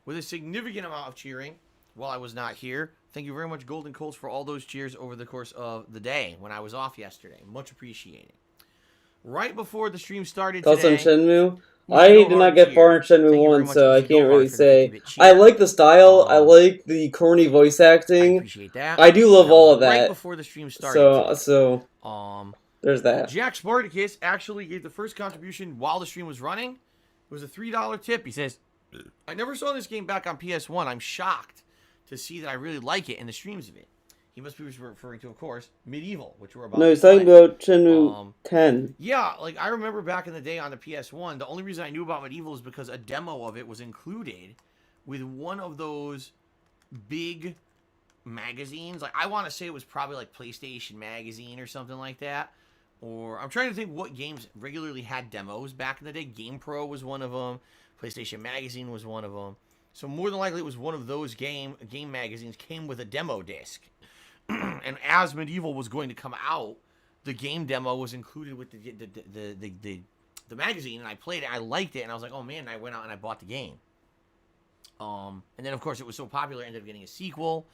with a significant amount of cheering while I was not here. Thank you very much, Golden Colts, for all those cheers over the course of the day when I was off yesterday. Much appreciated. Right before the stream started Also in today, Shenmue? we I go did not hard get cheer. far in Thank Shenmue you very 1, much, so I Easy Go can't really Hard, for the 50 say. bit cheer. I like the style, I Um, like the corny voice I acting. appreciate that. I do love That was all of right that. before the stream started today. So, there's that. Jack Spartacus actually gave the first contribution while the stream was running. It was a $3 tip. He says, I never saw this game back on PS1. I'm shocked to see that I really like it in the streams of it. He must be referring to, of course, Medieval, which we're about No, to he's talking play. about Shenmue 10. Yeah, like I remember back in the day on the PS1, the only reason I knew about Medieval is because a demo of it was included with one of those big magazines. Like I want to say it was probably like PlayStation Magazine or something like that. Or I'm trying to think what games regularly had demos back in the day. GamePro was one of them. PlayStation Magazine was one of them. So more than likely it was one of those game magazines came with a demo disc. And as Medieval was going to come out, the game demo was included with the magazine, and I played it. I liked it, and I was like, oh man! And I went out and I bought the game. And then of course it was so popular, it ended up getting a sequel.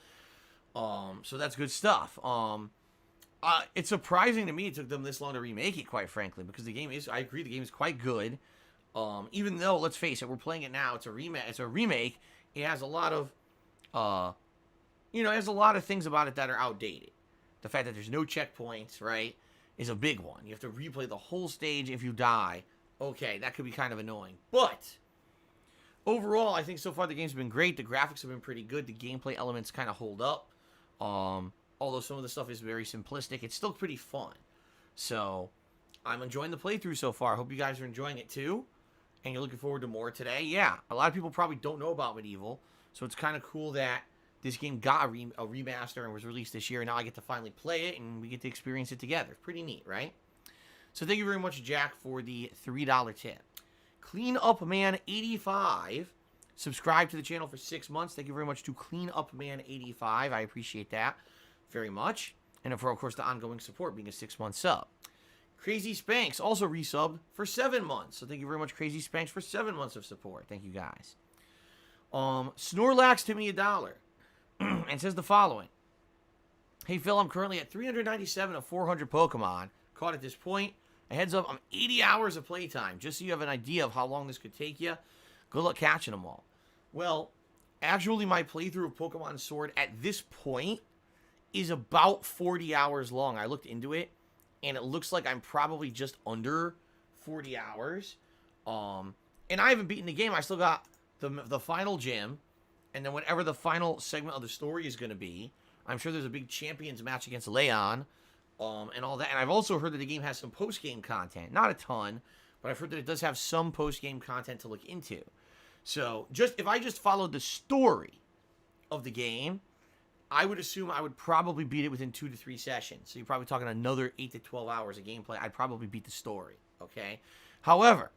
So that's good stuff. It's surprising to me it took them this long to remake it, quite frankly, because the game is, I agree, the game is quite good. Even though, let's face it, we're playing it now, it's a remake. It has a lot of, it has a lot of things about it that are outdated. The fact that there's no checkpoints, right, is a big one. You have to replay the whole stage if you die. Okay, that could be kind of annoying. But overall, I think so far the game's been great. The graphics have been pretty good. The gameplay elements kind of hold up. Although some of the stuff is very simplistic, it's still pretty fun. So I'm enjoying the playthrough so far. Hope you guys are enjoying it too. And you're looking forward to more today. Yeah, a lot of people probably don't know about Medieval. So it's kind of cool that this game got a remaster and was released this year, and now I get to finally play it, and we get to experience it together. Pretty neat, right? So thank you very much, Jack, for the $3 tip. Clean Up Man 85 subscribe to the channel for 6 months. Thank you very much to Clean Up Man 85. I appreciate that very much. And for, of course, the ongoing support, being a 6-month sub. Crazy Spanks also resubbed for 7 months. So thank you very much, Crazy Spanks, for 7 months of support. Thank you, guys. Snorlax to me $1 and says the following. Hey, Phil, I'm currently at 397 of 400 Pokemon caught at this point. A heads up, I'm 80 hours of playtime, just so you have an idea of how long this could take you. Good luck catching them all. Well, actually, my playthrough of Pokemon Sword at this point is about 40 hours long. I looked into it, and it looks like I'm probably just under 40 hours. And I haven't beaten the game. I still got the final gym, and then whatever the final segment of the story is going to be. I'm sure there's a big champions match against Leon, and all that. And I've also heard that the game has some post-game content. Not a ton, but I've heard that it does have some post-game content to look into. So, if I just followed the story of the game, I would assume I would probably beat it within 2 to 3 sessions. So you're probably talking another 8 to 12 hours of gameplay. I'd probably beat the story, okay? However,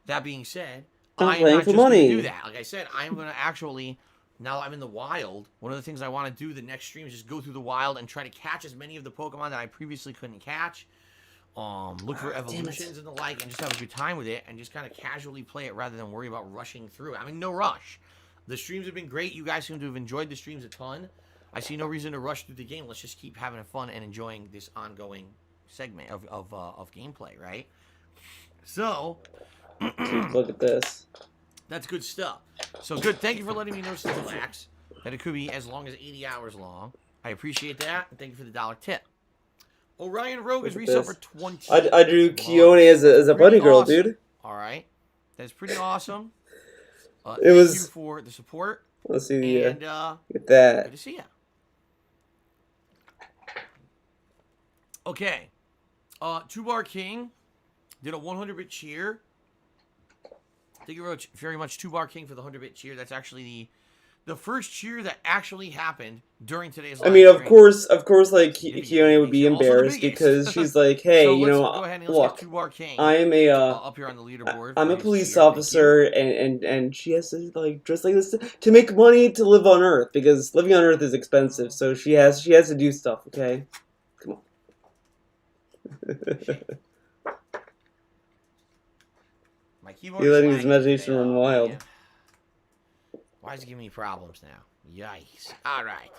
that being said, I am not just going to do that. Like I said, I'm going to actually, now that I'm in the wild, one of the things I want to do the next stream is just go through the wild and try to catch as many of the Pokemon that I previously couldn't catch. Look for evolutions and the like, and just have a good time with it, and just kind of casually play it rather than worry about rushing through it. I mean, no rush. The streams have been great. You guys seem to have enjoyed the streams a ton. I see no reason to rush through the game. Let's just keep having fun and enjoying this ongoing segment of gameplay, right? So, look at this. That's good stuff. So good. Thank you for letting me know, Snorlax, that it could be as long as 80 hours long. I appreciate that, and thank you for the $1 tip. Orion Rogue is resub for 20. I drew Keone as a bunny girl, awesome. dude. All right, that's pretty awesome. It thank was you for the support. Let's see. And get that. Good to see you. Okay, Two Bar King did a 100-bit cheer. Thank you very much, Two Bar King, for the 100-bit cheer. That's actually the first cheer that actually happened during today's live stream. Of course, like, Keone would be embarrassed because she's like, hey, so you know, go ahead and look, Two Bar King, I am a, up here on the leaderboard. I'm a police officer, and she has to, like, dress like this to make money to live on Earth, because living on Earth is expensive, so she has to do stuff, okay? Come on. My keyboard You're letting his imagination run wild. Man. Why is it giving me problems now? Yikes. Alright.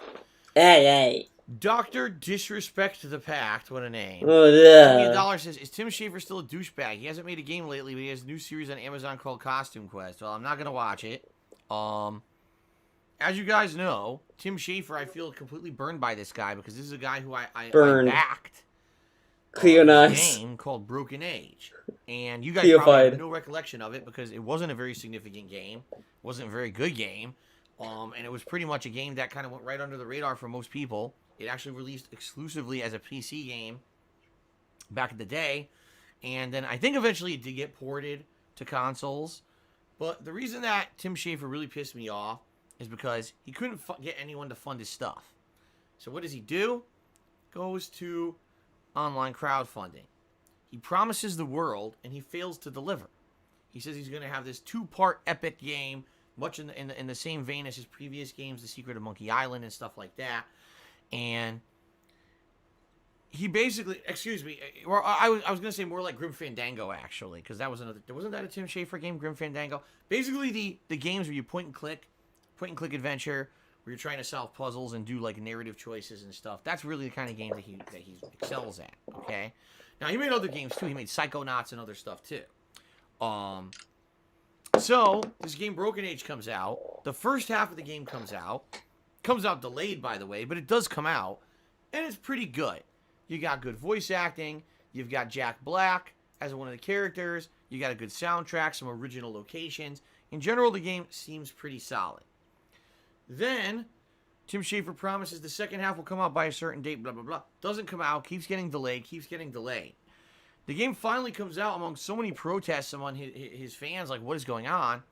Hey. Dr. Disrespect to the Pact. What a name. Oh, yeah. $1 says, is Tim Schafer still a douchebag? He hasn't made a game lately, but he has a new series on Amazon called Costume Quest. Well, I'm not going to watch it. As you guys know, Tim Schafer, I feel completely burned by this guy, because this is a guy who I backed. A game called Broken Age. And you guys probably have no recollection of it, because it wasn't a very significant game. It wasn't a very good game. And it was pretty much a game that kind of went right under the radar for most people. It actually released exclusively as a PC game back in the day. And then I think eventually it did get ported to consoles. But the reason that Tim Schafer really pissed me off is because he couldn't get anyone to fund his stuff. So what does he do? Goes to online crowdfunding. He promises the world, and he fails to deliver. He says he's going to have this 2-part epic game, much in the same vein as his previous games, The Secret of Monkey Island and stuff like that. And he basically, I was going to say more like Grim Fandango, actually, because that was wasn't that a Tim Schafer game, Grim Fandango? Basically, the games where you point and click adventure, where you're trying to solve puzzles and do like narrative choices and stuff. That's really the kind of game that he excels at. Okay. Now he made other games too. He made Psychonauts and other stuff too. So this game Broken Age comes out. The first half of the game comes out. Comes out delayed, by the way, but it does come out, and it's pretty good. You got good voice acting. You've got Jack Black as one of the characters. You got a good soundtrack, some original locations. In general, the game seems pretty solid. Then Tim Schafer promises the second half will come out by a certain date, blah, blah, blah. Doesn't come out, keeps getting delayed. The game finally comes out among so many protests among his fans, like, what is going on?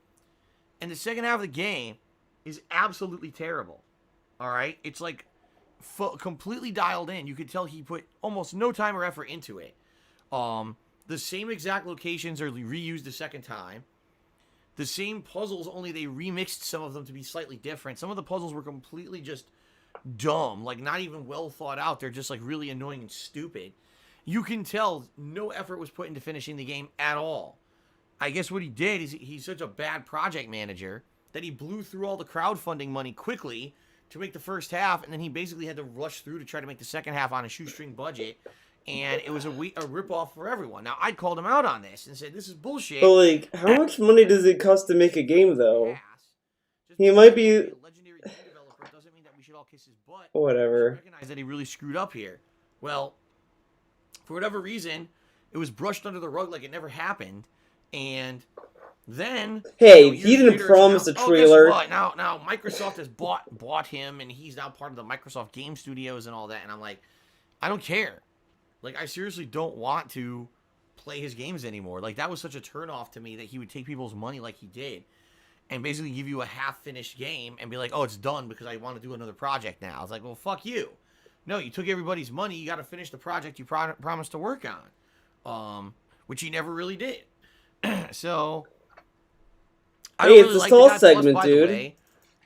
And the second half of the game is absolutely terrible. All right? It's like completely dialed in. You could tell he put almost no time or effort into it. The same exact locations are reused the second time. The same puzzles, only they remixed some of them to be slightly different. Some of the puzzles were completely just dumb, like not even well thought out. They're just like really annoying and stupid. You can tell no effort was put into finishing the game at all. I guess what he did is he's such a bad project manager that he blew through all the crowdfunding money quickly to make the first half, and then he basically had to rush through to try to make the second half on a shoestring budget. And it was a ripoff for everyone. Now, I called him out on this and said, this is bullshit. But, like, how much money does it cost to make a game, though? He might be... A legendary game developer doesn't mean that we should all kiss his butt. Whatever. Recognize that he really screwed up here. Well, for whatever reason, it was brushed under the rug like it never happened. And then... Hey, he didn't promise a trailer. Guess what? Now Microsoft has bought him, and he's now part of the Microsoft Game Studios and all that. And I'm like, I don't care. Like, I seriously don't want to play his games anymore. Like, that was such a turnoff to me that he would take people's money like he did and basically give you a half-finished game and be like, oh, it's done because I want to do another project now. I was like, well, fuck you. No, you took everybody's money. You got to finish the project you promised to work on, which he never really did. So, I don't Hey, really it's a like stall the guy. segment, Plus, by dude. the way,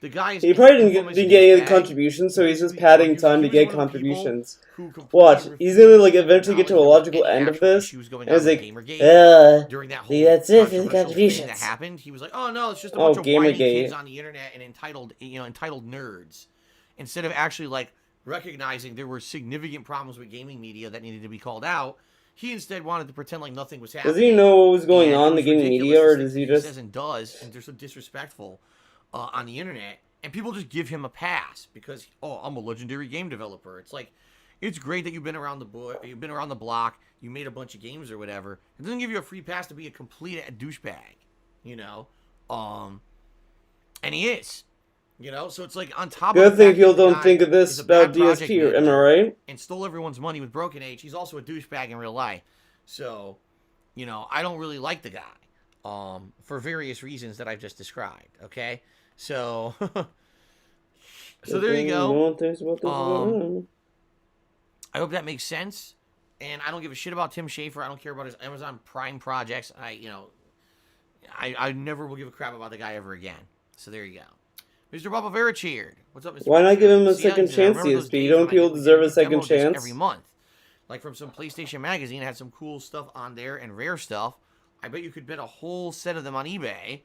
the guy is He probably didn't get any contributions, so he's just padding time to get contributions. Watch, he's gonna like eventually get to a logical end of this, and it's like, during that whole that's it for the controversial contributions. thing that happened, he was like, "Oh no, it's just a bunch of whiny kids on the internet and entitled nerds," instead of actually like recognizing there were significant problems with gaming media that needed to be called out. He instead wanted to pretend like nothing was happening. Does he know what was going on in the gaming media, or does he just says and does, and they're so disrespectful on the internet, and people just give him a pass because, oh, I'm a legendary game developer. It's like, it's great that you've been around the block, you made a bunch of games or whatever. It doesn't give you a free pass to be a complete douchebag, you know. And he is, you know. So it's like on top of good thing people don't think of this about DSP, am I right? And stole everyone's money with Broken Age. He's also a douchebag in real life. So, you know, I don't really like the guy, for various reasons that I've just described. Okay. So, so there you go. I hope that makes sense. And I don't give a shit about Tim Schafer. I don't care about his Amazon Prime projects. I never will give a crap about the guy ever again. So there you go. Mr. Bubba Vera cheered. What's up, Mr. Why not give him a See, second chance, DSP? Don't people deserve a second chance? Every month. Like from some PlayStation magazine, had some cool stuff on there and rare stuff. I bet you could bet a whole set of them on eBay.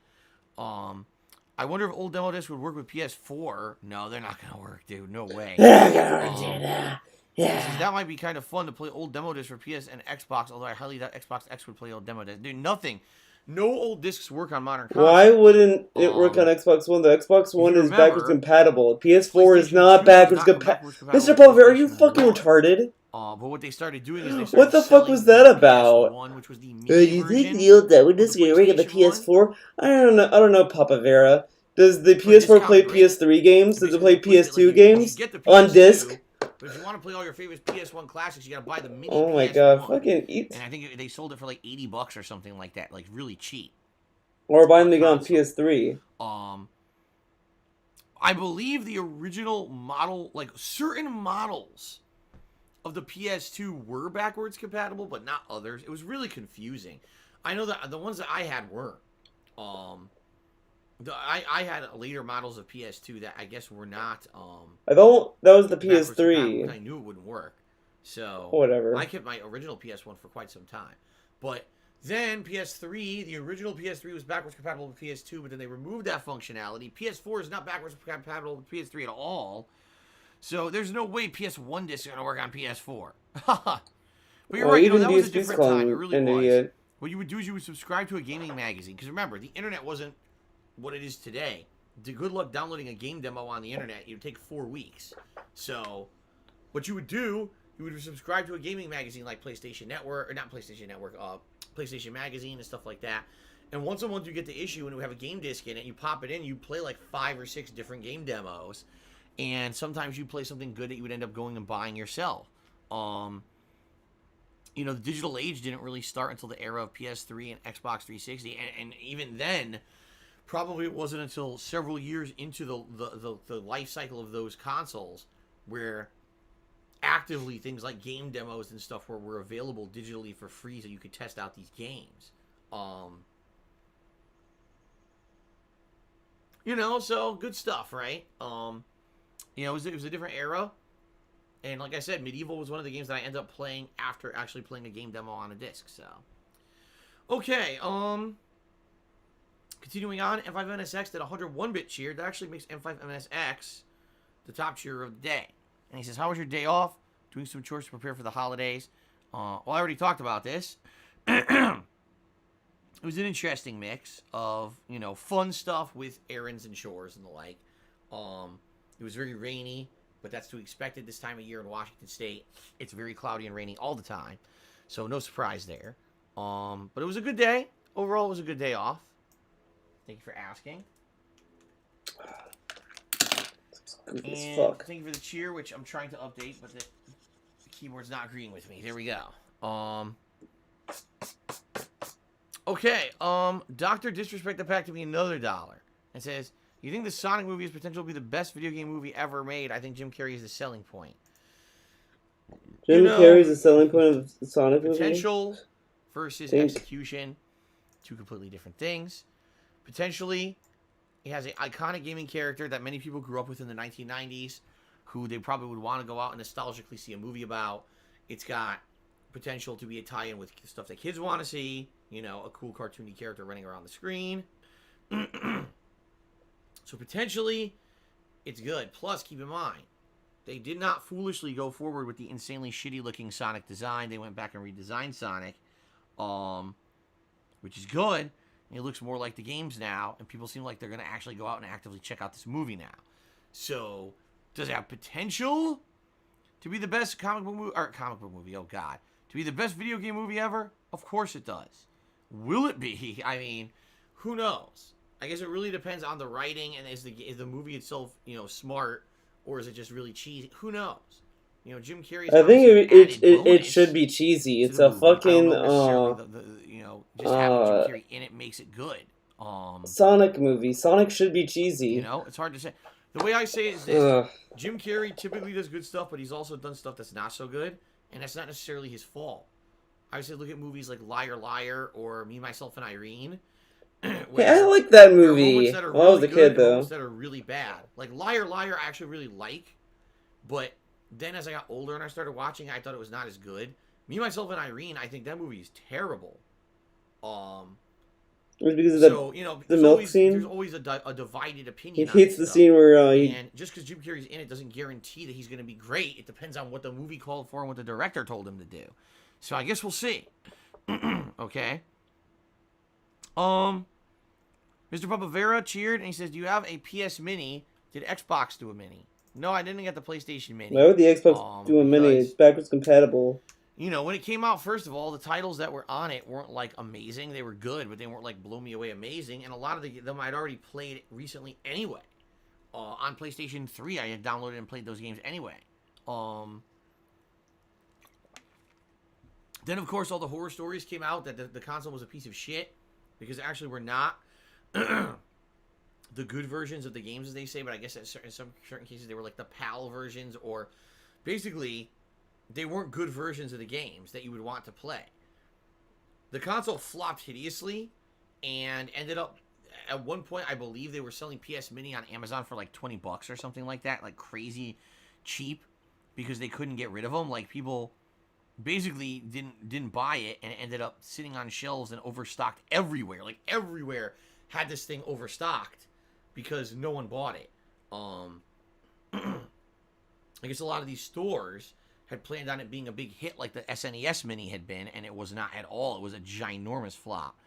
I wonder if old demo discs would work with PS4. No, they're not gonna work, dude. No way. That might be kind of fun to play old demo discs for PS and Xbox. Although I highly doubt Xbox X would play old demo discs. Dude, nothing. No old discs work on modern consoles. Why wouldn't it work on Xbox One? The Xbox One is backwards compatible. PS4 is not backwards compatible. Mr. Pulver, are you fucking retarded? But what they started doing is they started what the fuck was that about? PS1, which was the You think the old demo disc will work on the PS4? I don't know, Papa Vera. Does the PS4 play PS3 games? Does it play PS2 games on disc? But if you want to play all your favorite PS1 classics, you gotta buy the mini. Oh my PS1. god, fucking eat. And I think they sold it for like $80 or something like that, like really cheap. Or buy them on PS3. I believe the original model, like certain models of the PS2 were backwards compatible, but not others. It was really confusing. I know that the ones that I had weren't. I had later models of PS2 that I guess were not. I thought that was the PS3. I knew it wouldn't work, so whatever. I kept my original PS1 for quite some time, but then PS3, the original PS3 was backwards compatible with PS2, but then they removed that functionality. PS4 is not backwards compatible with PS3 at all. So there's no way PS1 discs are going to work on PS4. But you're right, that was a different time. It really was. Idiot. What you would do is you would subscribe to a gaming magazine. Because remember, the internet wasn't what it is today. Good luck downloading a game demo on the internet. It would take 4 weeks. So what you would do, you would subscribe to a gaming magazine like PlayStation Network, or not PlayStation Network, PlayStation Magazine and stuff like that. And once a month you get the issue and you have a game disc in it, you pop it in, you play like 5 or 6 different game demos. And sometimes you play something good that you would end up going and buying yourself. The digital age didn't really start until the era of PS3 and Xbox 360. And even then, Probably it wasn't until several years into the life cycle of those consoles where actively things like game demos and stuff were available digitally for free so you could test out these games. So good stuff, right? It was a different era. And like I said, Medieval was one of the games that I ended up playing after actually playing a game demo on a disc, so. Okay, continuing on, M5MNSX did 101-bit cheer. That actually makes M5MNSX the top cheerer of the day. And he says, how was your day off? Doing some chores to prepare for the holidays. I already talked about this. It was an interesting mix of, fun stuff with errands and chores and the like. It was very rainy, but that's to be expected this time of year in Washington State. It's very cloudy and rainy all the time, so no surprise there. But it was a good day. Overall, it was a good day off. Thank you for asking. And fuck. Thank you for the cheer, which I'm trying to update, but the keyboard's not agreeing with me. There we go. Okay. Dr. Disrespect the Pack to me another $1. It says, you think the Sonic movie has potential to be the best video game movie ever made? I think Jim Carrey is the selling point. Jim Carrey is the selling point of the Sonic movie? Potential versus execution. Two completely different things. Potentially, it has an iconic gaming character that many people grew up with in the 1990s, who they probably would want to go out and nostalgically see a movie about. It's got potential to be a tie-in with stuff that kids want to see. A cool cartoony character running around the screen. So potentially, it's good. Plus, keep in mind, they did not foolishly go forward with the insanely shitty-looking Sonic design. They went back and redesigned Sonic, which is good. It looks more like the games now, and people seem like they're going to actually go out and actively check out this movie now. So, does it have potential to be the best comic book movie? Oh, God. To be the best video game movie ever? Of course it does. Will it be? I mean, who knows? I guess it really depends on the writing, and is the movie itself, smart, or is it just really cheesy? Who knows? Jim Carrey's. I think it should be cheesy. It's a fucking just having Jim Carrey in it makes it good. Sonic movie. Sonic should be cheesy. It's hard to say. The way I say it is this: Jim Carrey typically does good stuff, but he's also done stuff that's not so good, and that's not necessarily his fault. I would say look at movies like Liar Liar or Me, Myself, and Irene. Yeah, I like that movie. That I was a kid, though. That are really bad. Like Liar Liar, I actually really like, but then as I got older and I started watching, I thought it was not as good. Me, Myself, and Irene, I think that movie is terrible. It was because of the milk scene. There's always a divided opinion. He hates the scene where and just because Jim Carrey's in it doesn't guarantee that he's going to be great. It depends on what the movie called for and what the director told him to do. So I guess we'll see. Okay. Mr. Papavera cheered and he says, "Do you have a PS Mini? Did Xbox do a Mini?" No, I didn't get the PlayStation Mini. Why would the Xbox do a Mini? It's backwards compatible. When it came out, first of all, the titles that were on it weren't, like, amazing. They were good, but they weren't, like, blow me away amazing. And a lot of them I'd already played recently anyway. On PlayStation 3, I had downloaded and played those games anyway. Then, of course, all the horror stories came out that the console was a piece of shit. Because it actually were not the good versions of the games, as they say. But I guess in some certain cases, they were, like, the PAL versions. Or, basically, they weren't good versions of the games that you would want to play. The console flopped hideously and ended up, at one point, I believe they were selling PS Mini on Amazon for like $20 or something like that, like crazy cheap, because they couldn't get rid of them. Like, people basically didn't buy it, and it ended up sitting on shelves and overstocked everywhere. Like, everywhere had this thing overstocked because no one bought it. I guess a lot of these stores had planned on it being a big hit like the SNES Mini had been, and it was not at all. It was a ginormous flop.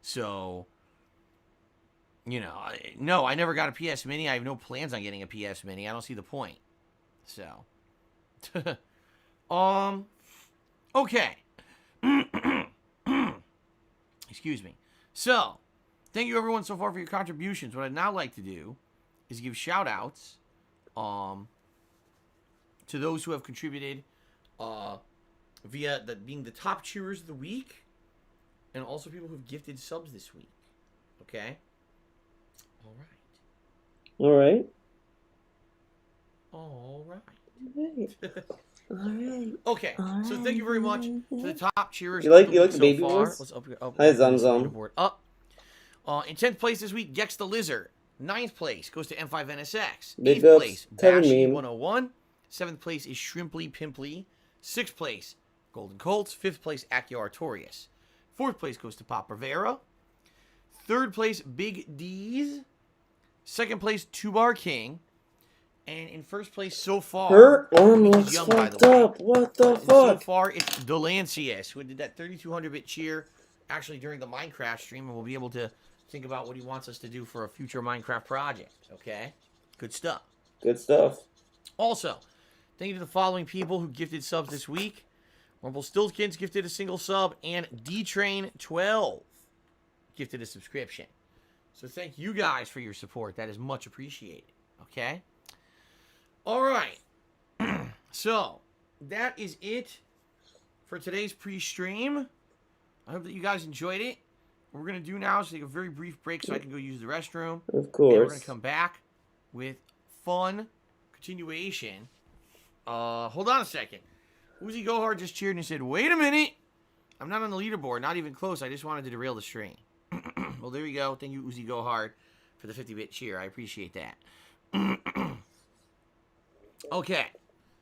So, no, I never got a PS Mini. I have no plans on getting a PS Mini. I don't see the point. So, okay. Excuse me. So, thank you everyone so far for your contributions. What I'd now like to do is give shout-outs, to those who have contributed via being the top cheerers of the week, and also people who've gifted subs this week. Okay? Alright. Alright. Okay, so thank you very much to the top cheerers. You like the the baby so far. voice? Let's up Hi, this Zamzam. leaderboard up. In 10th place this week, Gex the Lizard. 9th place goes to M5NSX. Big 8th ups, place, Tevin Bashy Meme. 101. 7th place is Shrimply Pimply. 6th place, Golden Colts. 5th place, Accio Artorius. 4th place goes to Pop Rivera. 3rd place, Big D's. 2nd place, Two-Bar King. And in 1st place so far, Her arm he's looks young, by fucked the way. up. What the And so fuck? far, it's Delancius, who did that 3200-bit cheer actually during the Minecraft stream, and we'll be able to think about what he wants us to do for a future Minecraft project, okay? Good stuff. Good stuff. Also, thank you to the following people who gifted subs this week. Rumpelstiltskins gifted a single sub, and D-Train12 gifted a subscription. So thank you guys for your support. That is much appreciated, okay? All right. So, that is it for today's pre-stream. I hope that you guys enjoyed it. What we're going to do now is take a very brief break so I can go use the restroom. Of And course. we're going to come back with fun continuation. Hold on a second. Uzi Gohard just cheered and said, wait a minute. I'm not on the leaderboard. Not even close. I just wanted to derail the stream. Well, there you go. Thank you, Uzi Gohard, for the 50-bit cheer. I appreciate that. Okay.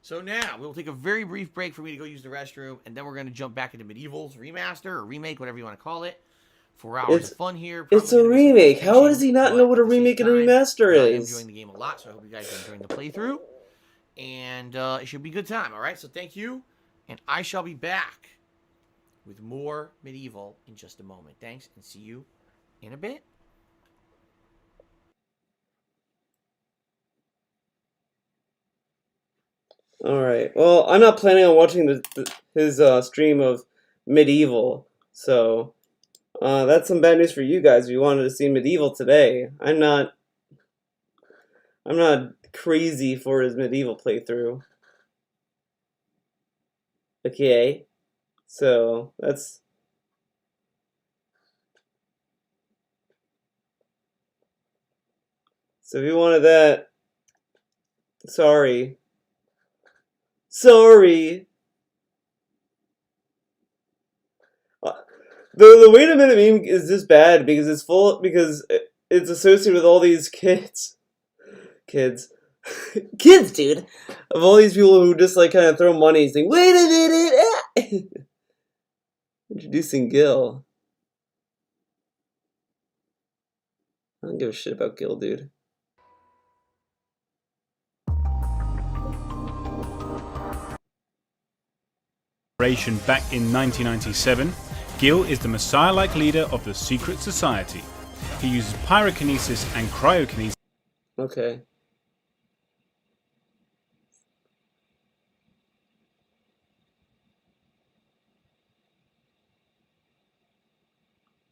So now, we'll take a very brief break for me to go use the restroom, and then we're going to jump back into Medieval's remaster, or remake, whatever you want to call it. 4 hours of fun here. It's a remake. How does he not know what a remake and a remaster I am is? enjoying the game a lot, so I hope you guys are enjoying the playthrough. And it should be a good time, alright? So thank you, and I shall be back with more Medieval in just a moment. Thanks, and see you in a bit. Alright, well, I'm not planning on watching his stream of Medieval, so that's some bad news for you guys if you wanted to see Medieval today. I'm not crazy for his Medieval playthrough. Okay, so that's... So if you wanted that, sorry. Sorry. The wait a minute meme is this bad because it's associated with all these kids, dude, of all these people who just like kind of throw money saying wait a minute. Introducing Gil. I don't give a shit about Gil, dude. Back in 1997, Gil is the messiah-like leader of the secret society. He uses pyrokinesis and cryokinesis. Okay.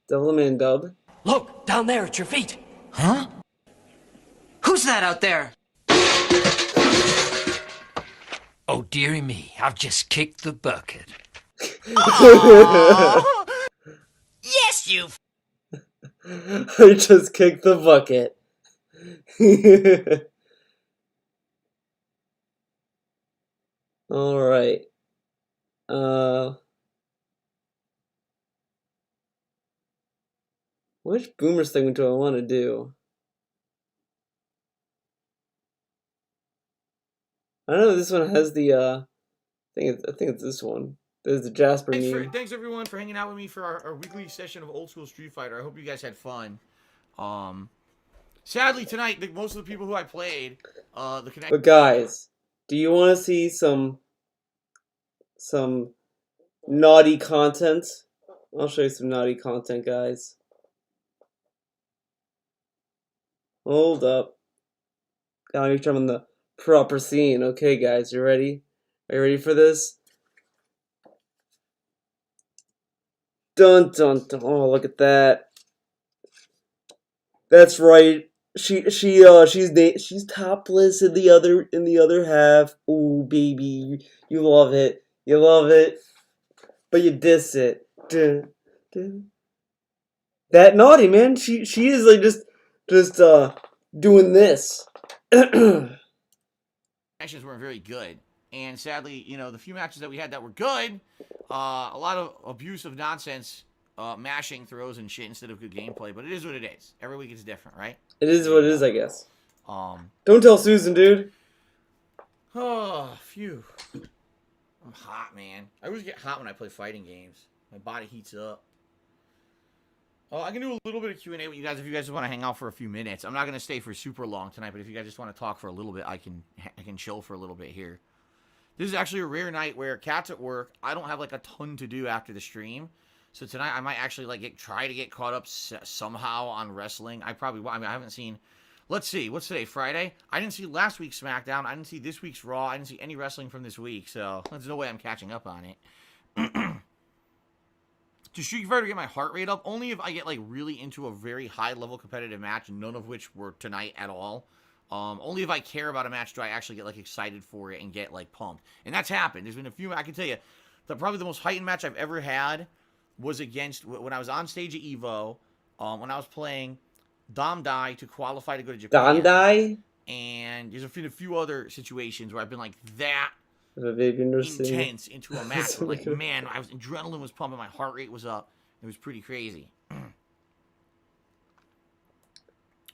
Devilman dub. Look, down there at your feet. Huh? Who's that out there? Oh, dearie me, I've just kicked the bucket. Yes, you... I just kicked the bucket. Alright. Which boomer segment do I want to do? I don't know if this one has the, I think it's this one. There's the Jasper meme. Thanks everyone for hanging out with me for our weekly session of Old School Street Fighter. I hope you guys had fun. Sadly tonight, most of the people who I played, the connection. But guys, do you want to see some naughty content? I'll show you some naughty content, guys. Hold up. Gotta make sure I'm in the proper scene. Okay, guys, you ready? Are you ready for this? Dun dun dun! Oh, look at that. That's right. She's topless in the other half. Ooh, baby, you love it. You love it, but you diss it. Dun, dun. That naughty, man. She is like just just doing this. Matches weren't very good. And sadly, the few matches that we had that were good, a lot of abusive nonsense, mashing throws and shit instead of good gameplay. But it is what it is. Every week it's different, right? It is what it is, I guess. Um. Don't tell Susan, dude. Oh, phew. I'm hot, man. I always get hot when I play fighting games. My body heats up. Oh, I can do a little bit of Q&A with you guys if you guys just want to hang out for a few minutes. I'm not going to stay for super long tonight, but if you guys just want to talk for a little bit, I can chill for a little bit here. This is actually a rare night where Cat's at work. I don't have like a ton to do after the stream. So tonight I might actually like try to get caught up somehow on wrestling. I haven't seen... Let's see. What's today? Friday? I didn't see last week's SmackDown. I didn't see this week's Raw. I didn't see any wrestling from this week. So there's no way I'm catching up on it. To Street Fighter get my heart rate up, only if I get like really into a very high level competitive match, none of which were tonight at all. Only if I care about a match do I actually get like excited for it and get like pumped. And that's happened. There's been a few, I can tell you, probably the most heightened match I've ever had was against, when I was on stage at EVO, when I was playing Dom Dai to qualify to go to Japan. Dom Dai? And there's been a few other situations where I've been like that intense into a match. Where, like, man, adrenaline was pumping, my heart rate was up. It was pretty crazy. I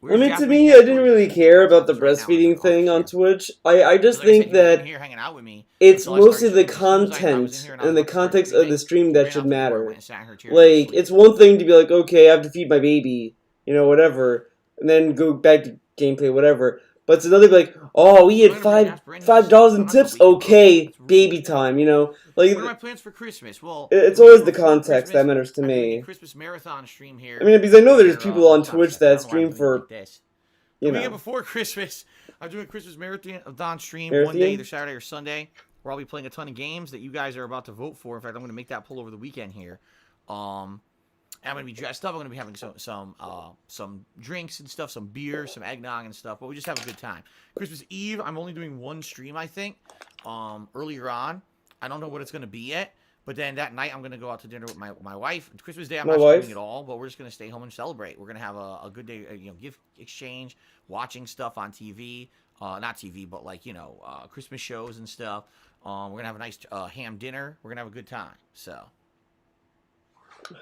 mean, to me, I didn't really care about the breastfeeding thing on Twitch. I just think that it's mostly the content and the context of the stream that should matter. Like, it's one thing to be like, okay, I have to feed my baby, whatever, and then go back to gameplay, whatever. But it's another like, oh, we had $5 in tips. Okay, baby time. Like, what are my plans for Christmas? Well, it's always the context that matters to me. Christmas marathon stream here. I mean, because I know there's people on Twitch that stream for, The weekend before Christmas, I'm doing a Christmas marathon stream one day, either Saturday or Sunday, where I'll be playing a ton of games that you guys are about to vote for. In fact, I'm going to make that poll over the weekend here. I'm going to be dressed up. I'm going to be having some drinks and stuff, some beer, some eggnog and stuff. But we just have a good time. Christmas Eve, I'm only doing one stream, I think, earlier on. I don't know what it's going to be yet. But then that night, I'm going to go out to dinner with my wife. Christmas Day, I'm not streaming at all. But we're just going to stay home and celebrate. We're going to have a good day, gift exchange, watching stuff on TV. Not TV, but like, Christmas shows and stuff. We're going to have a nice ham dinner. We're going to have a good time. So...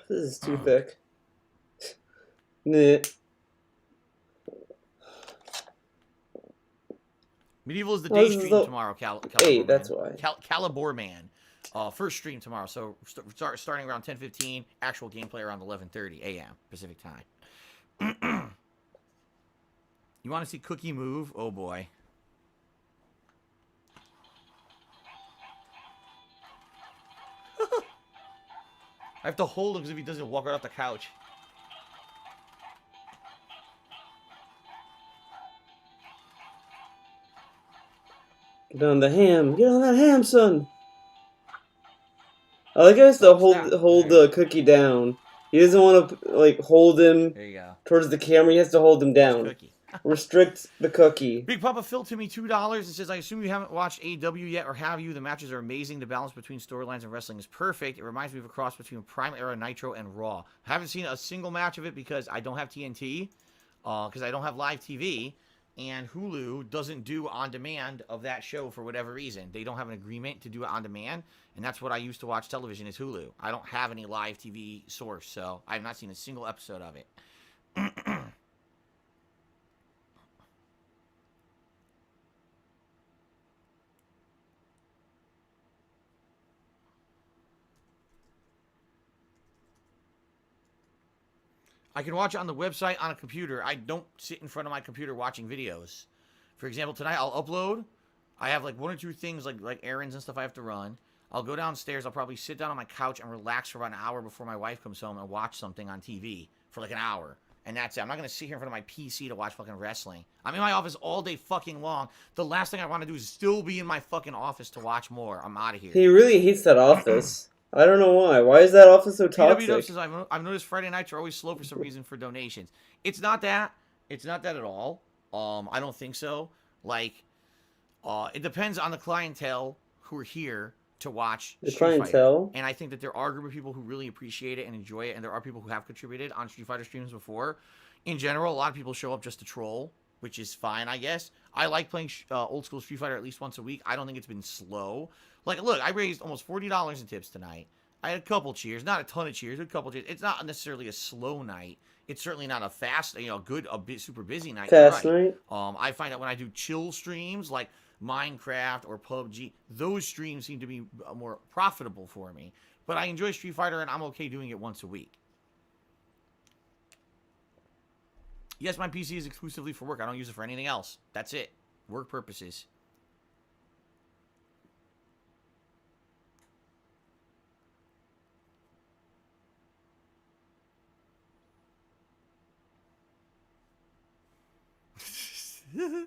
This is too thick. Nah. Medieval is the day stream tomorrow, Hey, that's why. Calibor Man. First stream tomorrow, so starting around 10:15, actual gameplay around 11:30 a.m. Pacific time. You want to see Cookie move? Oh boy. I have to hold him because if he doesn't, walk right off the couch. Get on the ham. Get on that ham, son. I like how he has to hold the cookie down. He doesn't want to like hold him towards the camera. He has to hold him down. Restrict the cookie. Big Papa Phil to me $2. It says, I assume you haven't watched AEW yet, or have you? The matches are amazing. The balance between storylines and wrestling is perfect. It reminds me of a cross between Prime Era Nitro and Raw. I haven't seen a single match of it because I don't have TNT, because I don't have live TV, and Hulu doesn't do on demand of that show for whatever reason. They don't have an agreement to do it on demand, and that's what I used to watch television is Hulu. I don't have any live TV source, so I have not seen a single episode of it. I can watch it on the website on a computer. I don't sit in front of my computer watching videos. For example, tonight I'll upload. I have like one or two things like errands and stuff I have to run. I'll go downstairs. I'll probably sit down on my couch and relax for about an hour before my wife comes home and watch something on TV for like an hour. And that's it. I'm not going to sit here in front of my PC to watch fucking wrestling. I'm in my office all day fucking long. The last thing I want to do is still be in my fucking office to watch more. I'm out of here. He really hates that office. I don't know why. Why is that office so toxic? PWW says, I've noticed Friday nights are always slow for some reason for donations. It's not that. It's not that at all. I don't think so. Like, it depends on the clientele who are here to watch the Street clientele. Fighter. And I think that there are a group of people who really appreciate it and enjoy it, and there are people who have contributed on Street Fighter streams before. in general, a lot of people show up just to troll, which is fine, I guess. I like playing old school Street Fighter at least once a week. I don't think it's been slow. Like, look, I raised almost $40 in tips tonight. I had a couple cheers, not a ton of cheers, a couple cheers. It's not necessarily a slow night. It's certainly not a fast, super busy night. Fast night. I find that when I do chill streams like Minecraft or PUBG, those streams seem to be more profitable for me. But I enjoy Street Fighter, and I'm okay doing it once a week. Yes, my PC is exclusively for work. I don't use it for anything else. That's it. Work purposes. Are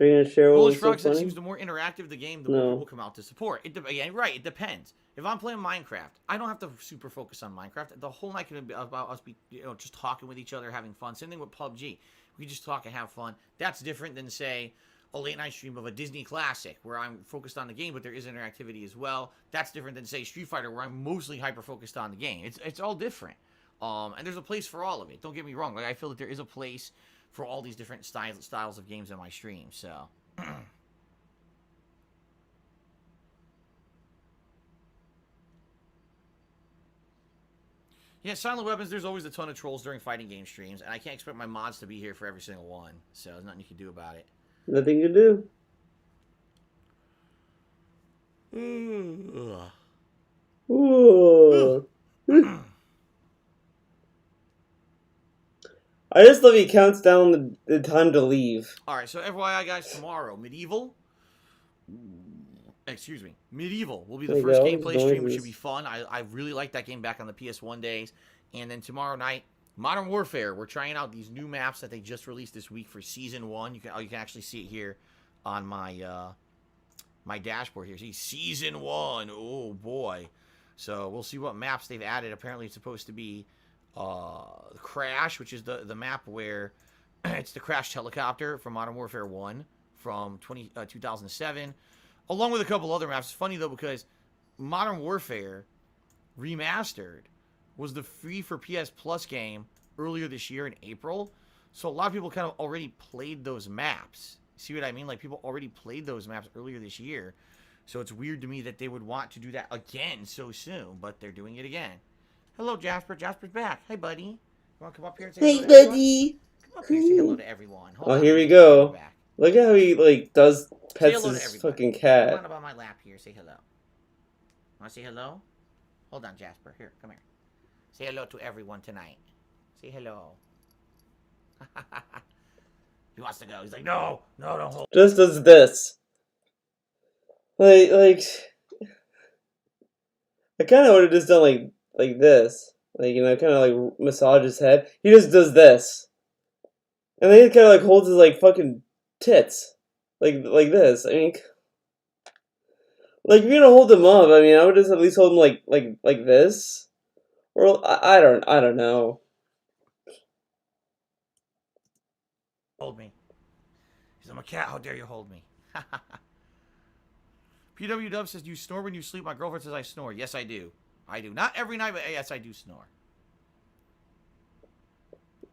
you gonna share what Bullish was so Frog says funny? seems the more interactive the game, the more people come out to support. Again, right, it depends. If I'm playing Minecraft, I don't have to super focus on Minecraft. The whole night can be about us just talking with each other, having fun. Same thing with PUBG. We can just talk and have fun. That's different than, say, a late night stream of a Disney classic where I'm focused on the game, but there is interactivity as well. That's different than, say, Street Fighter where I'm mostly hyper-focused on the game. It's all different. And there's a place for all of it. Don't get me wrong. Like, I feel that there is a place for all these different styles of games in my stream, so... Yeah, Silent Weapons, there's always a ton of trolls during fighting game streams, and I can't expect my mods to be here for every single one, so there's nothing you can do about it. Nothing you do. Ooh. I just love he counts down the time to leave. Alright, so FYI, guys, tomorrow, Medieval will be the first gameplay stream, which should be fun. I really like that game back on the PS1 days. And then tomorrow night, Modern Warfare. We're trying out these new maps that they just released this week for Season 1. You can actually see it here on my my dashboard here. See, Season 1. Oh, boy. So we'll see what maps they've added. Apparently, it's supposed to be Crash, which is the map where it's the crashed helicopter from Modern Warfare 1 from 2007. Along with a couple other maps. It's funny, though, because Modern Warfare Remastered was the free for PS Plus game earlier this year in April. So a lot of people kind of already played those maps. See what I mean? Like, people already played those maps earlier this year. So it's weird to me that they would want to do that again so soon. But they're doing it again. Hello, Jasper. Jasper's back. Hey, buddy. You want to come up here and say hello to everyone? Buddy. Come up here and say hello to everyone. Hold on, Here we go. Look at how he, does pets his fucking cat. Come on up on my lap here. Say hello. Want to say hello? Hold on, Jasper. Here, come here. Say hello to everyone tonight. Say hello. He wants to go. He's like, no, don't hold. Just does this. Like, I kind of would have just done like this. Kind of massage his head. He just does this. And then he kind of holds his fucking tits. Like this. I mean, if you're gonna hold him up, I mean, I would just at least hold him like this. Or I don't know. Hold me. He's I'm a cat. How dare you hold me? PW Dub says, you snore when you sleep. My girlfriend says I snore. Yes, I do. I do. Not every night, but yes, I do snore.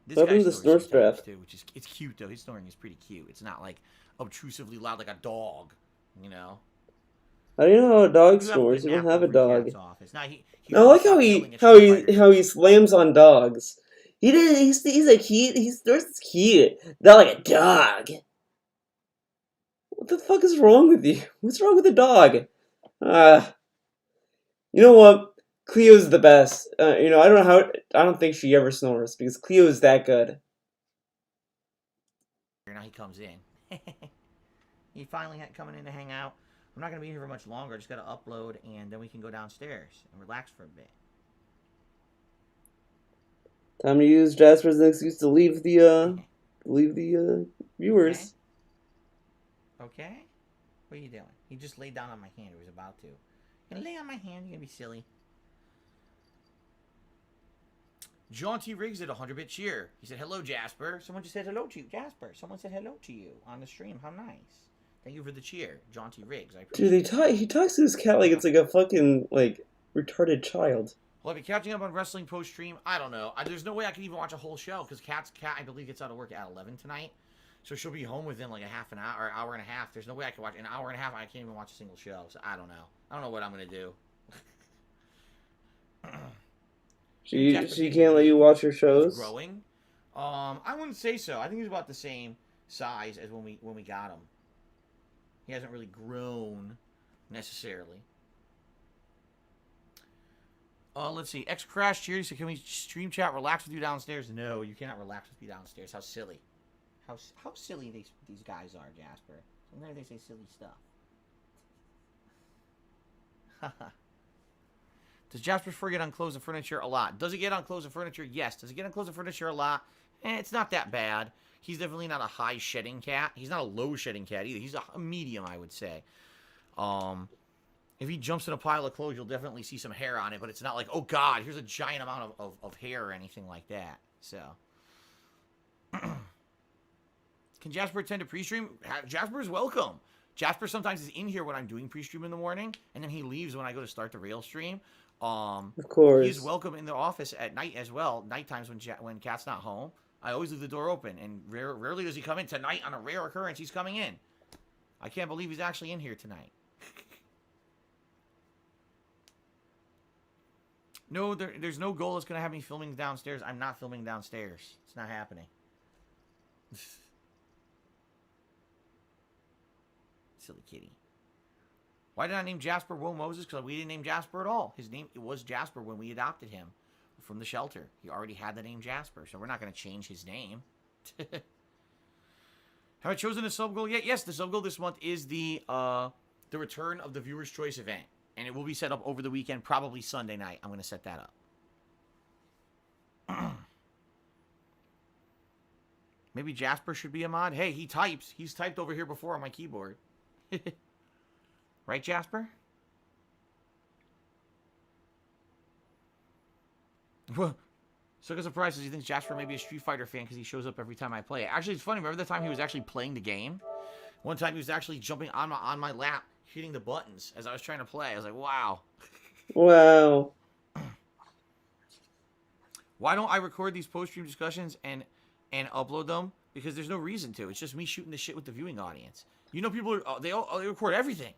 This Welcome to guy Snore Strap. too, which is it's cute though. His snoring is pretty cute. It's not like obtrusively loud like a dog, you know. How do you know how a dog snores? You don't have a dog. Now, I like how he slams on dogs. He's he snores cute. Not like a dog. What the fuck is wrong with you? What's wrong with the dog? You know what? Cleo's the best. I don't think she ever snores because Cleo is that good. Now he comes in. He finally coming in to hang out. I'm not going to be here for much longer. I just got to upload, and then we can go downstairs and relax for a bit. Time to use Jasper as an excuse to leave the viewers. Okay. What are you doing? He just laid down on my hand. He was about to. You're going to lay on my hand? You're going to be silly. Jaunty Riggs did a 100-bit cheer. He said, hello, Jasper. Someone just said hello to you. Jasper, someone said hello to you on the stream. How nice. Thank you for the cheer, Jaunty Riggs. I appreciate Dude, he talks to his cat like it's like a fucking, retarded child. Will I be catching up on wrestling post-stream? I don't know. There's no way I can even watch a whole show, because Kat, I believe, gets out of work at 11 tonight. So she'll be home within like a half an hour, or hour and a half. There's no way I can watch an hour and a half. I can't even watch a single show. So I don't know. I don't know what I'm going to do. She can't let you watch your shows? Growing? I wouldn't say so. I think he's about the same size as when we got him. He hasn't really grown necessarily. Let's see. X Crash Cheers. So can we stream chat relax with you downstairs? No, you cannot relax with me downstairs. How silly. How silly these guys are, Jasper. Sometimes they say silly stuff. Does Jasper forget on clothes and furniture a lot? Does he get on clothes and furniture? Yes. Does he get on clothes and furniture a lot? It's not that bad. He's definitely not a high shedding cat. He's not a low shedding cat either. He's a medium, I would say. If he jumps in a pile of clothes, you'll definitely see some hair on it, but it's not like, oh God, here's a giant amount of hair or anything like that. So, can Jasper attend a pre-stream? Jasper is welcome. Jasper sometimes is in here when I'm doing pre-stream in the morning, and then he leaves when I go to start the real stream. Of course. He's welcome in the office at night as well. Night times when Kat's not home. I always leave the door open, and rarely does he come in. Tonight, on a rare occurrence, he's coming in. I can't believe he's actually in here tonight. No, there's no goal that's going to have me filming downstairs. I'm not filming downstairs. It's not happening. Silly kitty. Why did I name Jasper Will Moses? Because we didn't name Jasper at all. His name was Jasper when we adopted him from the shelter. He already had the name Jasper, so we're not going to change his name. Have I chosen a sub goal yet? Yes, the sub goal this month is the return of the Viewer's Choice event. And it will be set up over the weekend, probably Sunday night. I'm going to set that up. Maybe Jasper should be a mod. Hey, he types. He's typed over here before on my keyboard. Right, Jasper? Sucker surprises he thinks Jasper may be a Street Fighter fan because he shows up every time I play it. Actually, it's funny. Remember the time he was actually playing the game? One time he was actually jumping on my lap, hitting the buttons as I was trying to play. I was like, wow. Wow. Why don't I record these post-stream discussions and upload them? Because there's no reason to. It's just me shooting the shit with the viewing audience. You know, people are, they record everything.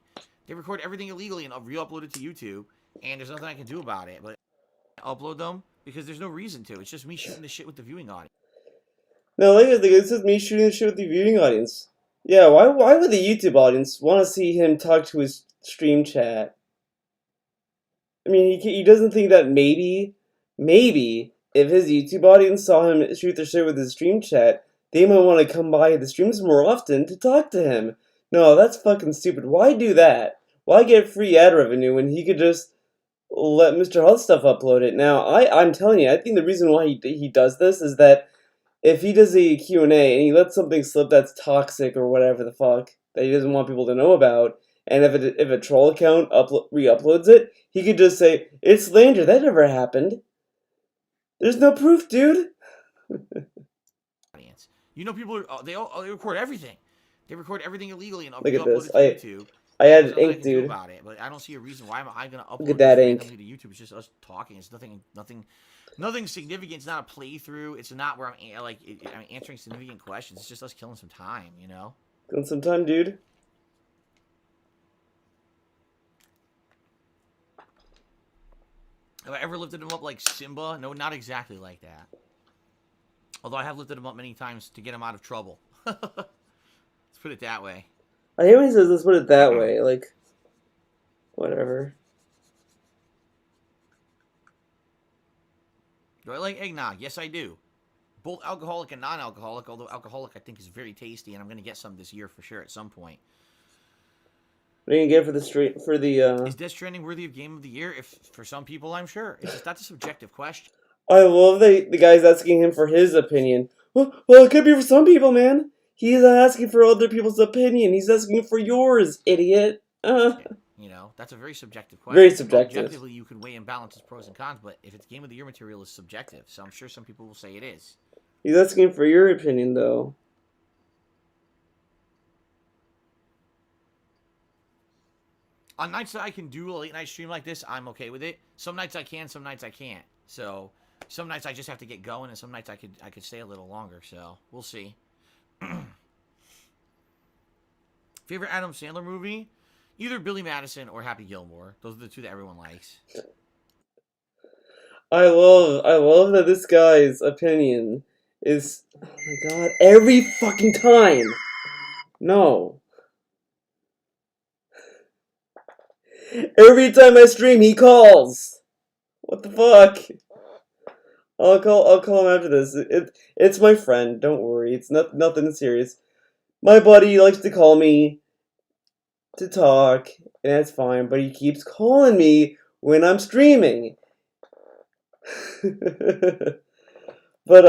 They record everything illegally and re-upload it to YouTube, and there's nothing I can do about it. But upload them because there's no reason to. It's just me shooting the shit with the viewing audience. No, like it's just me shooting the shit with the viewing audience. Yeah, why would the YouTube audience want to see him talk to his stream chat? I mean, he doesn't think that maybe if his YouTube audience saw him shoot the shit with his stream chat, they might want to come by the streams more often to talk to him. No, that's fucking stupid. Why do that? Why get free ad revenue when he could just let Mr. Hot Stuff upload it? Now, I'm telling you, I think the reason why he does this is that if he does a Q&A and he lets something slip that's toxic or whatever the fuck that he doesn't want people to know about, and if a troll account re-uploads it, he could just say, it's slander, that never happened. There's no proof, dude. You know, people are, they record everything. They record everything illegally and Look at upload this. it to YouTube. I added There's ink, dude. about it, but I don't see a reason why am I going to upload Look at that ink. to YouTube. It's just us talking. It's nothing significant. It's not a playthrough. It's not where I'm answering significant questions. It's just us killing some time, you know? Killing some time, dude. Have I ever lifted him up like Simba? No, not exactly like that. Although I have lifted him up many times to get him out of trouble. Let's put it that way. I hate when he says, let's put it that way. Like, whatever. Do I like eggnog? Yes, I do. Both alcoholic and non-alcoholic, although alcoholic I think is very tasty, and I'm going to get some this year for sure at some point. What are you going to get for the... Is Death Stranding worthy of Game of the Year? If for some people, I'm sure. It's just, that's a subjective question. I love the guy's asking him for his opinion. Well, it could be for some people, man. He's not asking for other people's opinion. He's asking for yours, idiot. You know, that's a very subjective question. Very subjective. Objectively, you can weigh and balance its pros and cons, but if it's Game of the Year material, it's subjective. So I'm sure some people will say it is. He's asking for your opinion, though. On nights that I can do a late night stream like this, I'm okay with it. Some nights I can, some nights I can't. So some nights I just have to get going, and some nights I could stay a little longer. So we'll see. Favorite Adam Sandler movie? Either Billy Madison or Happy Gilmore. Those are the two that everyone likes. I love that this guy's opinion is, oh my god, every fucking time. No. Every time I stream, he calls. What the fuck? I'll call him after this. It's my friend. Don't worry. It's nothing serious. My buddy likes to call me to talk, and that's fine. But he keeps calling me when I'm streaming. But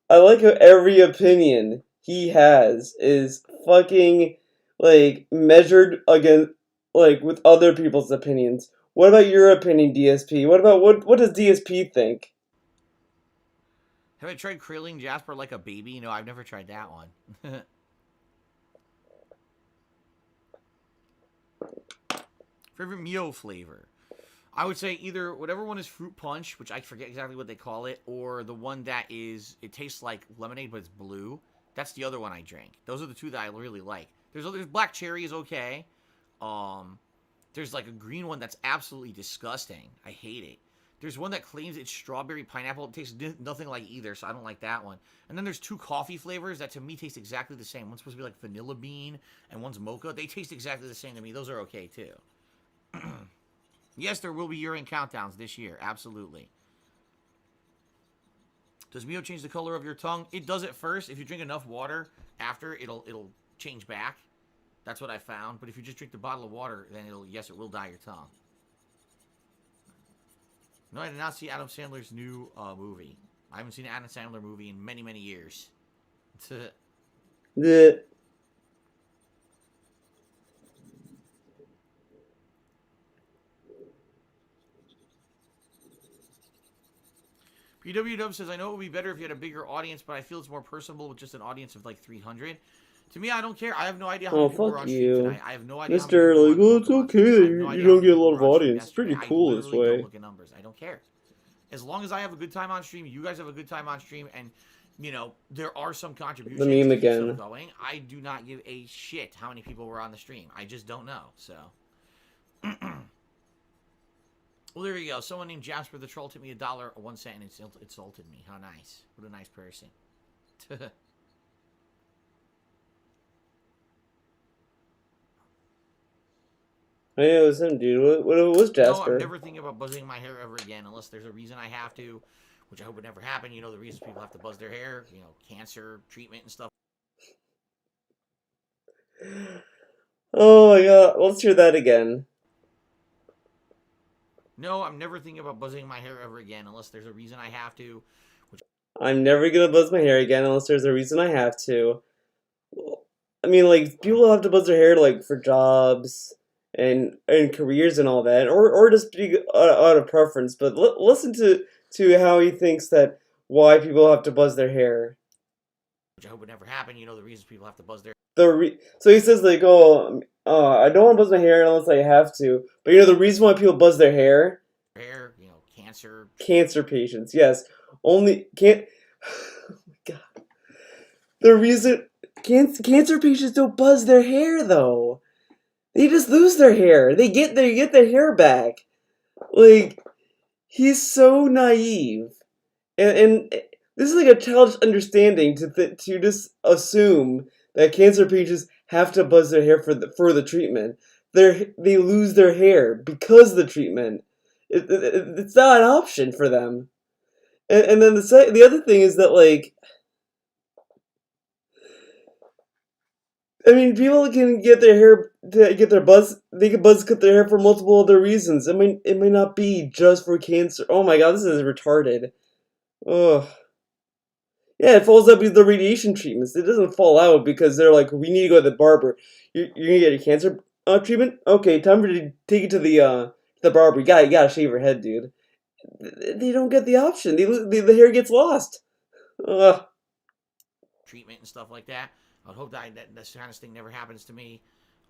I like how every opinion he has is fucking like measured against like with other people's opinions. What about your opinion, DSP? What does DSP think? Have I tried cradling Jasper like a baby? No, I've never tried that one. Favorite Mio flavor? I would say either whatever one is fruit punch, which I forget exactly what they call it, or the one that is, it tastes like lemonade, but it's blue. That's the other one I drink. Those are the two that I really like. There's black cherry is okay. There's like a green one that's absolutely disgusting. I hate it. There's one that claims it's strawberry pineapple. It tastes nothing like either, so I don't like that one. And then there's two coffee flavors that to me taste exactly the same. One's supposed to be like vanilla bean, and one's mocha. They taste exactly the same to me. Those are okay too. Yes, there will be urine countdowns this year. Absolutely. Does Mio change the color of your tongue? It does at first. If you drink enough water after, it'll change back. That's what I found. But if you just drink the bottle of water, then it will dye your tongue. No, I did not see Adam Sandler's new movie. I haven't seen an Adam Sandler movie in many, many years. The PWW says, I know it would be better if you had a bigger audience, but I feel it's more personable with just an audience of like 300. To me, I don't care. I have no idea how many people are on stream tonight. I have no idea. Mr. Like, well, it's okay that you don't get a lot of audience. It's pretty cool this way. I don't look at numbers. I don't care. As long as I have a good time on stream, you guys have a good time on stream, and you know there are some contributions. The meme again. Going. I do not give a shit how many people were on the stream. I just don't know. So. Well, there you go. Someone named Jasper the Troll took me $1.01 and insulted me. How nice. What a nice person. I know it was him, dude. What was Jasper? No, I'm never thinking about buzzing my hair ever again unless there's a reason I have to, which I hope would never happen. You know, the reasons people have to buzz their hair, you know, cancer, treatment, and stuff. Oh my god. Let's hear that again. No, I'm never thinking about buzzing my hair ever again unless there's a reason I have to. I'm never gonna buzz my hair again unless there's a reason I have to. I mean, like, people have to buzz their hair, like, for jobs and careers and all that, or just be out of preference. But listen to how he thinks that why people have to buzz their hair. Which I hope would never happen. You know, the reasons people have to buzz their So he says, like, I don't want to buzz my hair unless I have to. But you know the reason why people buzz their hair? You know, cancer. Cancer patients, yes. Only can't. Oh my god. The reason cancer patients don't buzz their hair though. They just lose their hair. They get their hair back. Like, he's so naive, and this is like a childish understanding to just assume that cancer patients have to buzz their hair for the treatment. They lose their hair because of the treatment. It's not an option for them. And then the other thing is that, like, I mean, people can get their hair to get their buzz. They can cut their hair for multiple other reasons. It may not be just for cancer. Oh my god, this is retarded. Ugh. Yeah, it falls out because of the radiation treatments. It doesn't fall out because they're like, we need to go to the barber. You're gonna get your cancer treatment? Okay, time for you to take it to the barber. You gotta shave your head, dude. They don't get the option. The hair gets lost. Ugh. Treatment and stuff like that. I would hope that this kind of thing never happens to me.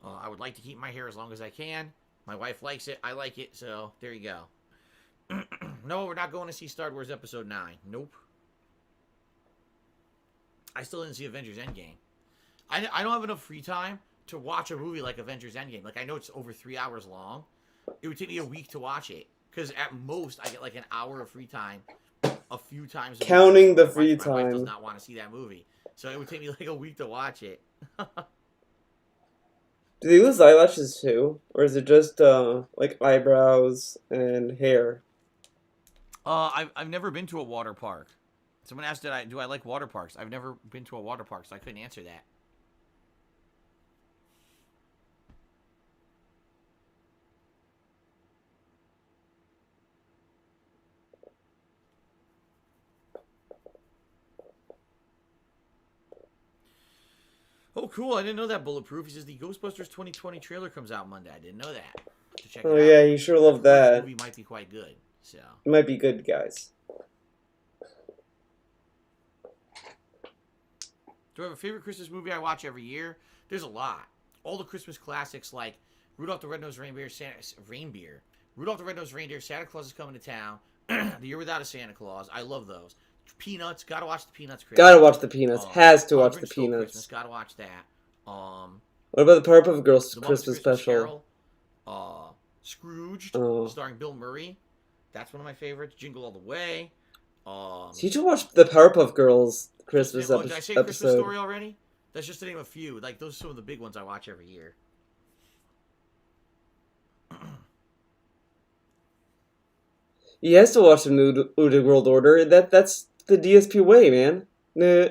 I would like to keep my hair as long as I can. My wife likes it. I like it. So there you go. No, we're not going to see Star Wars Episode 9. Nope. I still didn't see Avengers Endgame. I don't have enough free time to watch a movie like Avengers Endgame. Like, I know it's over 3 hours long. It would take me a week to watch it. Because at most, I get like an hour of free time a few times a week. Counting the free My wife does time. not want to see that movie. So it would take me like a week to watch it. Do they lose eyelashes too? Or is it just, like, eyebrows and hair? I've never been to a water park. Someone asked, do I like water parks? I've never been to a water park, so I couldn't answer that. Oh, cool. I didn't know that, Bulletproof. He says the Ghostbusters 2020 trailer comes out Monday. I didn't know that. To check it out. Yeah, you sure love that. The movie might be quite good. So It might be good, guys. do I have a favorite Christmas movie I watch every year? There's a lot. All the Christmas classics like Rudolph the Red-Nosed Reindeer, Rudolph the Red-Nosed Reindeer, Santa Claus is Coming to Town, The Year Without a Santa Claus. I love those. Peanuts, gotta watch the Peanuts. Christmas. Gotta watch the Peanuts. Has to watch the Stole Peanuts. Christmas, gotta watch that. What about the Powerpuff Girls The Muppets Christmas special? Carol, Scrooged, Oh. starring Bill Murray. That's one of my favorites. Jingle All the Way. So you should watch the Powerpuff Girls Christmas Did I say Christmas episode. Story already? That's just to name a few. Like, those are some of the big ones I watch every year. He has to watch the New World Order. That's the DSP way, man. Nah.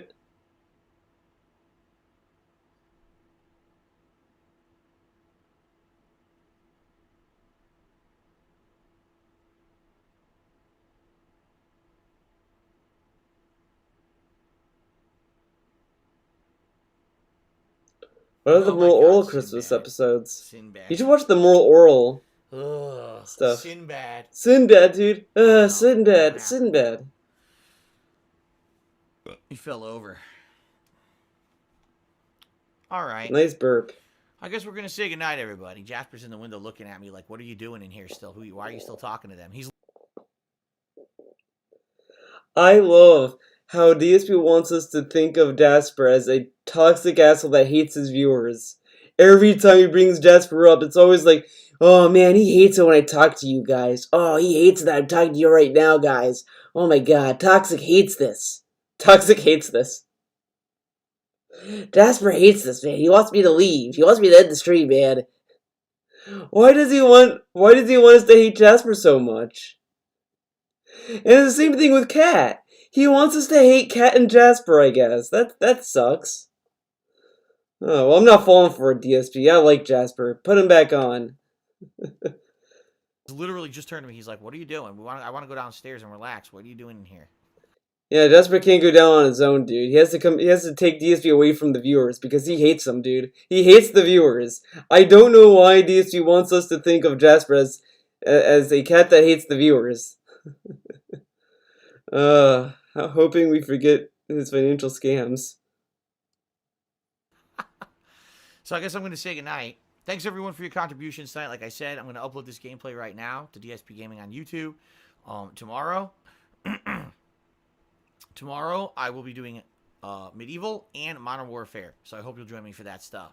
What are the Oh my moral God, oral Christmas Sinbad. episodes? Sinbad. You should watch the moral oral Ugh, stuff. Sinbad. Sinbad, dude. No, Sinbad. crap. Sinbad. He fell over. All right. Nice burp. I guess we're going to say goodnight, everybody. Jasper's in the window looking at me like, what are you doing in here still? Why are you still talking to them? He's I love how DSP wants us to think of Jasper as a toxic asshole that hates his viewers. Every time he brings Jasper up, it's always like, oh man, he hates it when I talk to you guys. Oh, he hates that I'm talking to you right now, guys. Oh my god, Toxic hates this. Toxic hates this. Jasper hates this, man. He wants me to leave. He wants me to end the stream, man. Why does he want us to hate Jasper so much? And it's the same thing with Cat. He wants us to hate Cat and Jasper, I guess. That sucks. Oh, well, I'm not falling for a DSP. I like Jasper. Put him back on. literally just turned to me. He's like, what are you doing? I want to go downstairs and relax. What are you doing in here? Yeah, Jasper can't go down on his own, dude. He has to take DSP away from the viewers because he hates them, dude. He hates the viewers. I don't know why DSP wants us to think of Jasper as a cat that hates the viewers. Hoping we forget his financial scams. So I guess I'm going to say goodnight. Thanks, everyone, for your contributions tonight. Like I said, I'm going to upload this gameplay right now to DSP Gaming on YouTube. Tomorrow, I will be doing Medieval and Modern Warfare. So I hope you'll join me for that stuff.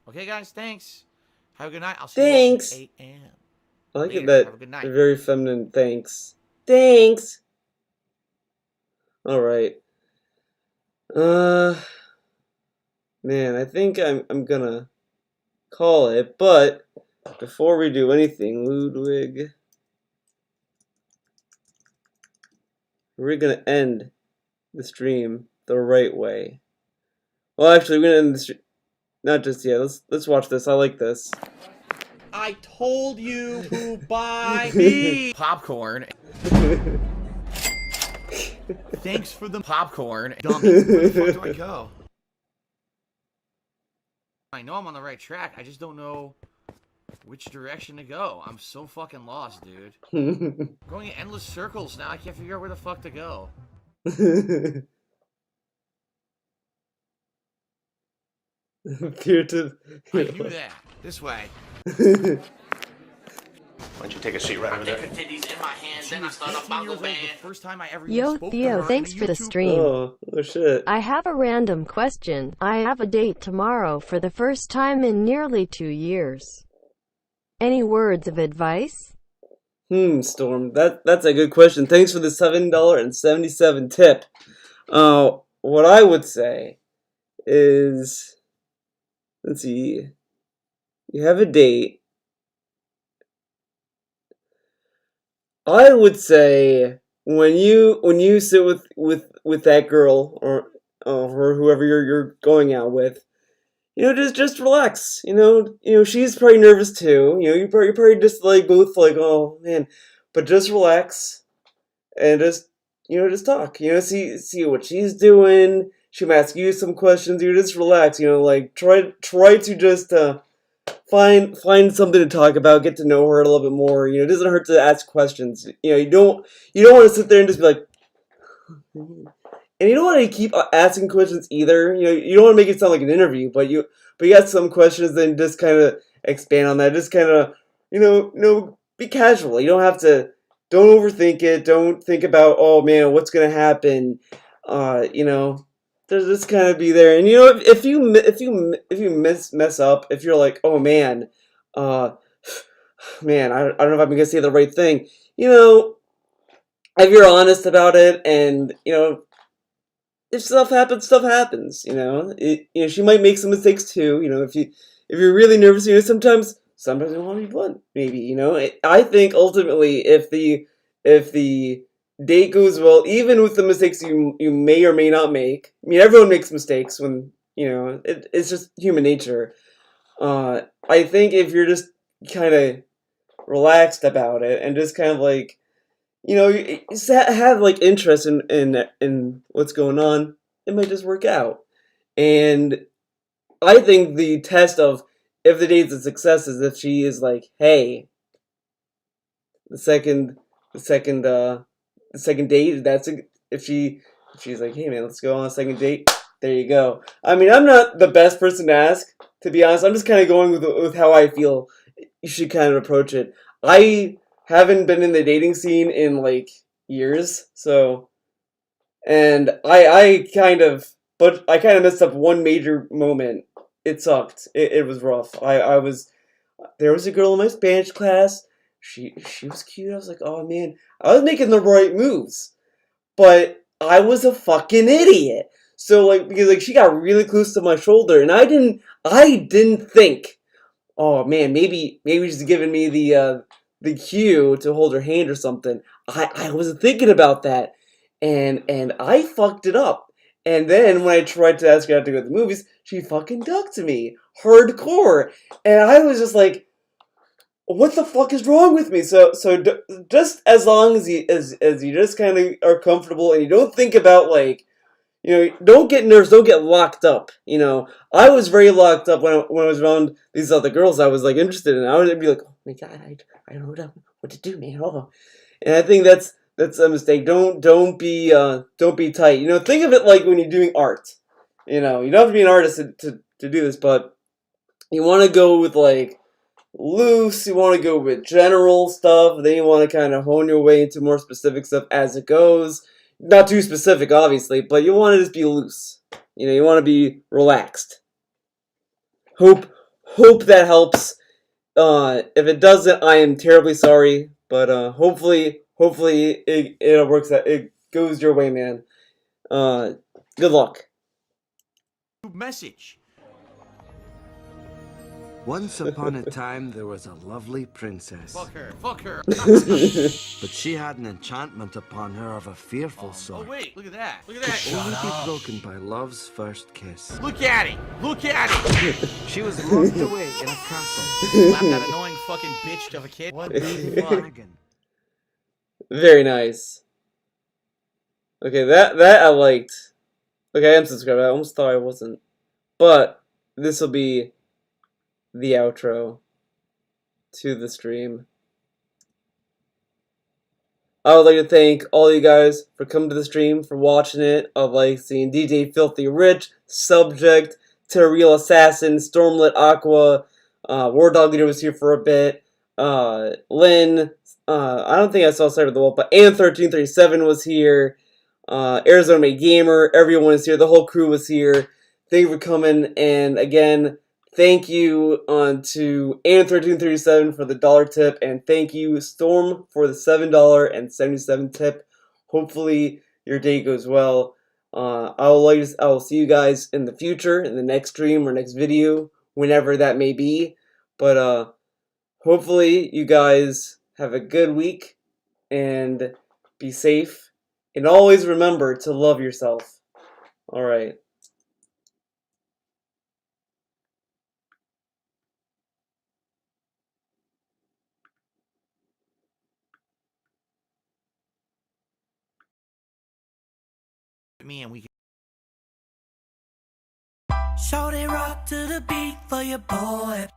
Okay, guys? Thanks. Have a good night. I'll see you at 8 a.m. I like Later. that Have a good night. very feminine thanks. Thanks! Alright. Man, I think I'm gonna call it, but before we do anything, Ludwig, we're gonna end the stream the right way. Well, actually, we're gonna end the stream. Not just yet. Let's watch this. I like this. I told you to buy me popcorn. Thanks for the popcorn. Dummy. Where the fuck do I go? I know I'm on the right track. I just don't know which direction to go. I'm so fucking lost, dude. Going in endless circles now. I can't figure out where the fuck to go. Appear to. I knew that. This way. Why don't you take a seat right over there? She was 15 years old the first time I ever Yo, spoke to Theo, her thanks in a for the YouTube stream. Oh shit. I have a random question. I have a date tomorrow for the first time in nearly 2 years. Any words of advice? Storm. That's a good question. Thanks for the $7.77 tip. What I would say is, let's see, you have a date. I would say when you sit with that girl or whoever you're going out with, just relax. She's probably nervous too. You're probably just like both like, oh man, but just relax and just talk. See what she's doing. She might ask you some questions. You just relax. Like try to just find something to talk about. Get to know her a little bit more. It doesn't hurt to ask questions. You don't want to sit there and just be like. And you don't want to keep asking questions either. You don't want to make it sound like an interview, but you got some questions, then just kind of expand on that. Just kind of, be casual. You don't have to. Don't overthink it. Don't think about, oh man, what's gonna happen. Just kind of be there. And if you mess up, if you're like, oh man, man, I don't know if I'm gonna say the right thing. If you're honest about it, and if stuff happens, stuff happens. She might make some mistakes too. If you're really nervous, sometimes you want to be blunt. Maybe I think ultimately, if the date goes well, even with the mistakes you may or may not make. I mean, everyone makes mistakes when it's just human nature. I think if you're just kind of relaxed about it and just kind of like. Have like interest in what's going on, it might just work out. And I think the test of if the date's a success is if she is like, hey, the second date. If she's like, hey man, let's go on a second date. There you go. I mean, I'm not the best person to ask, to be honest. I'm just kind of going with how I feel you should kind of approach it. I haven't been in the dating scene in like years, and I kind of messed up one major moment. It sucked. It was rough. There was a girl in my Spanish class. She was cute. I was like, oh man, I was making the right moves, but I was a fucking idiot. So because she got really close to my shoulder, and I didn't think, oh man, maybe she's giving me the cue to hold her hand or something. I wasn't thinking about that, and I fucked it up. And then when I tried to ask her out to go to the movies, she fucking ducked me hardcore, and I was just like, what the fuck is wrong with me? So just as long as you just kind of are comfortable and you don't think about don't get nervous, don't get locked up. I was very locked up when I was around these other girls I was interested in. I would be like, oh my god, I don't know what to do, man. Oh. And I think that's a mistake. Don't be tight. Think of it like when you're doing art. You don't have to be an artist to do this, but you want to go with loose. You want to go with general stuff. Then you want to kind of hone your way into more specific stuff as it goes. Not too specific, obviously, but you want to just be loose. You want to be relaxed. Hope that helps. If it doesn't, I am terribly sorry. But hopefully it works out. It goes your way, man. Good luck. Message. Once upon a time, there was a lovely princess. Fuck her. But she had an enchantment upon her of a fearful Oh sort. wait, look at that. Only be broken by love's first kiss. Look at it. She was locked away in a castle. Slap that annoying fucking bitch of a kid. What the fuck? Very nice. Okay, that I liked. Okay, I am subscribed. I almost thought I wasn't. But this will be the outro to the stream. I would like to thank all you guys for coming to the stream, for watching it, of seeing DJ Filthy Rich, Subject, Terreal Assassin, Stormlit Aqua, War Dog Leader was here for a bit. Lynn, I don't think I saw Cyber the Wolf, but AM1337 was here. Arizona Made Gamer, everyone is here. The whole crew was here. Thank you for coming. And again, thank you to AM1337 for the $1 tip. And thank you, Storm, for the $7.77 tip. Hopefully your day goes well. I will see you guys in the future, in the next stream or next video, whenever that may be. But hopefully you guys have a good week and be safe. And always remember to love yourself. Alright. Me and we can. Shoutout rock to the beat for your boy.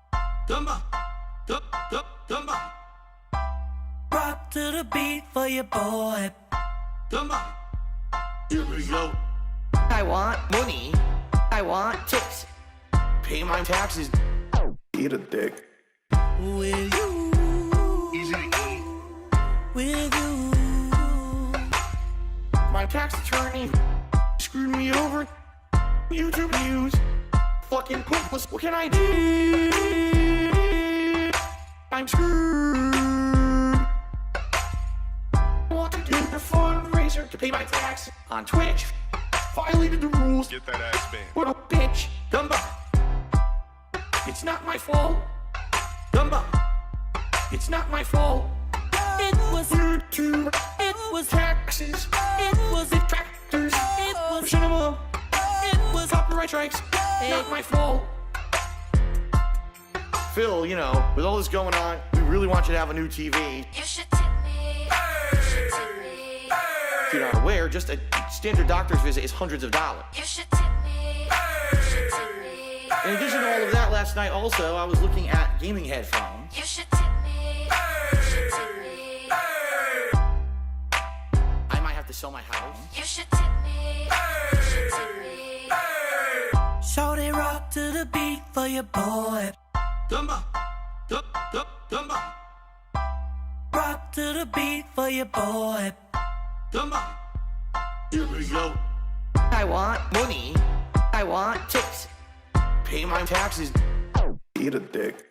Rock to the beat for your boy. Here we go. I want money. I want tips. Pay my taxes. Eat a dick. With you. Easy to eat. With you. My tax attorney screwed me over. YouTube views. Fucking pointless. What can I do? I'm screwed. I want to do a fundraiser to pay my tax on Twitch. Violated the rules. Get that ass banned. What a bitch. Dumba. It's not my fault. Dumba. It's not my fault. It was YouTube. It was Taxes. It was Detractors. It was Cinema. It was Copyright strikes. Not my fault. Phil, you know, with all this going on, we really want you to have a new TV. You should tip me. You should tip me. If you're not aware, just a standard doctor's visit is hundreds of dollars. You should tip me. You should tip me. In addition to all of that, last night also, I was looking at gaming headphones. You should tip me. You should tip me. I might have to sell my house. You should tip me. You should tip me. Shoutout rock to the beat for your boy. Dumba. Dumba. Rock to the beat for your boy. Dumba. Here we go. I want money. I want tips. Pay my taxes. Eat a dick.